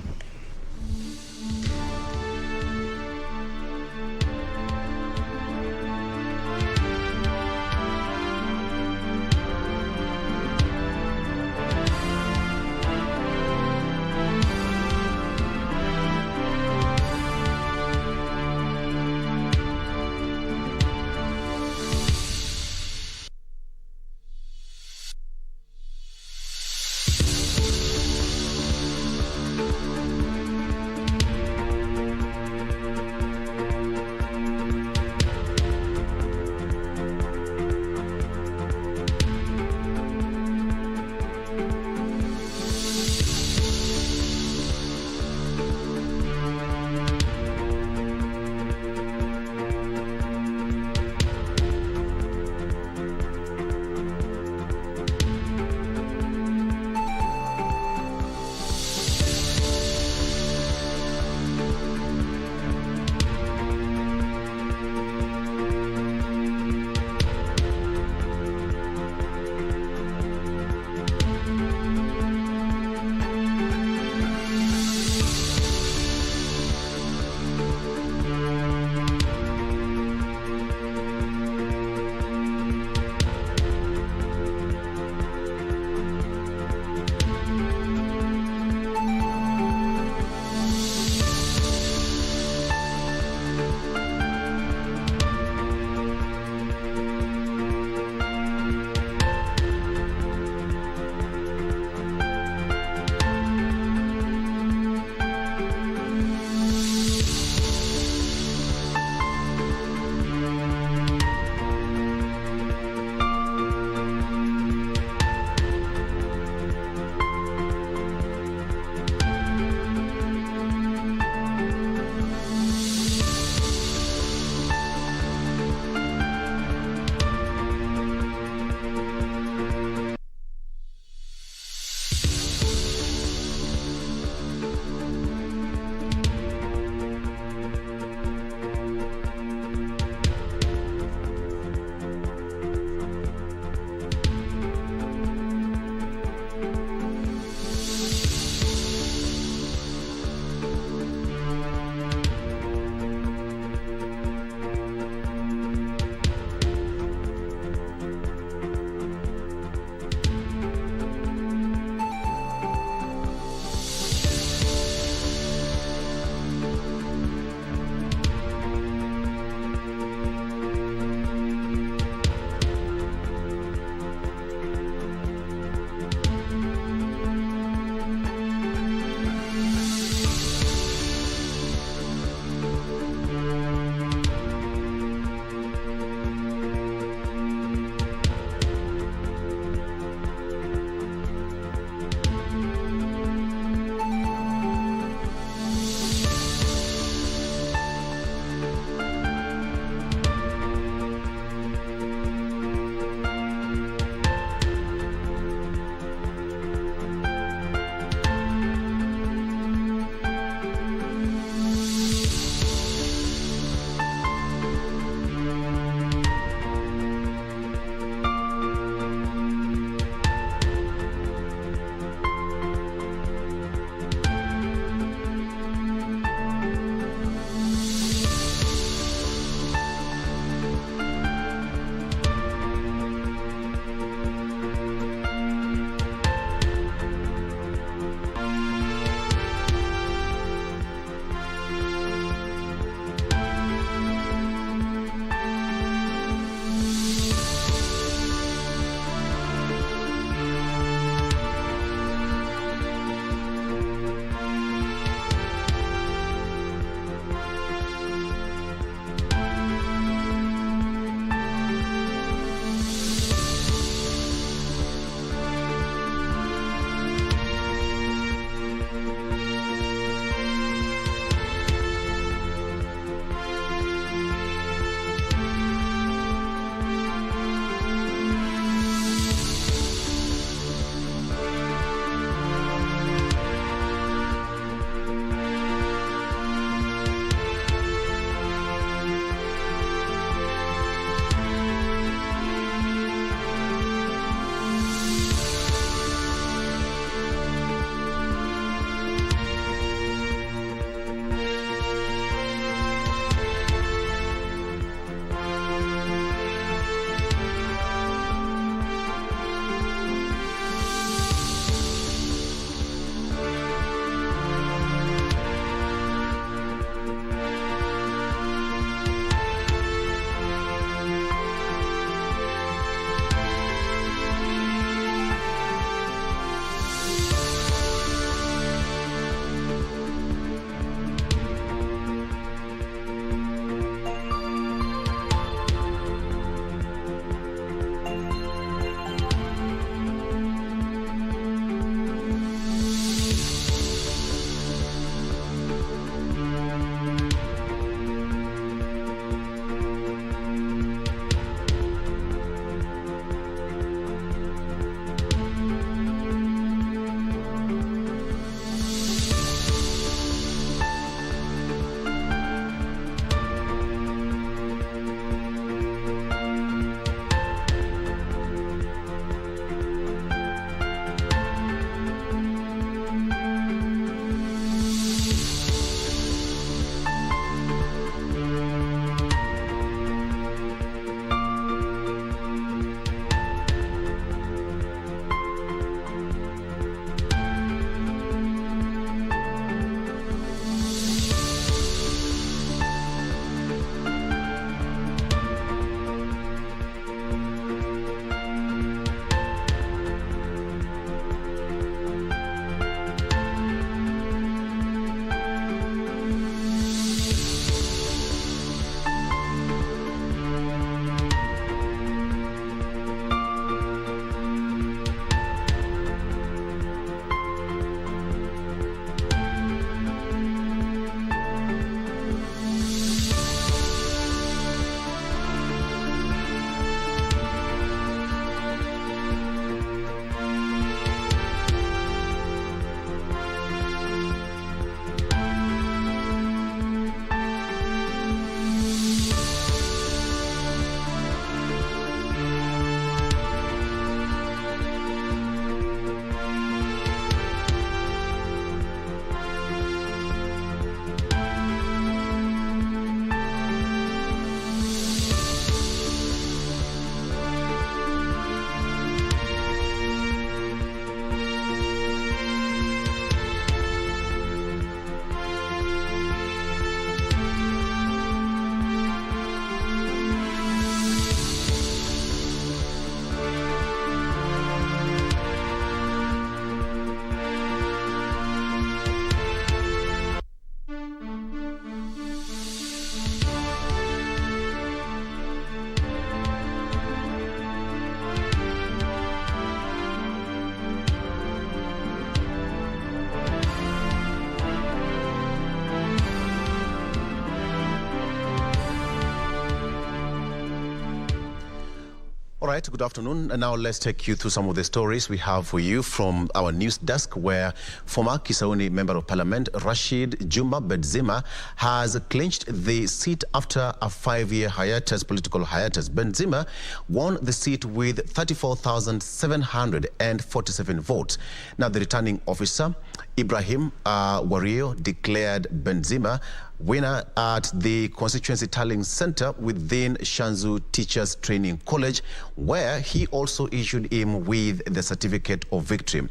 All right, good afternoon. And now let's take you through some of the stories we have for you from our news desk, where former Kisauni Member of Parliament Rashid Juma Benzema has clinched the seat after a 5-year hiatus, political hiatus. Benzema won the seat with 34,747 votes. Now, the returning officer, Ibrahim Wario, declared Benzema winner at the constituency tallying center within Shanzu Teachers Training College, where he also issued him with the certificate of victory.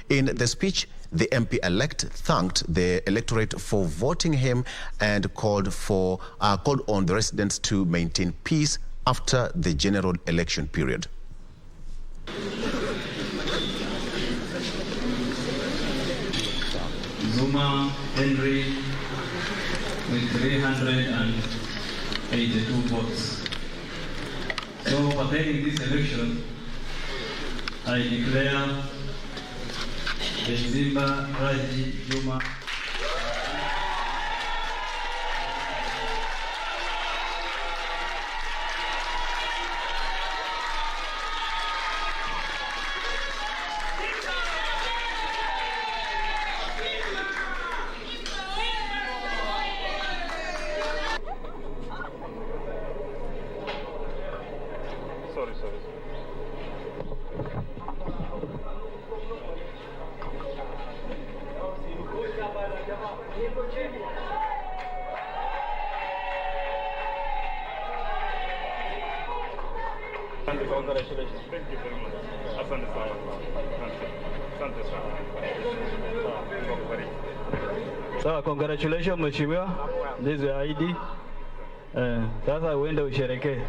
In the speech, the MP-elect thanked the electorate for voting him and called on the residents to maintain peace after the general election period. Zuma Henry with 382 votes. So, pertaining this election, I declare Benzema Rashid Juma Congratulations. Thank you very much. Asante sana. Asante sana. Sawa, congratulations mheshimiwa. This is ID. Sasa uende usherekee.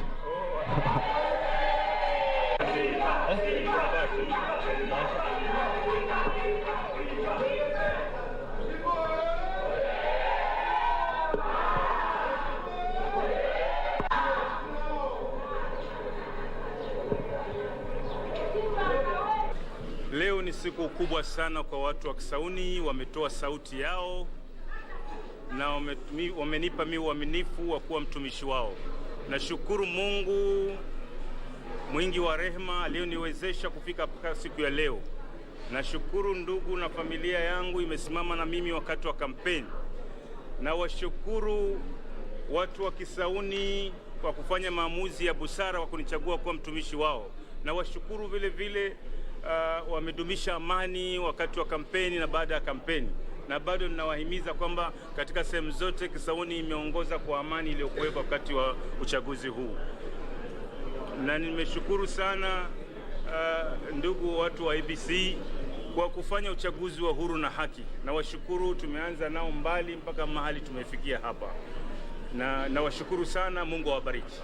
Leo ni siku kubwa sana kwa watu wa Kisauni, wametoa sauti yao na wamenipa mimi uaminifu wa kuwa mtumishi wao. Nashukuru Mungu mwingi wa rehema aliyoniwezesha kufika mpaka siku ya leo. Nashukuru ndugu na familia yangu imesimama na mimi wakati wa kampeni. Na washukuru watu wa Kisauni kwa kufanya maamuzi ya busara wa kunichagua kuwa mtumishi wao. Na washukuru vile vile wamedumisha amani wakati wa kampeni na baada ya kampeni. Na bado ninawahimiza kwamba katika sehemu zote Kisauni imeongoza kwa amani iliyokuwepo wakati wa uchaguzi huu. Na nimeshukuru sana ndugu watu wa Iebc kwa kufanya uchaguzi wa huru na haki. Na washukuru, tumeanza nao mbali mpaka mahali tumefikia hapa. Na washukuru sana, Mungu awabariki.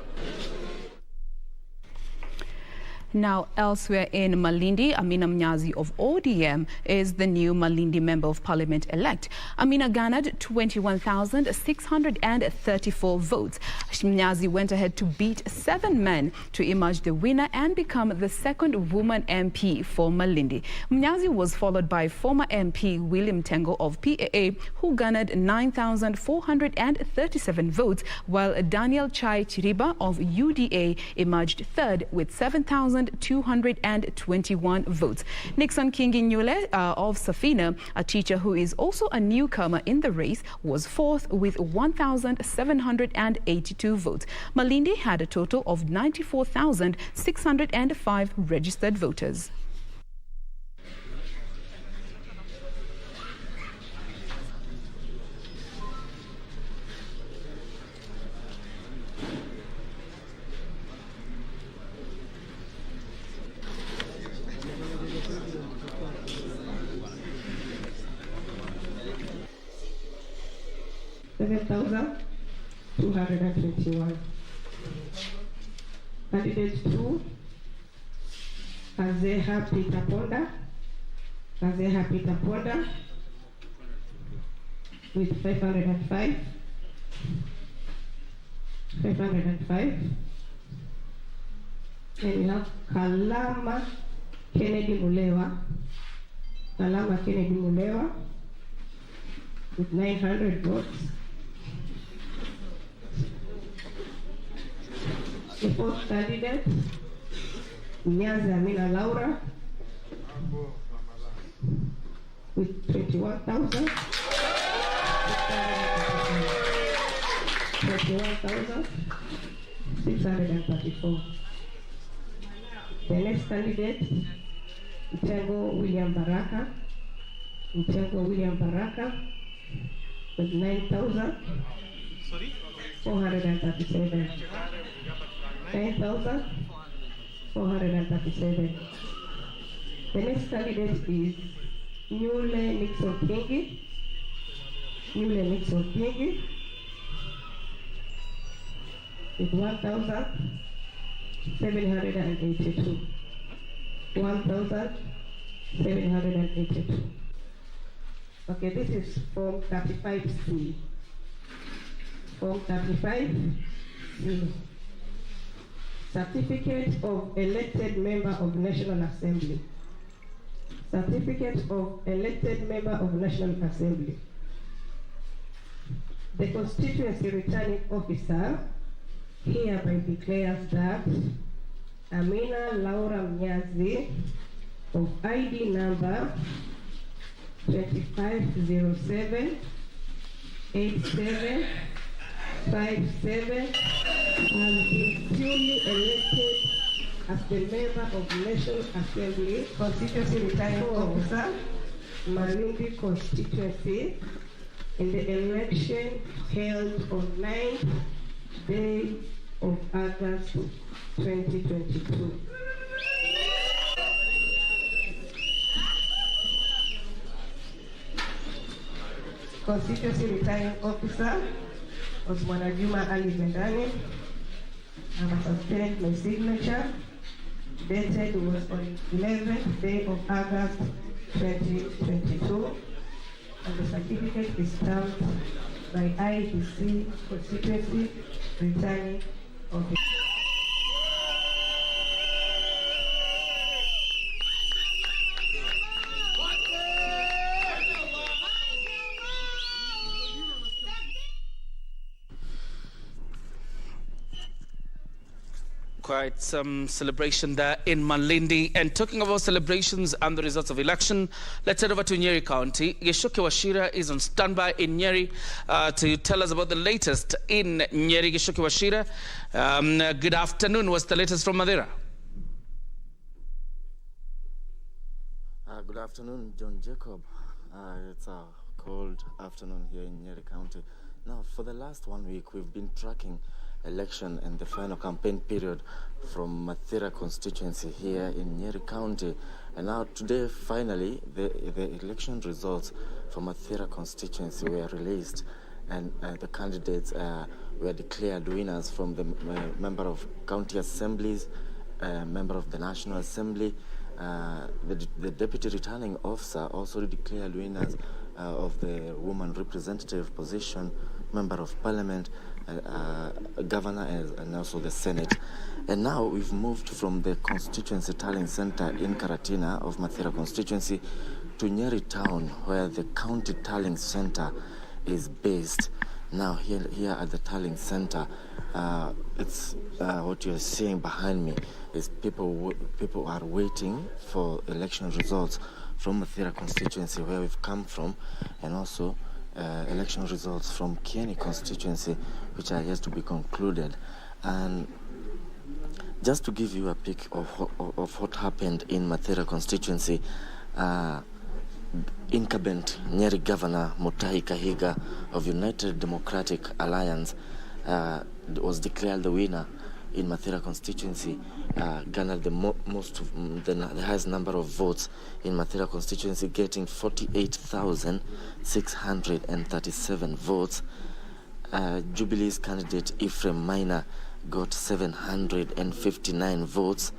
Now, elsewhere in Malindi, Amina Mnyazi of ODM is the new Malindi Member of Parliament elect. Amina garnered 21,634 votes. Mnyazi went ahead to beat 7 men to emerge the winner and become the second woman MP for Malindi. Mnyazi was followed by former MP William Tengo of PAA, who garnered 9,437 votes, while Daniel Chai Chiriba of UDA emerged third with 7,221 votes. Nixon Kingi Nyule of Safina, a teacher who is also a newcomer in the race, was fourth with 1,782 votes. Malindi had a total of 94,605 registered voters. $7,221. Candidate 2, Kazeha Peter Ponda. Kazeha Peter Ponda with 505. And we have Kalama Kennedy Mulewa. Kalama Kennedy Mulewa with 900 votes. The fourth candidate, Nyazi Amina Laura with 21,000. 21,634. The next candidate, Mtengo William Baraka. Mtengo William Baraka with 9,437. 9,437. The next candidate is Newle Nixon Kingi. Newle Nixon Kingi with 1,782. 1,782. Okay, this is Form 35C. Form 35C. Certificate of elected member of National Assembly. Certificate of elected member of National Assembly. The constituency returning officer hereby declares that Amina Laura Mnyazi of ID number 25078757 has been duly elected as the member of National Assembly, constituency returning officer, Malindi constituency, in the election held on 9th day of August 2022. Constituency returning officer was Mwanajuma Ali Zendani. I must obtain my signature. Dated was on 11th day of August 2022. And the certificate is stamped by IEBC Constituency Returning Officer. Quite some celebration there in Malindi. And talking about celebrations and the results of election, let's head over to Nyeri County. Geshoke Washira is on standby in Nyeri to tell us about the latest in Nyeri. Geshoke Washira, good afternoon. What's the latest from Madeira? Good afternoon, John Jacob. It's a cold afternoon here in Nyeri County. Now, for the last 1 week, we've been tracking election and the final campaign period from Mathira constituency here in Nyeri County. And now today, finally, the election results from Mathira constituency were released, and the candidates were declared winners from the member of county assemblies, member of the National Assembly. The deputy returning officer also declared winners of the woman representative position, member of parliament, governor, and also the Senate. And now we've moved from the constituency tallying center in Karatina of Mathira constituency to Nyeri town, where the county tallying center is based. Now here at the tallying center, it's what you're seeing behind me is people are waiting for election results from Mathira constituency, where we've come from, and also election results from Kieni constituency, which are yet to be concluded. And just to give you a peek of what happened in Mathira constituency, incumbent Nyeri Governor Mutahi Kahiga of United Democratic Alliance was declared the winner in Mathira constituency, garnered the highest number of votes in Mathira constituency, getting 48,637 votes. Jubilee's candidate Ephraim Maina got 759 votes.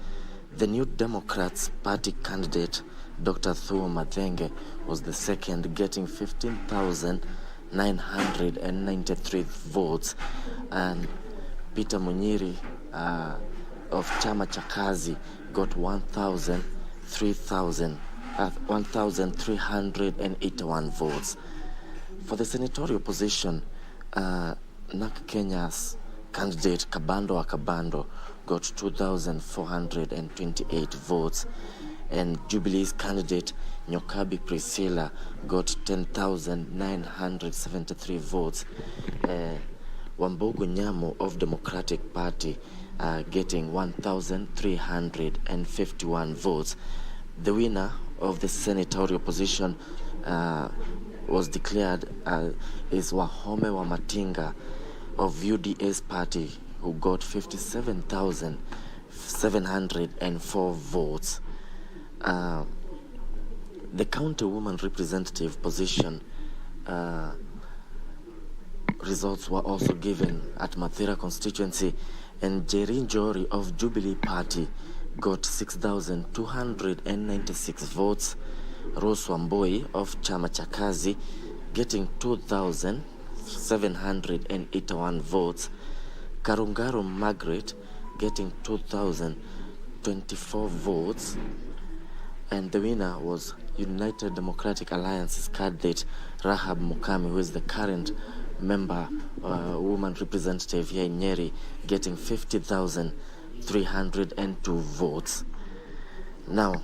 The New Democrats Party candidate Dr. Thuo Mathenge was the second, getting 15,993 votes. And Peter Munyiri of Chama cha Kazi got 1,381 votes. For the senatorial position, NAK Kenya's candidate Kabando wa Kabando got 2,428 votes, and Jubilee's candidate Nyokabi Priscilla got 10,973 votes. Wambogo Nyamo of Democratic Party getting 1,351 votes. The winner of the senatorial position was declared is Wahome Wamatinga of UDA's party, who got 57,704 votes. The county woman representative position results were also given at Mathira constituency, and Jerry Njori of Jubilee Party got 6,296 votes. Rose Wamboi of Chama cha Kazi getting 2,781 votes. Karungaro Margaret getting 2,024 votes. And the winner was United Democratic Alliance's candidate Rahab Mukami, who is the current member, woman representative here in Nyeri, getting 50,302 votes. Now,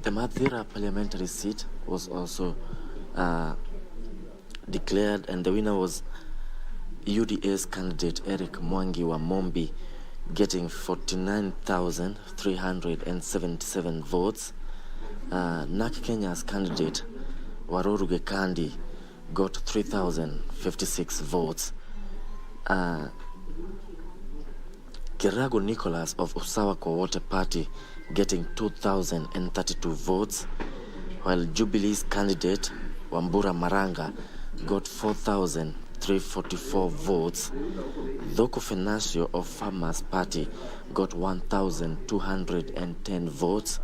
the Mathira parliamentary seat was also declared, and the winner was UDA's candidate Eric Mwangi wa Mombi, getting 49,377 votes. NAK Kenya's candidate Waroru Gekandi got 3,056 votes. Kirago Nicholas of Usawa Kwa Wote Party getting 2,032 votes, while Jubilee's candidate Wambura Maranga got 4,344 votes. Dhoko Fenasio of Farmers Party got 1,210 votes,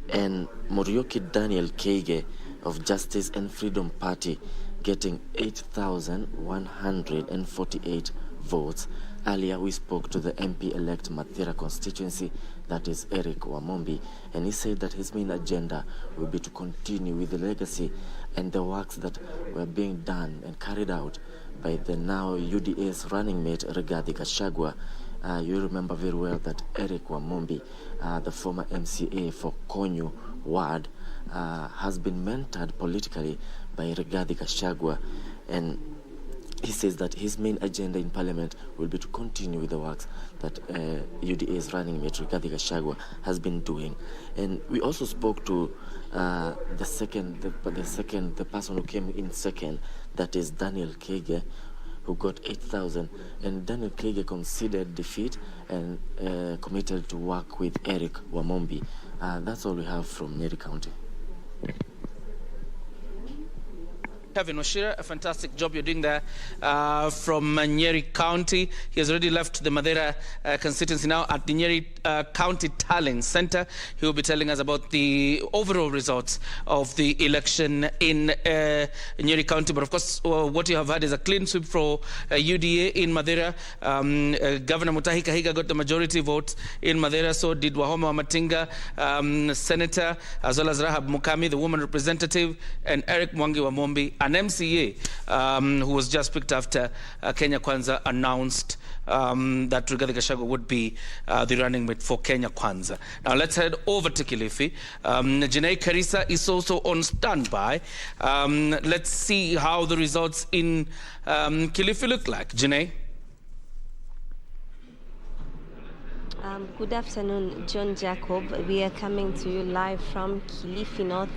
and Morioki Daniel Keige of Justice and Freedom Party getting 8,148 votes. Earlier we spoke to the MP-elect Mathira constituency, that is Eric Wamombi, and he said that his main agenda will be to continue with the legacy and the works that were being done and carried out by the now UDA's running mate Rigathi Gachagua. You remember very well that Eric Wamombi, the former MCA for Konyo Ward, has been mentored politically by Rigathi Gachagua, and he says that his main agenda in Parliament will be to continue with the works that UDA's running mate Rigathi Gachagua has been doing. And we also spoke to the person who came in second, that is Daniel Keige, who got 8,000, and Daniel Keige conceded defeat and committed to work with Eric Wamombi. That's all we have from Nyeri County. Kevin Washira, a fantastic job you're doing there from Nyeri County. He has already left the Mathira constituency now at the Nyeri County Tallying Center. He will be telling us about the overall results of the election in Nyeri County. But of course, what you have had is a clean sweep for UDA in Mathira. Governor Mutahi Kahiga got the majority votes in Mathira, so did Wahome Wamatinga, Senator, as well as Rahab Mukami, the woman representative, and Eric Mwangi wa Mombi, an MCA who was just picked after Kenya Kwanza announced that Rigathi Gachagua would be the running mate for Kenya Kwanza. Now let's head over to Kilifi. Janae Karisa is also on standby. Let's see how the results in Kilifi look like. Janae? Good afternoon, John Jacob. We are coming to you live from Kilifi North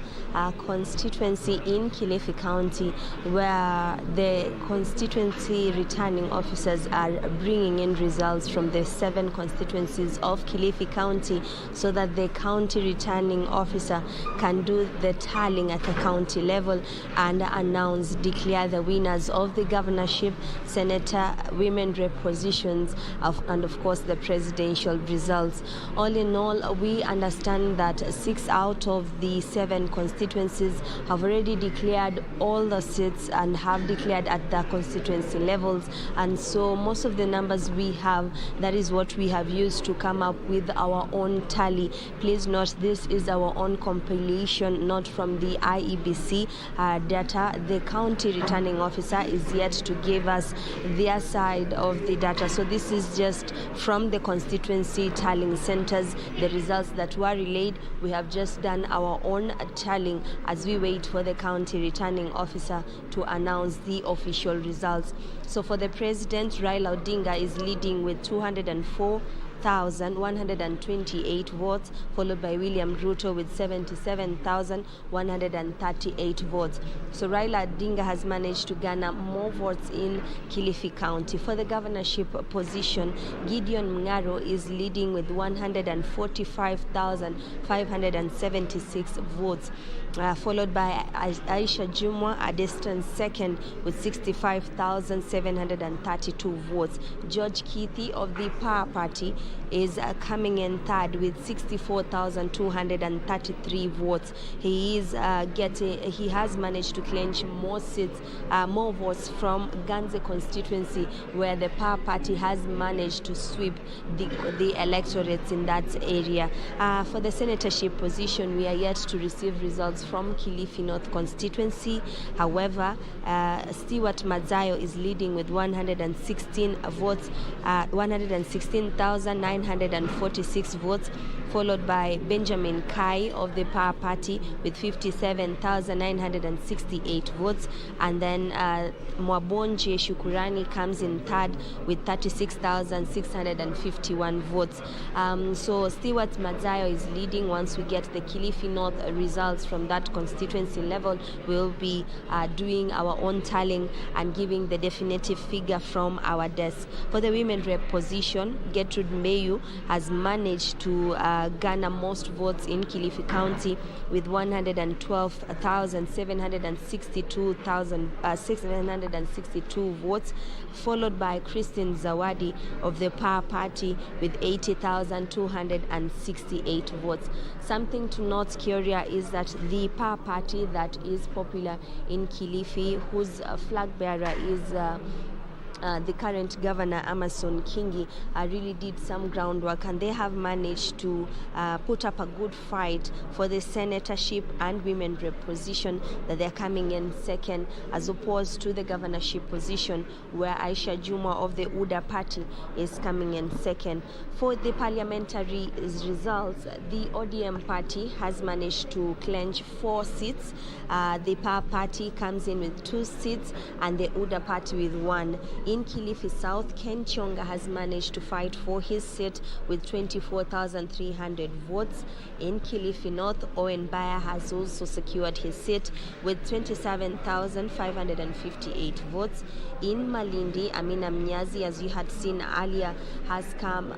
constituency in Kilifi County, where the constituency returning officers are bringing in results from the 7 constituencies of Kilifi County, so that the county returning officer can do the tallying at the county level and declare the winners of the governorship, senator, women rep positions, and of course the presidential results. All in all, we understand that 6 out of the 7 constituencies have already declared all the seats and have declared at the constituency levels. And so most of the numbers we have, that is what we have used to come up with our own tally. Please note, this is our own compilation, not from the Iebc data. The county returning officer is yet to give us their side of the data. So this is just from the constituency tallying centers, the results that were relayed. We have just done our own tallying as we wait for the county returning officer to announce the official results. So for the president, Raila Odinga is leading with 204,128 votes, followed by William Ruto with 77,138 votes. So Raila Odinga has managed to garner more votes in Kilifi County. For the governorship position, Gideon Mng'aro is leading with 145,576 votes, followed by Aisha Jumwa, a distant second with 65,732 votes. George Kithi of the Power Party is coming in third with 64,233 votes. He has managed to clinch more seats, more votes from Ganze constituency, where the Power Party has managed to sweep the electorates in that area. For the senatorship position, we are yet to receive results from Kilifi North constituency. However, Stewart Madzayo is leading with 116 votes, 116,946 votes, followed by Benjamin Kai of the Power Party with 57,968 votes, and then Mwabonje Shukurani comes in third with 36,651 votes. So Stewart Madzayo is leading. Once we get the Kilifi North results from that constituency level, we'll be doing our own tallying and giving the definitive figure from our desk. For the women rep position, Gertrude Mbeyu has managed to garner most votes in Kilifi County with 112,762 votes, followed by Christine Zawadi of the Power Party with 80,268 votes. Something to note, Kioria, is that the Power Party that is popular in Kilifi, whose flag bearer is the current governor, Amason Kingi, really did some groundwork, and they have managed to put up a good fight for the senatorship and women rep position, that they're coming in second, as opposed to the governorship position, where Aisha Juma of the UDA party is coming in second. For the parliamentary results, the ODM party has managed to clinch 4 seats. The Power Party comes in with 2 seats, and the UDA party with 1. In Kilifi South, Ken Chonga has managed to fight for his seat with 24,300 votes. In Kilifi North, Owen Baya has also secured his seat with 27,558 votes. In Malindi, Amina Mnyazi, as you had seen earlier, has come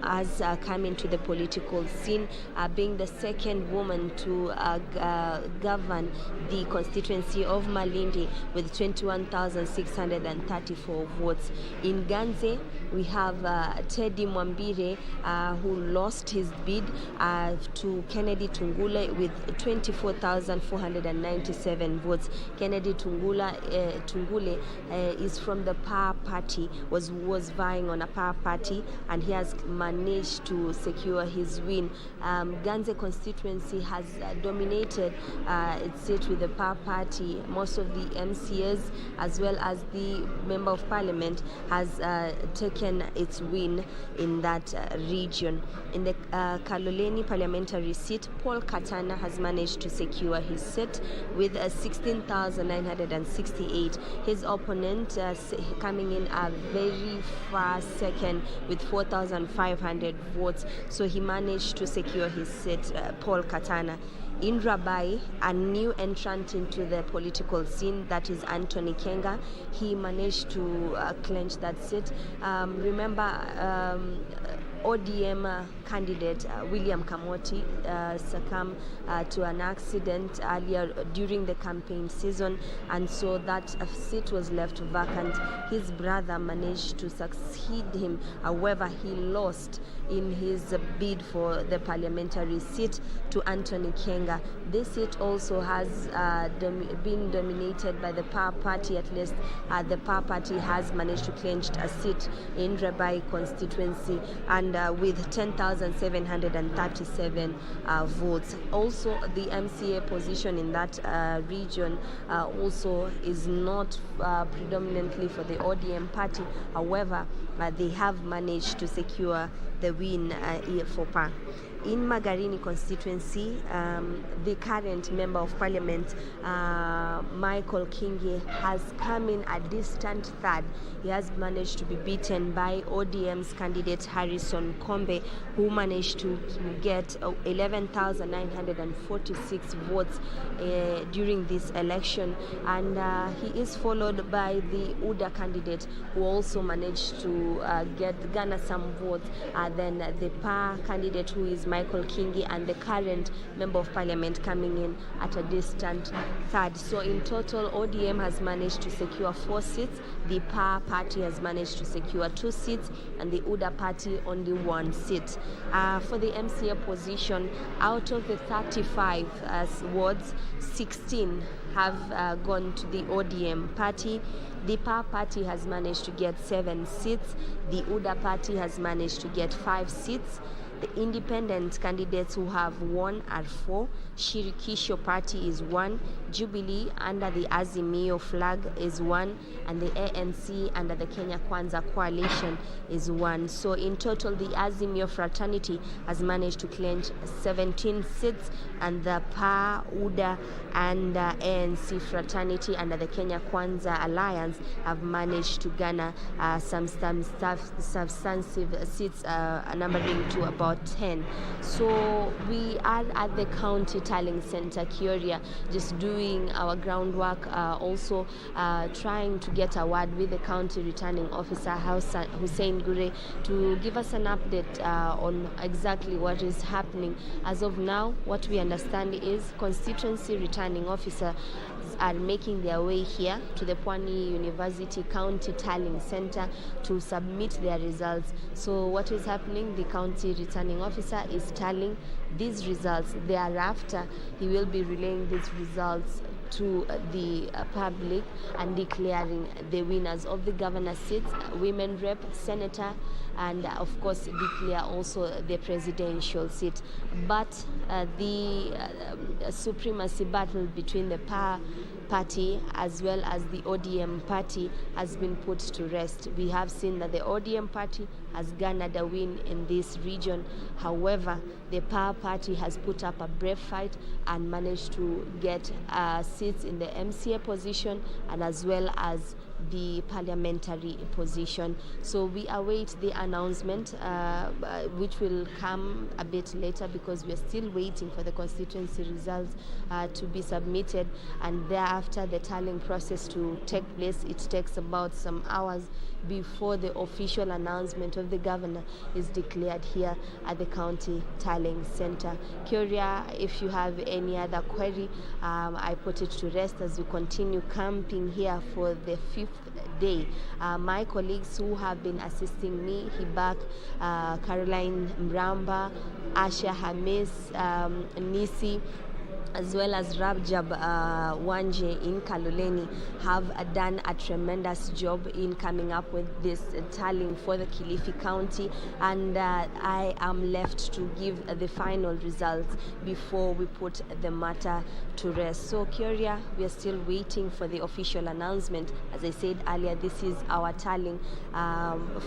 into the political scene, being the second woman to govern the constituency of Malindi with 21,634 votes. In Ganze, we have Teddy Mwambire, who lost his bid to Kennedy Tungule with 24,497 votes. Kennedy Tungule is from the Power Party, was vying on a Power Party, and he has managed to secure his win. Ganze constituency has dominated its seat with the Power Party. Most of the MCAs, as well as the Member of Parliament, has taken its win in that region. In the Kaloleni parliamentary seat, Paul Katana has managed to secure his seat with 16,968. His opponent coming in a very far second with 4,500 votes. So he managed to secure his seat, Paul Katana. In Rabai, a new entrant into the political scene, that is Anthony Kenga. He managed to clinch that seat. Remember, ODM candidate William Kamoti succumbed to an accident earlier during the campaign season, and so that seat was left vacant. His brother managed to succeed him. However, he lost in his bid for the parliamentary seat to Anthony Kenga. This seat also has been dominated by the PAR party. At least the PAR party has managed to clinch a seat in Rabai constituency, and with 10,737 votes. Also, the MCA position in that region also is not predominantly for the ODM party. However, they have managed to secure the win for PAR. In Magarini constituency, the current Member of Parliament, Michael Kingi, has come in a distant third. He has managed to be beaten by ODM's candidate Harrison Kombe, who managed to get 11,946 votes during this election. And he is followed by the UDA candidate, who also managed to garner some votes. Then the PAR candidate, who is Michael Kingi, and the current Member of Parliament coming in at a distant third. So in total, ODM has managed to secure 4 seats, the PAR party has managed to secure 2 seats, and the UDA party only 1 seat. For the MCA position, out of the 35 wards, 16 have gone to the ODM party. The PAR party has managed to get 7 seats. The UDA party has managed to get 5 seats. The independent candidates who have won are 4. Shirikisho party is 1. Jubilee under the Azimio flag is 1. And the ANC under the Kenya Kwanza coalition is 1. So in total, the Azimio fraternity has managed to clinch 17 seats, and the PAR, UDA, and ANC fraternity under the Kenya Kwanza alliance have managed to garner some substantive seats, numbering to about 10. So we are at the county tallying center, Kioria, just doing our groundwork, also trying to get a word with the county returning officer Hussein Gure to give us an update on exactly what is happening. As of now, what we understand is constituency returning officers are making their way here to the Pwani University County Tallying Center to submit their results. So what is happening? The county returning officer is tallying these results. Thereafter, he will be relaying these results to the public and declaring the winners of the governor's seats, women rep, senator, and of course declare also the presidential seat. But the supremacy battle between the PAR party as well as the ODM party has been put to rest. We have seen that the ODM party has garnered a win in this region. However, the PAR party has put up a brave fight and managed to get seats in the MCA position and as well as the parliamentary position. So we await the announcement, which will come a bit later because we are still waiting for the constituency results to be submitted, and thereafter the tallying process to take place. It takes about some hours before the official announcement of the governor is declared here at the county tallying center. Kyoria, if you have any other query, I put it to rest as we continue camping here for the 5th day. My colleagues who have been assisting me, Hibak, Caroline Mramba, Asha Hamis, Nisi, as well as Rabjab Wanje in Kaloleni, have done a tremendous job in coming up with this tallying for the Kilifi County, and I am left to give the final results before we put the matter to rest. So Kyoria, we are still waiting for the official announcement. As I said earlier, this is our tallying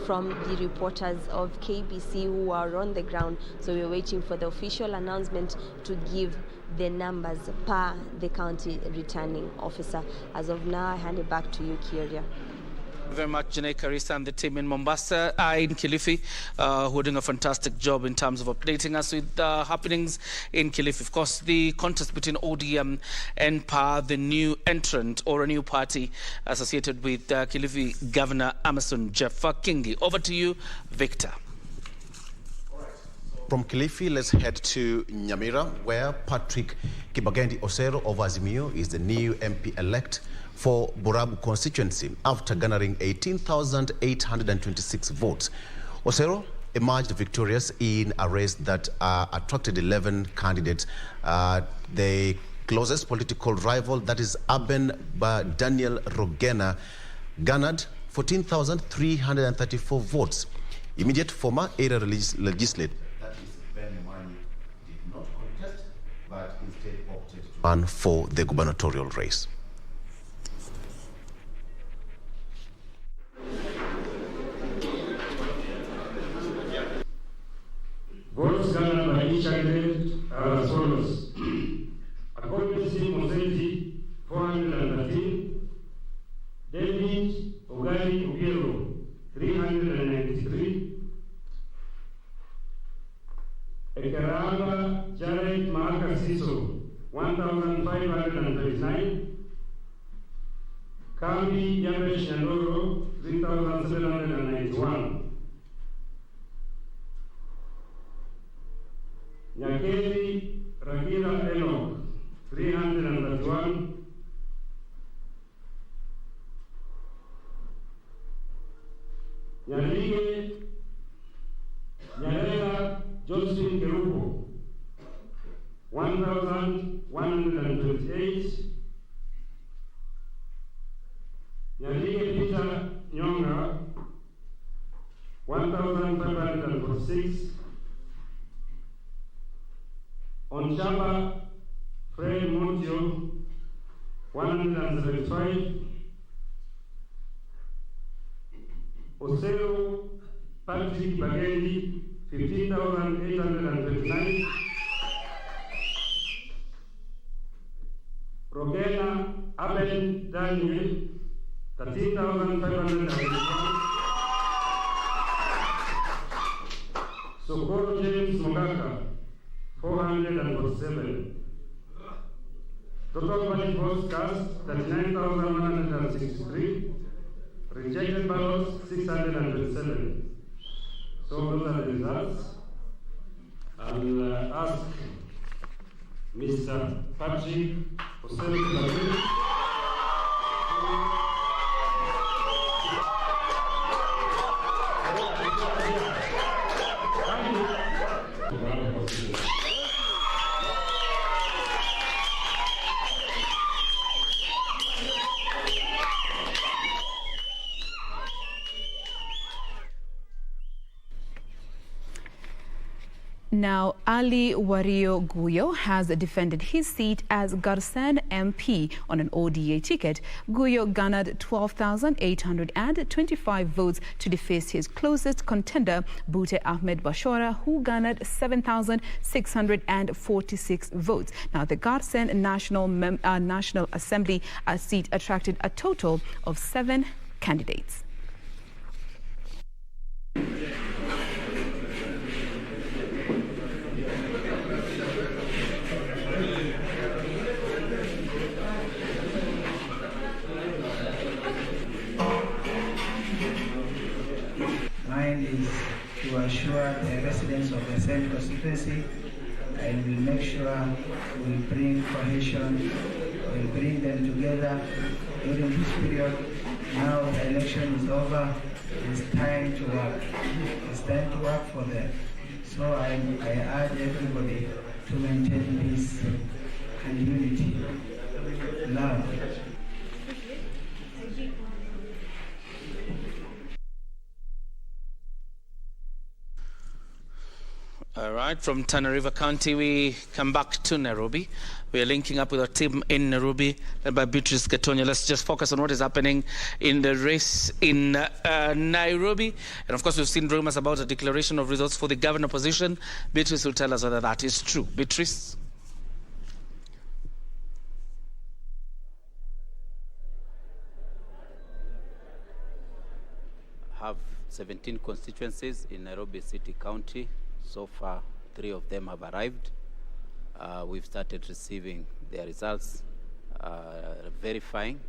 from the reporters of KBC who are on the ground. So we're waiting for the official announcement to give the numbers per the county returning officer. As of now, I hand it back to you, Kyoria. Thank you very much, Janae Karisa and the team in Mombasa, in Kilifi, who are doing a fantastic job in terms of updating us with happenings in Kilifi. Of course, the contest between ODM and PAR, the new entrant or a new party associated with Kilifi Governor Amason Jeffa Kingi. Over to you, Victor. from Kilifi, let's head to Nyamira, where Patrick Kibagendi Osero of Azimio is the new MP-elect for Borabu constituency after garnering 18,826 votes. Osero emerged victorious in a race that attracted 11 candidates. The closest political rival, that is Aben Daniel Rogena, garnered 14,334 votes. Immediate former area legislator, that is Ben Mani, did not contest, but instead opted to run for the gubernatorial race. Votes garnered by each candidate are as follows. According to Moseti, 413. David Ogali Obiero, 393. Ekaraba Jared Maaka Siso, 1,539. Kambi Yamesh Yandoro, 3,791. Nyakeli Ragira Enoch, 331. Nyalige Nyarela Josephine Kerupo, 1,128. Nyalige Peter Nyonga, 1,546. Onchaba Fred Montio, 175. Oseo Patrick Bagendi, 15,829. Rogena Aben Daniel, 13,591. Socorro James Mogaka, 447. Total valid votes cast, 39,163. Rejected ballots, 627. So those are the results. I'll ask Mr. Patrick Osero. Now, Ali Wario Guyo has defended his seat as Garsen MP on an ODA ticket. Guyo garnered 12,825 votes to deface his closest contender, Bute Ahmed Bashora, who garnered 7,646 votes. Now, the Garsen National Assembly seat attracted a total of 7 candidates. Mine is to assure the residents of the same constituency, and will make sure we bring cohesion, we'll bring them together during this period. Now the election is over, it's time to work. It's time to work for them. So I urge everybody to maintain peace and unity, love. All right, from Tana River County, we come back to Nairobi. We are linking up with our team in Nairobi, led by Beatrice Getonya. Let's just focus on what is happening in the race in Nairobi. And of course, we've seen rumors about a declaration of results for the governor position. Beatrice will tell us whether that is true. Beatrice? Have 17 constituencies in Nairobi City County. So far, 3 of them have arrived. We've started receiving their results, verifying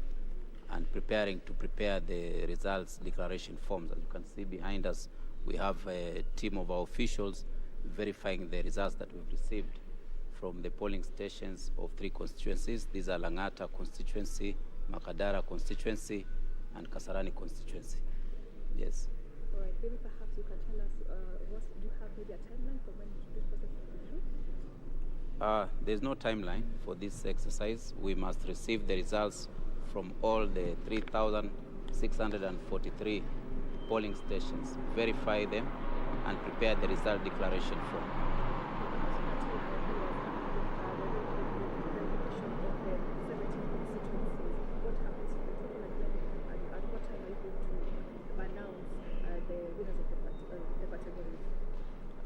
and preparing to prepare the results declaration forms. As you can see behind us, we have a team of our officials verifying the results that we've received from the polling stations of 3 constituencies. These are Langata constituency, Makadara constituency, and Kasarani constituency. Yes. All right, maybe perhaps you can tell us, do you have maybe a timeline for when this process will be through? There's no timeline for this exercise. We must receive the results from all the 3,643 polling stations, verify them, and prepare the result declaration form.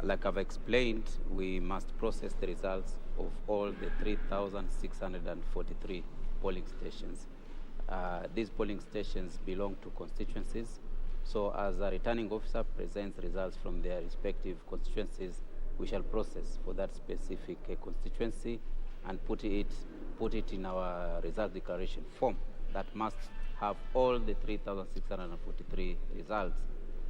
Like I've explained, we must process the results of all the 3,643 polling stations. These polling stations belong to constituencies. So as a returning officer presents results from their respective constituencies, we shall process for that specific constituency and put it in our result declaration form that must have all the 3,643 results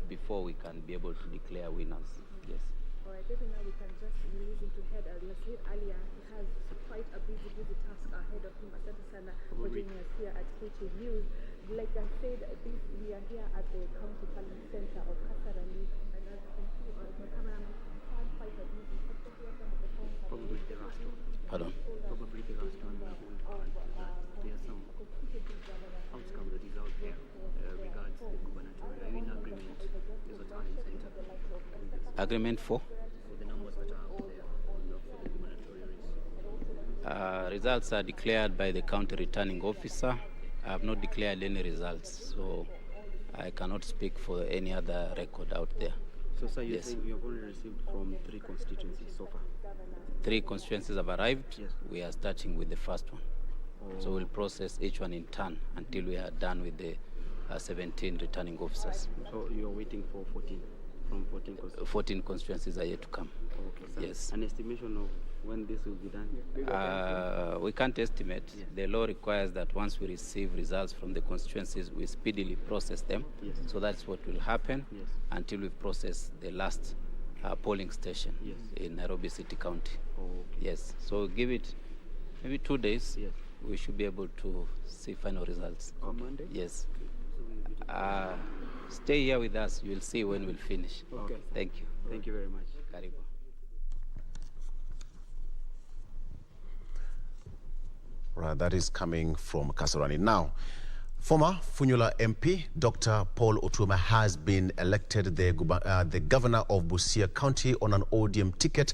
before we can be able to declare winners. Yes. All right, maybe now we can just release into head. As I said earlier, he has quite a busy task ahead of him. Asante sana for joining us here at KT News. Like I said, we are here at the County Tallying Center of Kasarani, and as you can see, my cameraman had quite a busy. Probably the last one. Pardon? Probably the last one. There are some outcome that is out there regards the gubernatorial in agreement with the Tallying Center. Agreement for? The numbers that are out there for the gubernatorial race. Results are declared by the county returning officer. I have not declared any results, so I cannot speak for any other record out there. So, sir, you're saying you have already received from 3 constituencies so far? 3 constituencies have arrived. Yes. We are starting with the first one. Oh. So we'll process each one in turn until we are done with the 17 returning officers. So you're waiting for 14? From 14 constituencies? 14 constituencies are yet to come. Okay, sir. Yes. An estimation of when this will be done? We can't estimate. Yes. The law requires that once we receive results from the constituencies, we speedily process them. Yes. So that's what will happen until we process the last polling station in Nairobi City County. Okay. Yes. So give it maybe 2 days. Yes. We should be able to see final results. On Monday? Yes. Stay here with us. You will see when we'll finish. Okay. Thank you. Thank you very much. Karibu. Right, that is coming from Kasarani. Now, former Funyula MP, Dr. Paul Otuoma, has been elected the governor of Busia County on an ODM ticket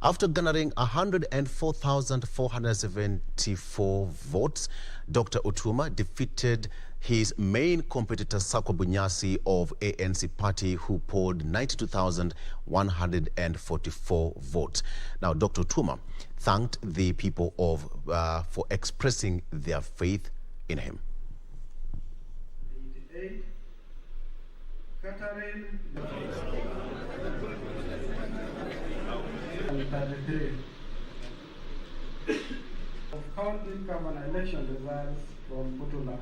after garnering 104,474 votes. Dr. Otuoma defeated his main competitor, Sako Bunyasi of ANC Party, who polled 92,144 votes. Now, Dr. Otuoma thanked the people of for expressing their faith in him. 88, Catherine, 33. Of county government election results from Putula.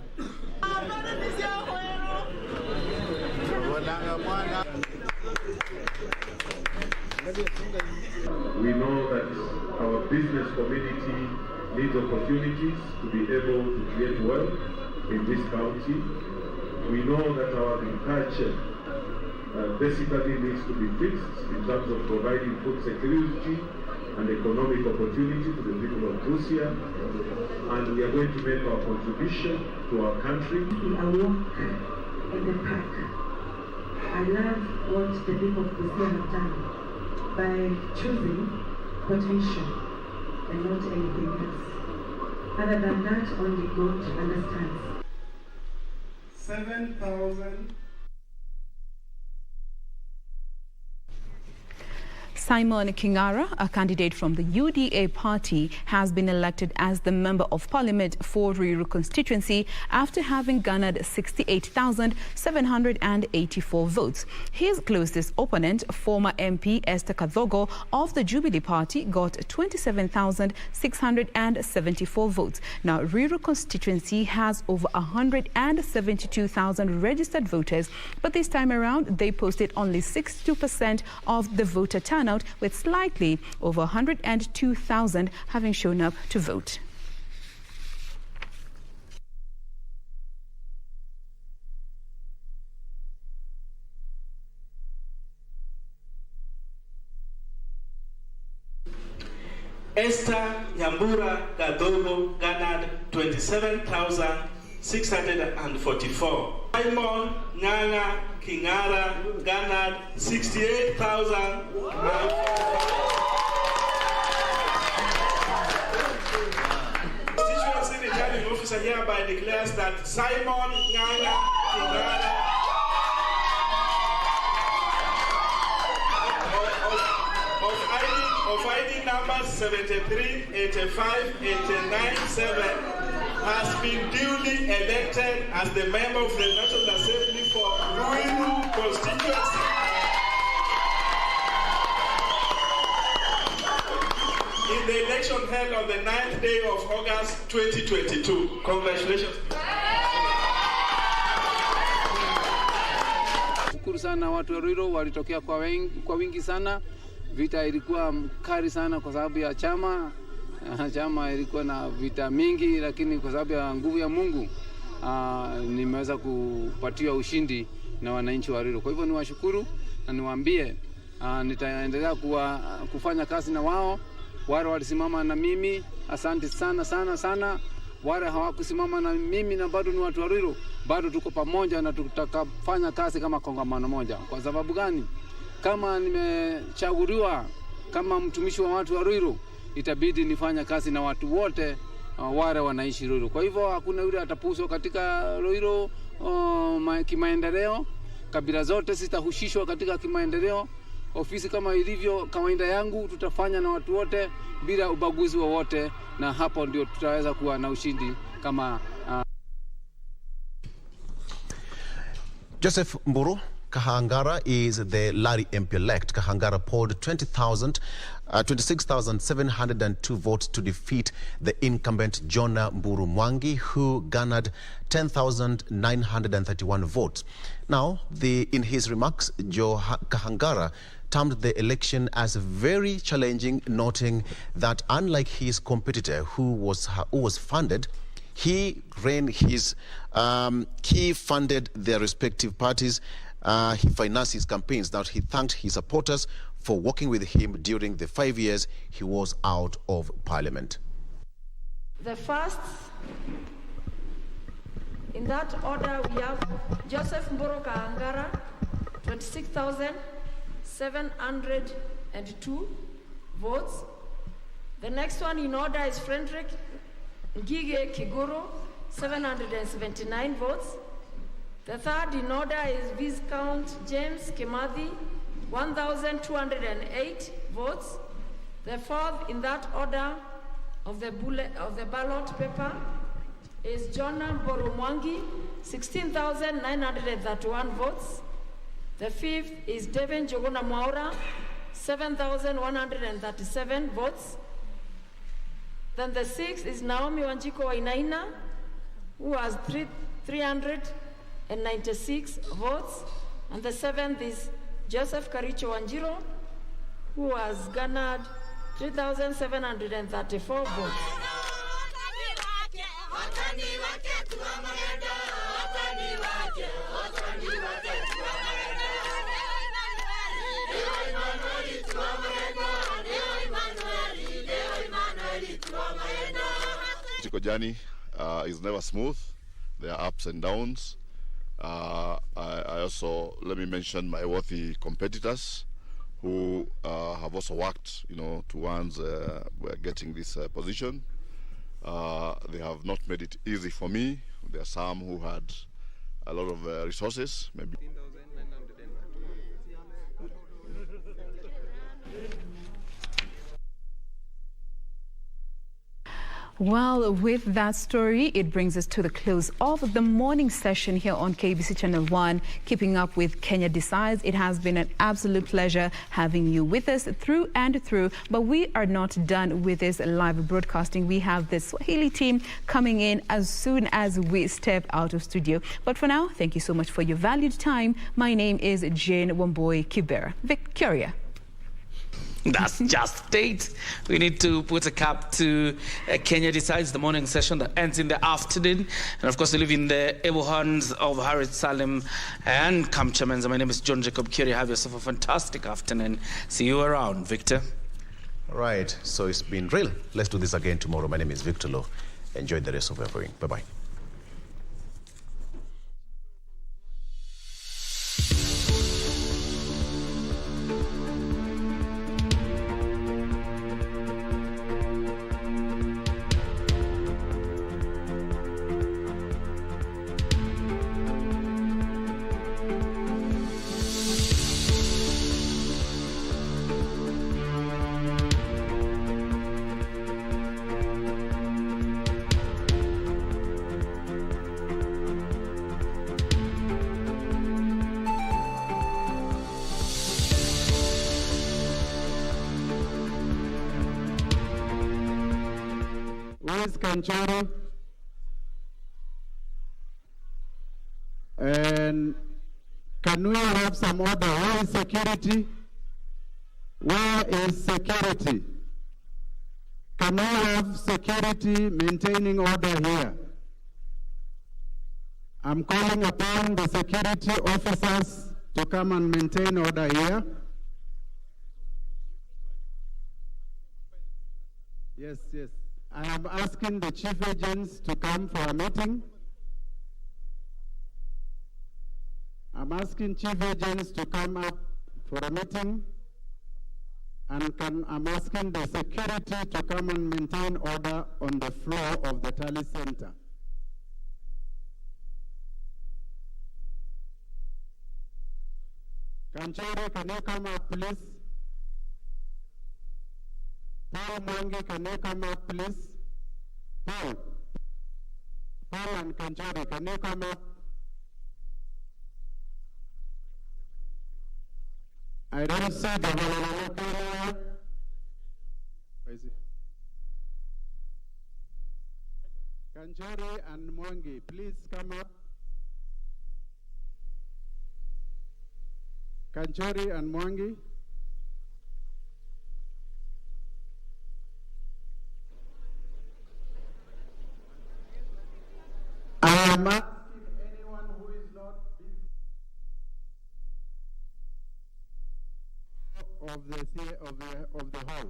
We know that our business community needs opportunities to be able to create wealth in this county. We know that our agriculture basically needs to be fixed in terms of providing food security and economic opportunity to the people of Busia, and we are going to make our contribution to our country. I walk in the park. I love what the people of Busia have done by choosing potential and not anything else. Other than that, only God understands. 7,000. Simon Kingara, a candidate from the UDA party, has been elected as the Member of Parliament for Ruiru constituency after having garnered 68,784 votes. His closest opponent, former MP Esther Kadhogo of the Jubilee Party, got 27,674 votes. Now, Ruiru constituency has over 172,000 registered voters, but this time around, they posted only 62% of the voter turnout turnout, with slightly over 102,000 having shown up to vote. Esther Nyambura Gadogo garnered 27,644. Simon Nyanga Kingara garnered 68,000. Constituency returning officer hereby declares that Simon Nyanga Kingara of ID numbers 73, 85, 89, 7 has been duly elected as the member of the National Assembly for Ruiru constituency. In the election held on the 9th day of August 2022. Congratulations. Shukuru sana watu wa Ruiru walitokea kwa wingi sana. Vita ilikuwa mkali sana kwa sababu ya chama ilikuwa na vita mingi, lakini kwa sababu ya nguvu ya Mungu nimeweza kupatiwa ushindi na wananchi wa Ruiru. Kwa hivyo niwashukuru na niwaambie nitaendelea kufanya kazi na wao. Wale walisimama na mimi, asante sana sana sana. Wale hawakusimama na mimi na bado ni watu wa Ruiru, bado tuko pamoja na tutakafanya kazi kama kongamano moja. Kwa sababu gani? Kama nimechaguliwa kama mtumishi wa watu wa Ruiru, itabidi nifanye kazi na watu wote wale wanaishi Ruiru. Kwa hivyo hakuna yule atapuswa katika Ruiru kimaendeleo. Kabila zote zitahushishwa katika kimaendeleo. Ofisi kama ilivyo kawaida yangu, tutafanya na watu wote bila ubaguzi wowote, na hapo ndio tutaweza kuwa na ushindi kama Joseph Mburu Kahangara is the Lari MP-elect. Kahangara polled 26,702 votes to defeat the incumbent Jonah Mburu Mwangi, who garnered 10,931 votes. Now, in his remarks, Joe Kahangara termed the election as very challenging, noting that unlike his competitor who was funded, he funded their respective parties. He financed his campaigns. Now, he thanked his supporters for working with him during the 5 years he was out of parliament. The first, in that order, we have Joseph Mburu Kahangara, 26,702 votes. The next one in order is Frederick Ngige Kiguru, 779 votes. The third in order is Viscount James Kimathi, 1,208 votes. The fourth in that order of the ballot paper is Jonah Mburu Mwangi, 16,931 votes. The fifth is Devin Jogona Mwaura, 7,137 votes. Then the sixth is Naomi Wanjiko Wainaina, who has 396 votes. And the seventh is Joseph Karicho Wanjiro, who has garnered 3,734 votes. Political journey is never smooth. There are ups and downs. I also, let me mention my worthy competitors who have also worked, towards getting this position. They have not made it easy for me. There are some who had a lot of resources, maybe. Well, with that story, it brings us to the close of the morning session here on KBC Channel 1, keeping up with Kenya Decides. It has been an absolute pleasure having you with us through and through, but we are not done with this live broadcasting. We have the Swahili team coming in as soon as we step out of studio. But for now, thank you so much for your valued time. My name is Jane Wamboi Kibera. Victoria. That's just it. We need to put a cap to Kenya Decides, the morning session that ends in the afternoon. And of course, we live in the able hands of Harriet Salim and Kamcha Menza. My name is John Jacob Curie. Have yourself a fantastic afternoon. See you around, Victor. All right, so it's been real. Let's do this again tomorrow. My name is Victor Lowe. Enjoy the rest of your viewing. Bye-bye. Where's Kanchari? And can we have some order? Where is security? Where is security? Can we have security maintaining order here? I'm calling upon the security officers to come and maintain order here. Yes, yes. I am asking the chief agents to come for a meeting. I'm asking chief agents to come up for a meeting. And I'm asking the security to come and maintain order on the floor of the Tally Center. Kanchari, can you come up, please? Paul Mwangi, can you come up, please? Paul and Kanchari, can you come up? I don't see the Where is he? Kanchari and Mwangi, please come up. Kanchari and Mwangi. I am asking anyone who is not of the hall.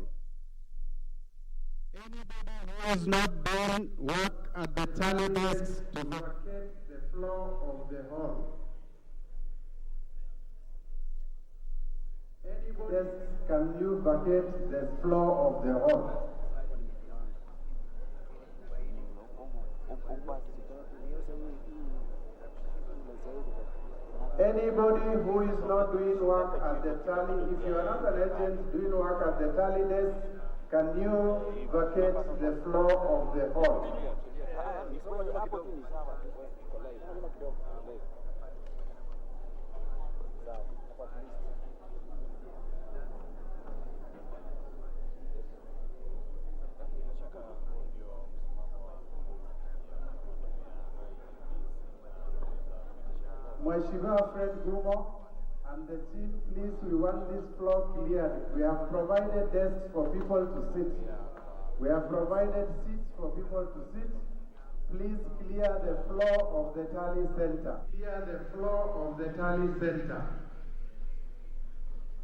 Anybody who is not doing work at the tally desks to vacate the floor of the hall. Anybody, can you vacate the floor of the hall? Anybody who is not doing work at the tally, if you are not an agent doing work at the tally desk, can you vacate the floor of the hall? Mheshimiwa Fred Gumo and the team, please, we want this floor cleared. We have provided desks for people to sit. We have provided seats for people to sit. Please clear the floor of the tally center. Clear the floor of the tally center.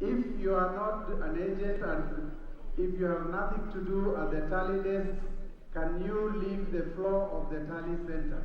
If you are not an agent and if you have nothing to do at the tally desk, can you leave the floor of the tally center?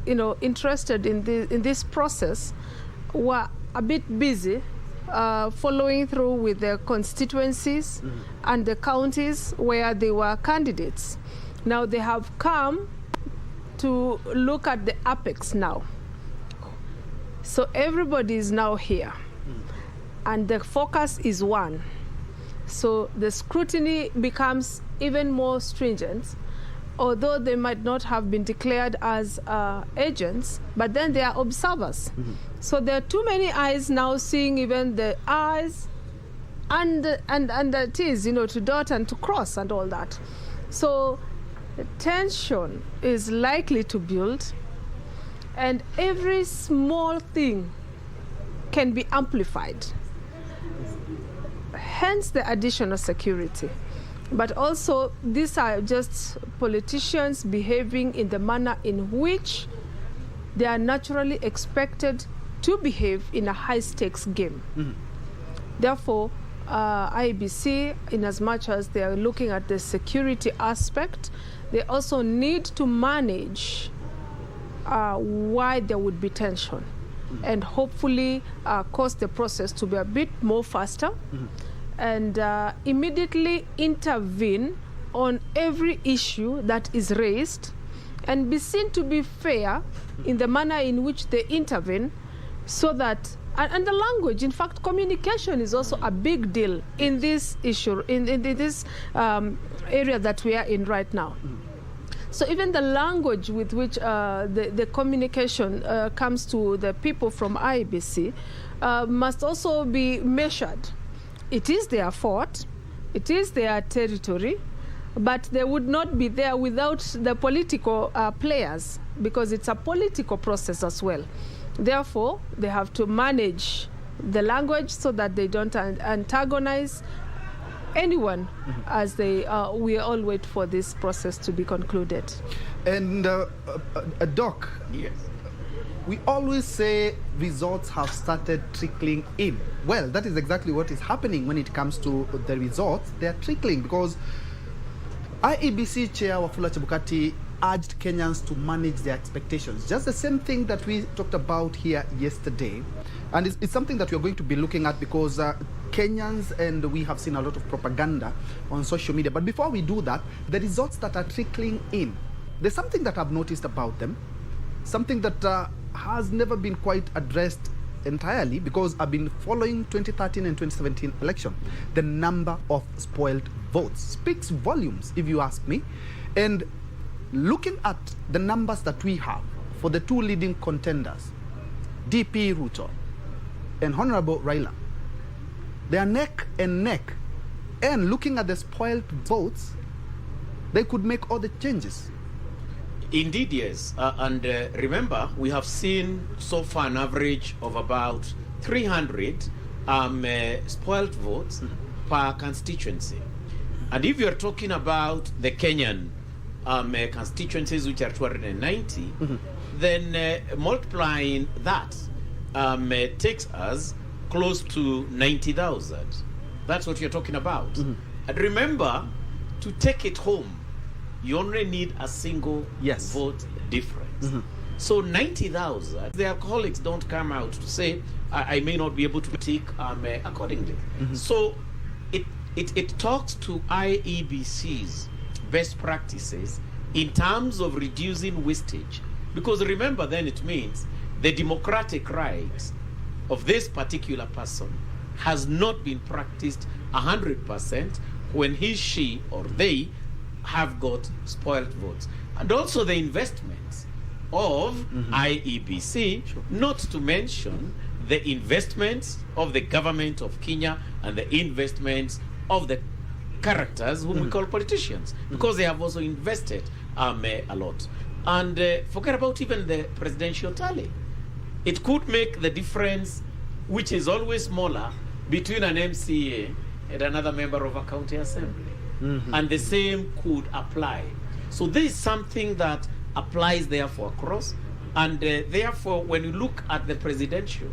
interested in this process were a bit busy following through with their constituencies and the counties where they were candidates. Now they have come to look at the apex now. So everybody is now here. And the focus is one. So the scrutiny becomes even more stringent, although they might not have been declared as agents, but then they are observers. So there are too many eyes now seeing even the eyes and the T's, to dot and to cross and all that. So the tension is likely to build, and every small thing can be amplified. Hence the additional security. But also, these are just politicians behaving in the manner in which they are naturally expected to behave in a high-stakes game. Therefore, Iebc, in as much as they are looking at the security aspect, they also need to manage why there would be tension and hopefully cause the process to be a bit more faster and immediately intervene on every issue that is raised and be seen to be fair in the manner in which they intervene, so that and the language, in fact, communication is also a big deal in this issue, in this area that we are in right now. So even the language with which the communication comes to the people from Iebc must also be measured. It is their fault, it is their territory, but they would not be there without the political players, because it's a political process as well. Therefore, they have to manage the language so that they don't antagonize anyone as we all wait for this process to be concluded. And Doc, yes, we always say results have started trickling in. Well, that is exactly what is happening when it comes to the results. They are trickling because Iebc Chair Wafula Chebukati urged Kenyans to manage their expectations. Just the same thing that we talked about here yesterday. And it's something that we're going to be looking at because Kenyans, and we have seen a lot of propaganda on social media. But before we do that, the results that are trickling in, there's something that I've noticed about them, something that has never been quite addressed entirely, because I've been following 2013 and 2017 election. The number of spoiled votes speaks volumes, if you ask me. And looking at the numbers that we have for the two leading contenders, DP Ruto and Honorable Raila, they are neck and neck. And looking at the spoiled votes, they could make all the changes. Indeed, yes. And remember, we have seen so far an average of about 300 spoiled votes per constituency. And if you're talking about the Kenyan constituencies, which are 290, then multiplying that takes us close to 90,000. That's what you're talking about. And remember, to take it home, you only need a single vote difference. So 90,000, the alcoholics don't come out to say, I may not be able to take accordingly. So it talks to Iebc's best practices in terms of reducing wastage. Because remember, then it means the democratic rights of this particular person has not been practiced 100% when he, she, or they have got spoiled votes. And also the investments of Iebc, not to mention the investments of the government of Kenya and the investments of the characters whom we call politicians, because they have also invested a lot. And forget about even the presidential tally. It could make the difference, which is always smaller, between an MCA and another member of a county assembly. And the same could apply. So this is something that applies therefore across. And therefore, when you look at the presidential,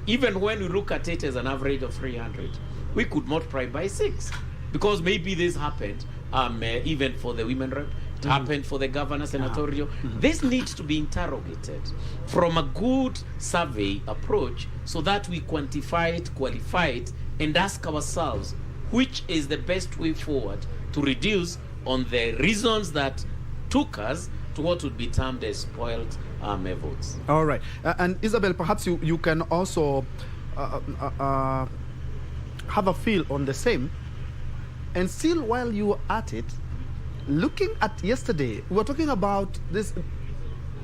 even when we look at it as an average of 300, we could multiply by 6. Because maybe this happened even for the women rep. happened for the governor senatorial. This needs to be interrogated from a good survey approach so that we quantify it, qualify it, and ask ourselves which is the best way forward to reduce on the reasons that took us to what would be termed as spoiled votes. All right. And Isabel, perhaps you can also have a feel on the same. And still, while you are at it, looking at yesterday, we were talking about this,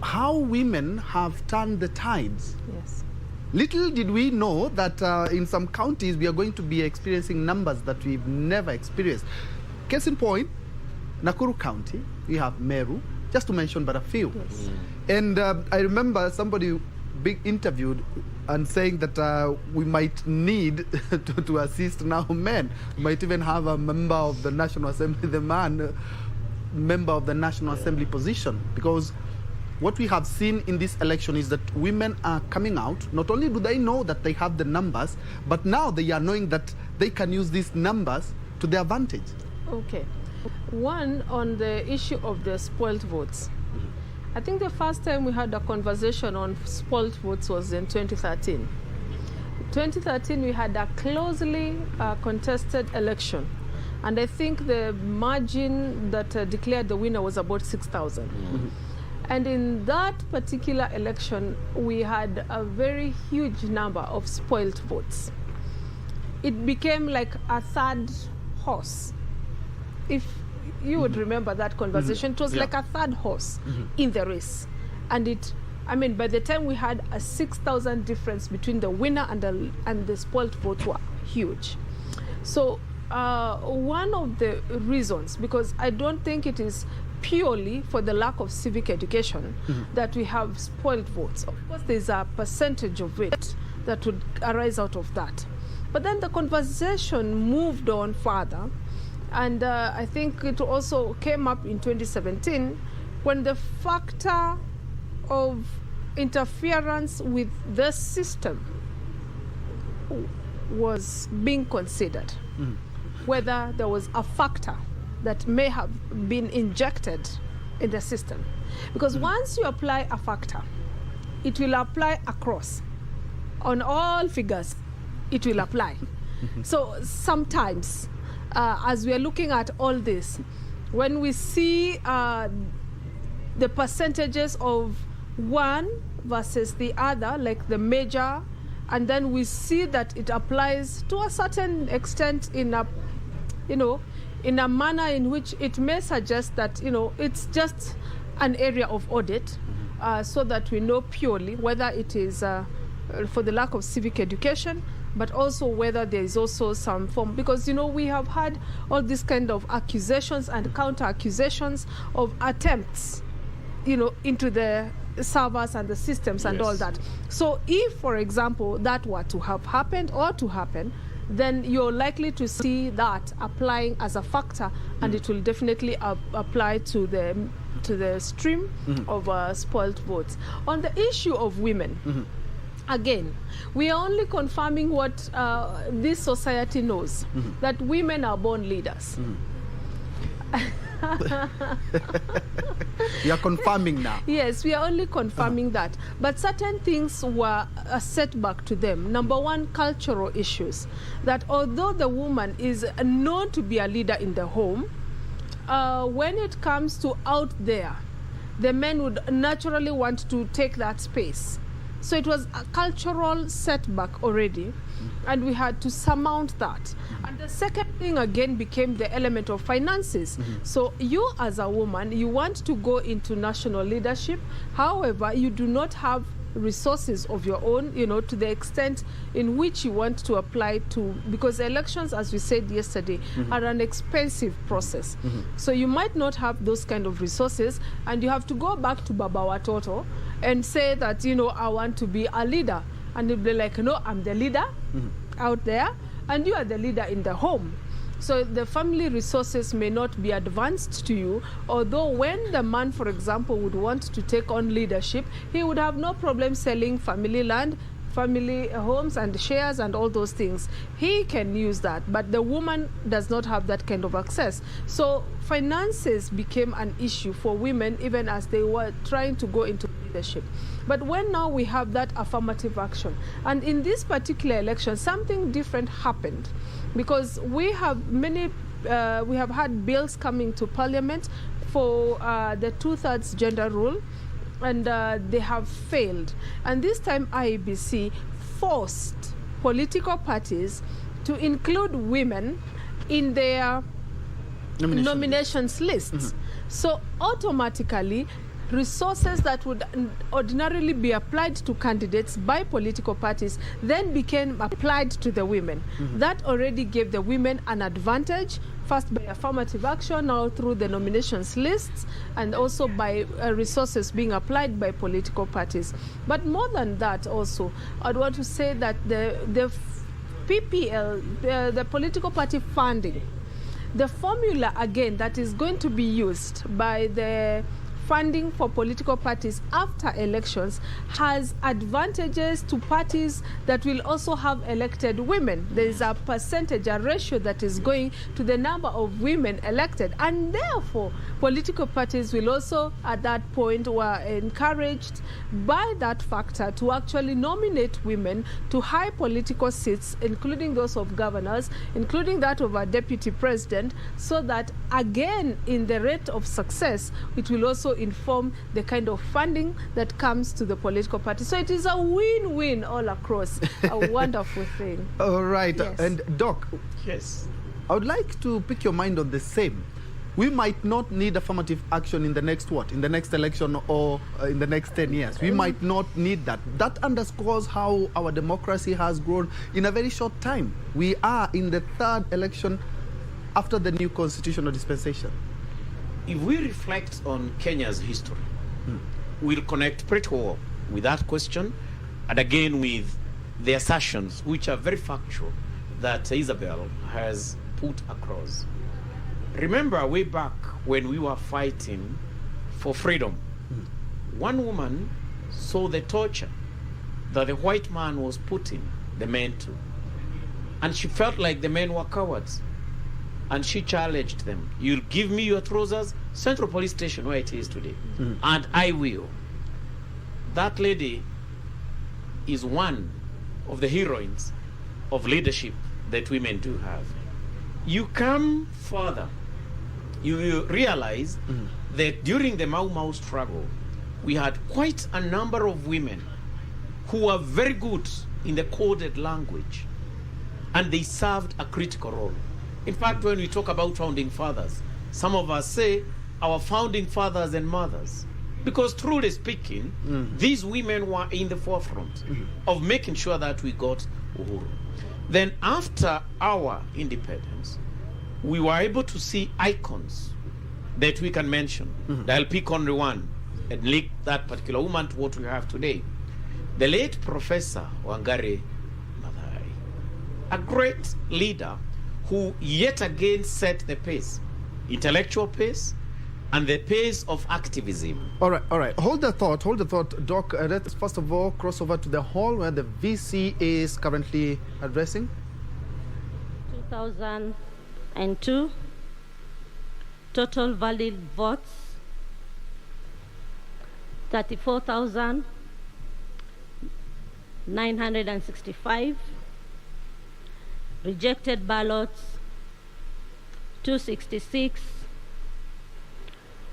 how women have turned the tides. Yes. Little did we know that in some counties we are going to be experiencing numbers that we've never experienced. Case in point, Nakuru County, we have Meru, just to mention but a few. Yes. And I remember somebody being interviewed and saying that we might need to assist now men. We might even have a member of the National Assembly, member of the National Assembly position, because what we have seen in this election is that women are coming out. Not only do they know that they have the numbers, but now they are knowing that they can use these numbers to their advantage. Okay. One, on the issue of the spoiled votes. I think the first time we had a conversation on spoiled votes was in 2013. 2013, we had a closely contested election. And I think the margin that declared the winner was about 6,000. And in that particular election, we had a very huge number of spoiled votes. It became like a third horse. If you would remember that conversation, it was like a third horse in the race. And by the time we had a 6,000 difference between the winner and the spoiled votes were huge. So one of the reasons, because I don't think it is purely for the lack of civic education that we have spoiled votes. Of course, there's a percentage of it that would arise out of that. But then the conversation moved on further, and I think it also came up in 2017 when the factor of interference with the system was being considered, whether there was a factor that may have been injected in the system. Because once you apply a factor, it will apply across. On all figures, it will apply. So sometimes, as we are looking at all this, when we see the percentages of one versus the other, like the major, and then we see that it applies to a certain extent in a, in a manner in which it may suggest that, it's just an area of audit, so that we know purely whether it is for the lack of civic education, but also whether there is also some form, because, we have had all these kind of accusations and counter-accusations of attempts, into the servers and the systems and all that. So if, for example, that were to have happened or to happen, then you're likely to see that applying as a factor, and it will definitely apply to the stream of spoiled votes. On the issue of women, again, we are only confirming what this society knows, that women are born leaders. You are confirming now. Yes, we are only confirming that. But certain things were a setback to them. Number one, cultural issues. That although the woman is known to be a leader in the home, when it comes to out there, the men would naturally want to take that space. So it was a cultural setback already, and we had to surmount that. And the second thing again became the element of finances. So you as a woman, you want to go into national leadership, however, you do not have resources of your own, to the extent in which you want to apply to, because elections, as we said yesterday, are an expensive process. So you might not have those kind of resources, and you have to go back to Baba Watoto and say that, I want to be a leader. And they'll be like, no, I'm the leader out there, and you are the leader in the home. So the family resources may not be advanced to you, although when the man, for example, would want to take on leadership, he would have no problem selling family land, family homes and shares and all those things. He can use that, but the woman does not have that kind of access. So finances became an issue for women even as they were trying to go into leadership. But when now we have that affirmative action, and in this particular election, something different happened, because we have we have had bills coming to Parliament for the 2/3 gender rule, and they have failed. And this time IEBC forced political parties to include women in their nominations lists. So automatically, resources that would ordinarily be applied to candidates by political parties then became applied to the women. That already gave the women an advantage, first by affirmative action, now through the nominations lists, and also by resources being applied by political parties. But more than that also, I'd want to say that the PPL, the political party funding, the formula again that is going to be used by the funding for political parties after elections has advantages to parties that will also have elected women. There is a percentage, a ratio that is going to the number of women elected, and therefore political parties will also at that point were encouraged by that factor to actually nominate women to high political seats, including those of governors, including that of a deputy president, so that again in the rate of success it will also inform the kind of funding that comes to the political party. So it is a win-win all across. A wonderful thing. All right. Yes. And Doc, yes, I would like to pick your mind on the same. We might not need affirmative action in the next in the next election or in the next 10 years. We might not need that. That underscores how our democracy has grown in a very short time. We are in the 3rd election after the new constitutional dispensation. If we reflect on Kenya's history, we'll connect pretty well with that question, and again with the assertions, which are very factual, that Isabel has put across. Remember way back when we were fighting for freedom, one woman saw the torture that the white man was putting the men to, and she felt like the men were cowards. And she challenged them. You'll give me your trousers, Central Police Station where it is today, and I will. That lady is one of the heroines of leadership that women do have. You come further, you realize that during the Mau Mau struggle, we had quite a number of women who were very good in the coded language, and they served a critical role. In fact, when we talk about founding fathers, some of us say our founding fathers and mothers, because truly speaking, these women were in the forefront of making sure that we got Uhuru. Then after our independence, we were able to see icons that we can mention. I'll pick only one and link that particular woman to what we have today. The late Professor Wangari Maathai, a great leader who yet again set the pace, intellectual pace, and the pace of activism. All right. Hold the thought, Doc. Let's first of all cross over to the hall where the VC is currently addressing. 2002, total valid votes, 34,965. Rejected ballots, 266.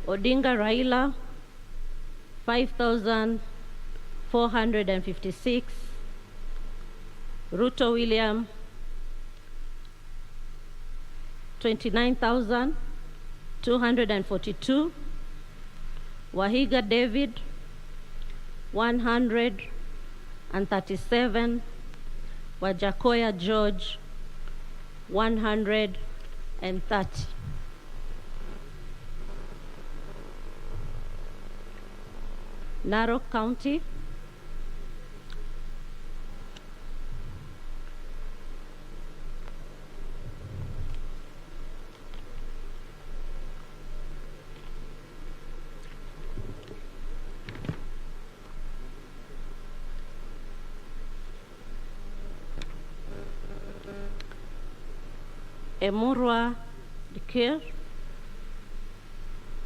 Odinga Raila, 5,456. Ruto William, 29,242. Wahiga David, 137. Wajakoya George, 130. Narok County, Emurwa Dikir.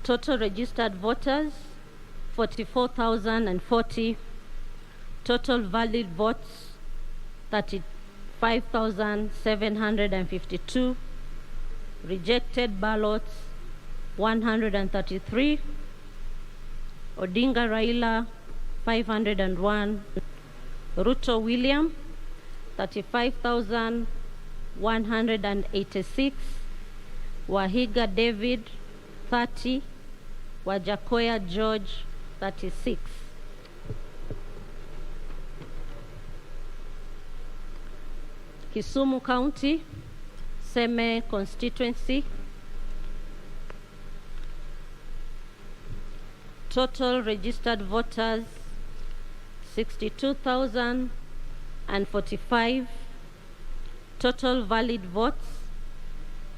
Total registered voters 44,040. Total valid votes 35,752. Rejected ballots 133. Odinga Raila 501. Ruto William 35,186. Wahiga David 30. Wajakoya George 36. Kisumu County, Seme constituency. Total registered voters 62,045. Total valid votes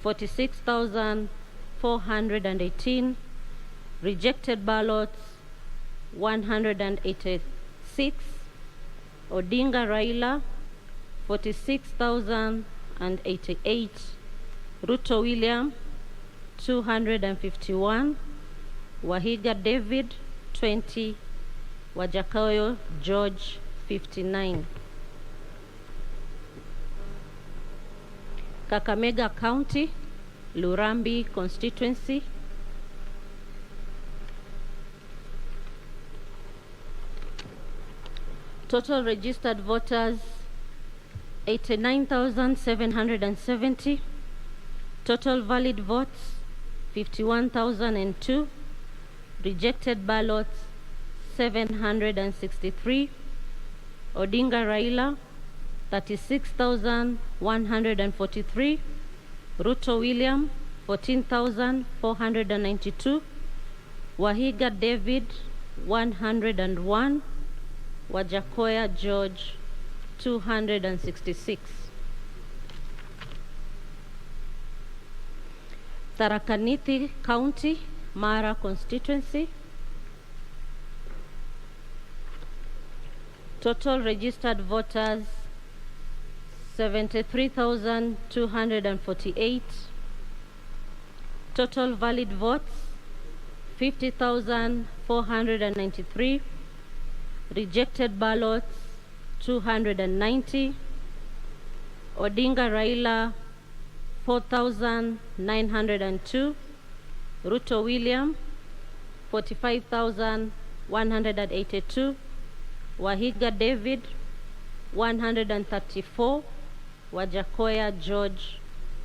46,418. Rejected ballots 186. Odinga Raila 46,088. Ruto William 251. Wahiga David 20. Wajakoya George 59. Kakamega County, Lurambi constituency. Total registered voters 89,770. Total valid votes 51,002. Rejected ballots 763. Odinga Raila 36,143. Ruto William 14,492. Wahiga David 101. Wajakoya George 266. Tharaka Nithi County, Mara constituency. Total registered voters 73,248. Total valid votes 50,493. Rejected ballots 290. Odinga Raila 4,902. Ruto William 45,182. Wahiga David 134. Wajakoya George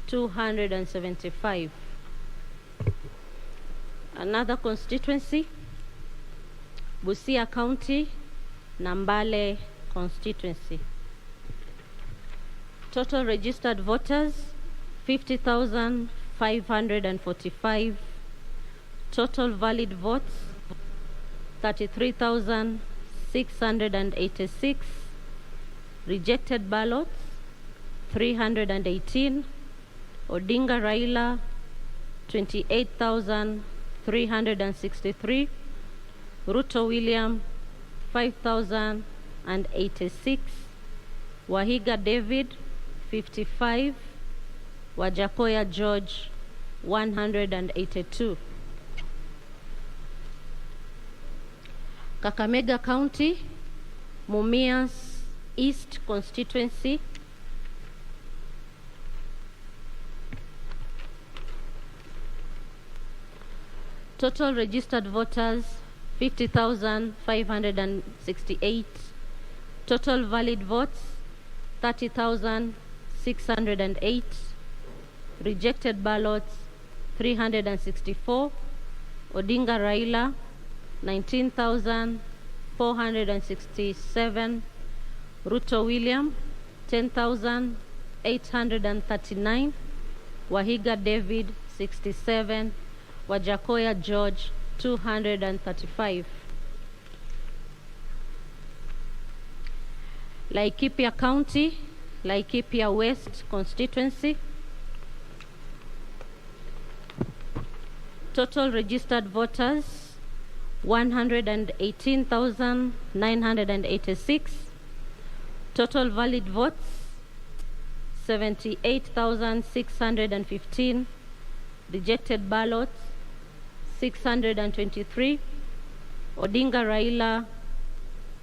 275. Another constituency, Busia County, Nambale constituency. Total registered voters 50,545. Total valid votes 33,686. Rejected ballots 318. Odinga Raila 28,363. Ruto William 5,086. Wahiga David 55. Wajakoya George 182. Kakamega County, Mumias East constituency. Total registered voters 50,568. Total valid votes 30,608. Rejected ballots 364. Odinga Raila 19,467. Ruto William 10,839. Wahiga David 67. Wajakoya George 235. Laikipia County, Laikipia West constituency. Total registered voters 118,986. Total valid votes 78,615. Rejected ballots 623. Odinga Raila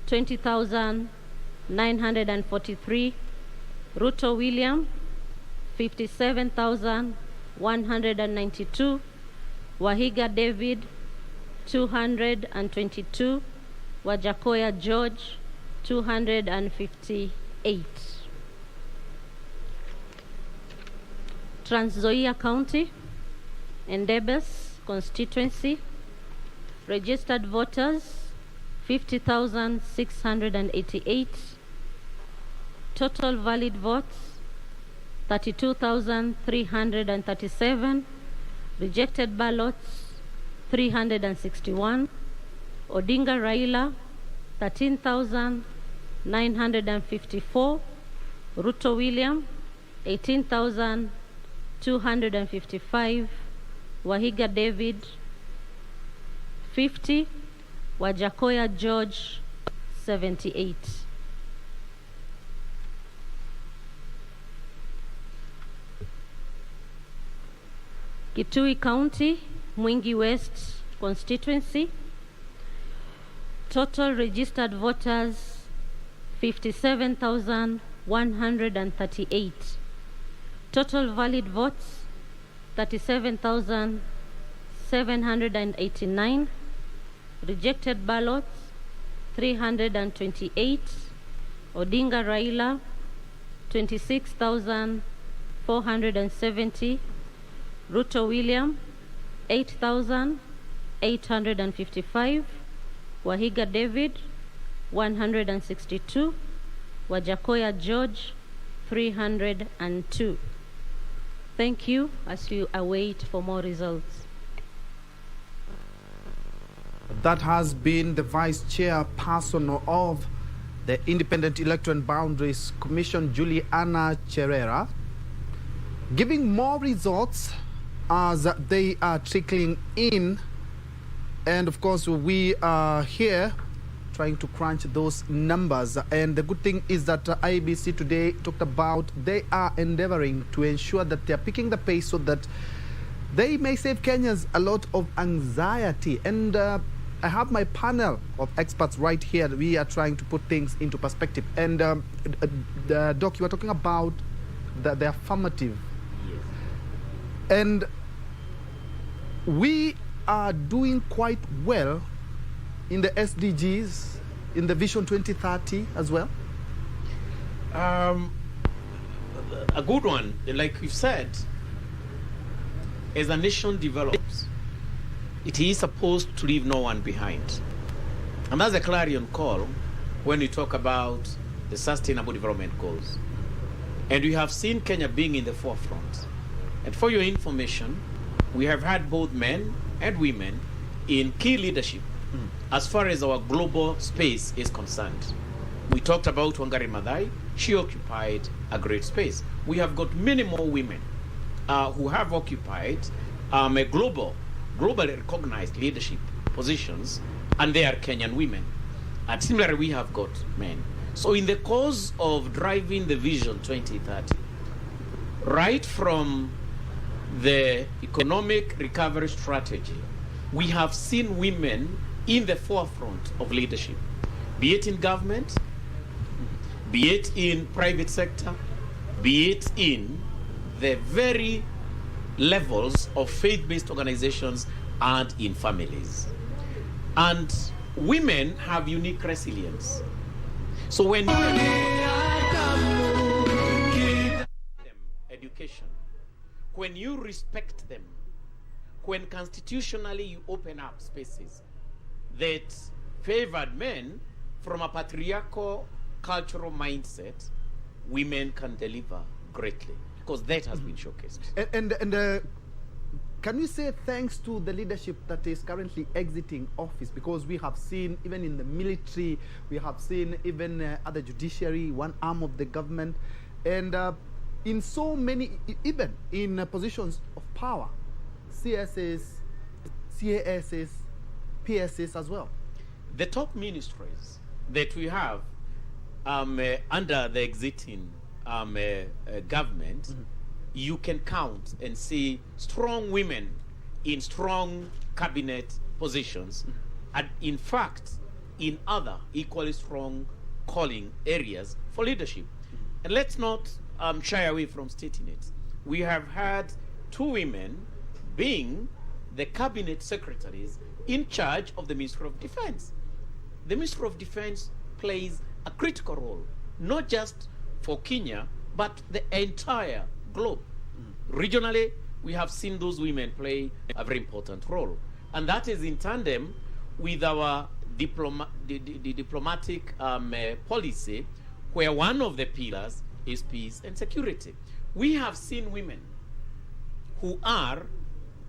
20,943. Ruto William 57,192. Wahiga David 222. Wajakoya George 258. Trans Nzoia County, Iebc constituency, registered voters 50,688. Total valid votes 32,337. Rejected ballots 361. Odinga Raila 13,954. Ruto William 18,255. Wahiga David 50. Wajakoya George 78. Kitui County, Mwingi West constituency. Total registered voters 57,138. Total valid votes 37,789. Rejected ballots 328. Odinga Raila 26,470. Ruto William 8,855. Wahiga David 162. Wajakoya George 302. Thank you as you await for more results. That has been the Vice Chairperson of the Independent Electoral and Boundaries Commission, Juliana Cherera, giving more results as they are trickling in. And of course, we are here trying to crunch those numbers. And the good thing is that Iebc today talked about they are endeavoring to ensure that they're picking the pace so that they may save Kenyans a lot of anxiety. And I have my panel of experts right here. We are trying to put things into perspective. And Doc, you were talking about the affirmative. Yes. And we are doing quite well in the SDGs, in the Vision 2030 as well. A good one, like we've said, as a nation develops, it is supposed to leave no one behind. And that's a clarion call when we talk about the Sustainable Development Goals. And we have seen Kenya being in the forefront. And for your information, we have had both men and women in key leadership as far as our global space is concerned. We talked about Wangari Maathai. She occupied a great space. We have got many more women who have occupied globally recognized leadership positions, and they are Kenyan women. And similarly, we have got men. So in the cause of driving the Vision 2030, right from the economic recovery strategy, we have seen women in the forefront of leadership, be it in government, be it in private sector, be it in the very levels of faith-based organizations and in families. And women have unique resilience. So when you give them education, when you respect them, when constitutionally you open up spaces that favored men from a patriarchal cultural mindset, women can deliver greatly, because that has been showcased. And can we say thanks to the leadership that is currently exiting office? Because we have seen, even in the military, we have seen even at the judiciary, one arm of the government, and in so many, even in positions of power, CSs, CASs, PSs as well. The top ministries that we have under the exiting government, you can count and see strong women in strong cabinet positions, and in fact, in other equally strong calling areas for leadership. And let's not shy away from stating it. We have had 2 women being the cabinet secretaries in charge of the Ministry of Defense. The Ministry of Defense plays a critical role, not just for Kenya, but the entire globe. Regionally, we have seen those women play a very important role. And that is in tandem with our diplomatic policy, where one of the pillars is peace and security. We have seen women who are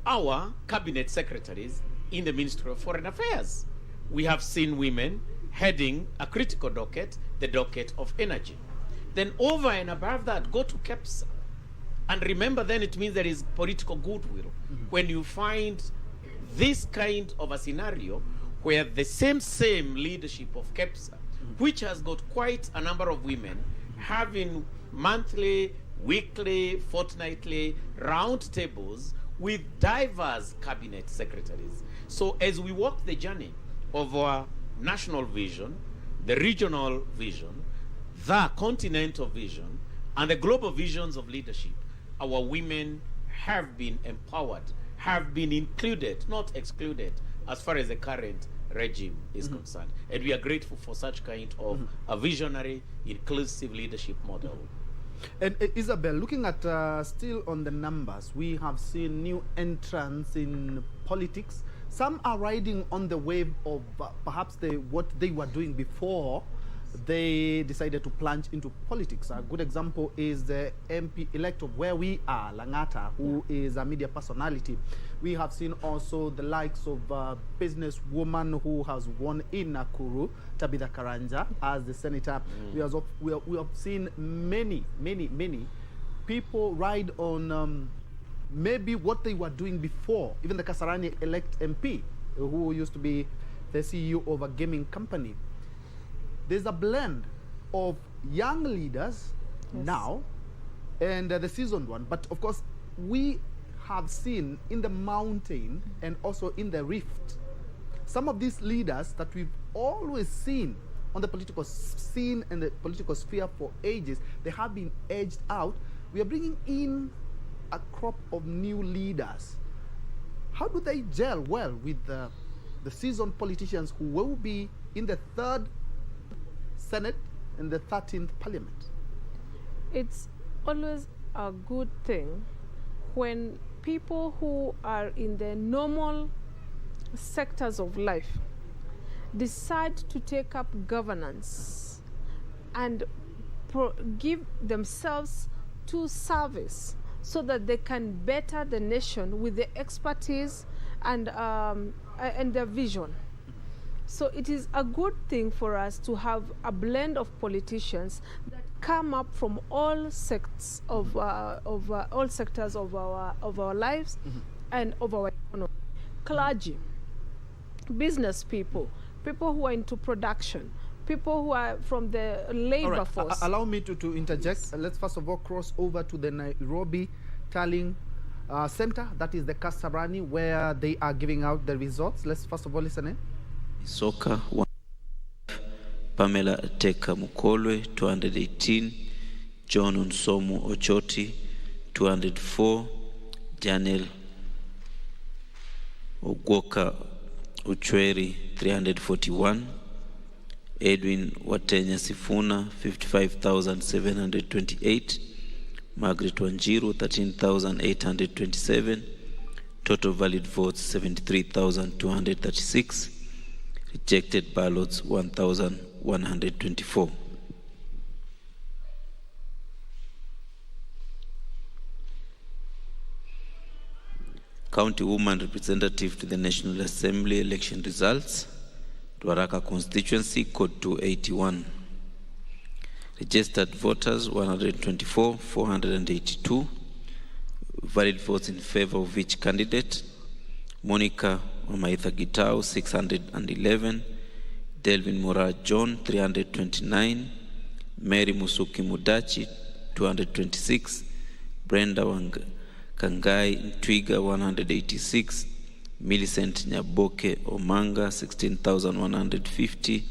our cabinet secretaries in the Ministry of Foreign Affairs. We have seen women heading a critical docket, the docket of energy. Then over and above that, go to KEPSA. And remember, then it means there is political goodwill. When you find this kind of a scenario where the same leadership of KEPSA, which has got quite a number of women, having monthly, weekly, fortnightly round tables with diverse cabinet secretaries. So as we walk the journey of our national vision, the regional vision, the continental vision, and the global visions of leadership, our women have been empowered, have been included, not excluded, as far as the current regime is concerned. And we are grateful for such kind of a visionary, inclusive leadership model. And Isabel, looking at still on the numbers, we have seen new entrants in politics. Some are riding on the wave of perhaps what they were doing before they decided to plunge into politics. A good example is the MP-elect of where we are, Langata, who is a media personality. We have seen also the likes of a businesswoman who has won in Nakuru, Tabitha Karanja, as the senator. We have seen many people ride on maybe what they were doing before. Even the Kasarani-elect MP, who used to be the CEO of a gaming company. There's a blend of young leaders now and the seasoned one. But of course, we have seen in the mountain and also in the rift, some of these leaders that we've always seen on the political scene and the political sphere for ages, they have been edged out. We are bringing in a crop of new leaders. How do they gel well with the seasoned politicians who will be in the 3rd Senate and the 13th Parliament? It's always a good thing when people who are in the normal sectors of life decide to take up governance and give themselves to service so that they can better the nation with the expertise and their vision. So it is a good thing for us to have a blend of politicians that come up from all sects of all sectors of our lives and of our economy. Clergy, business people, people who are into production, people who are from the labor force. Allow me to interject. Yes. Let's first of all cross over to the Nairobi Tallying Center. That is the Kasarani, where they are giving out the results. Let's first of all listen in. Soka, Pamela Teka Mukolwe, 218, John Unsomu Ochoti, 204, Janel Ogwoka Uchweri, 341, Edwin Watenya Sifuna, 55,728, Margaret Wanjiru, 13,827, total valid votes 73,236, rejected ballots 1,124. County Woman Representative to the National Assembly election results. Dwaraka constituency, code 281. Registered voters 124, 482. Valid votes in favor of each candidate. Monica Wamaitha Gitau 611, Delvin Mora John 329, Mary Musuki Mudachi 226, Brenda Kangai Ntwiga 186, Millicent Nyaboke Omanga 16,150,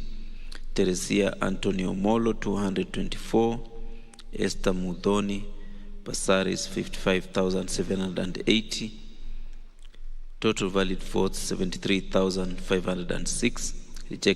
Teresia Antonio Molo 224, Esther Mudhoni Basaris 55,780, total valid votes 73,506, rejected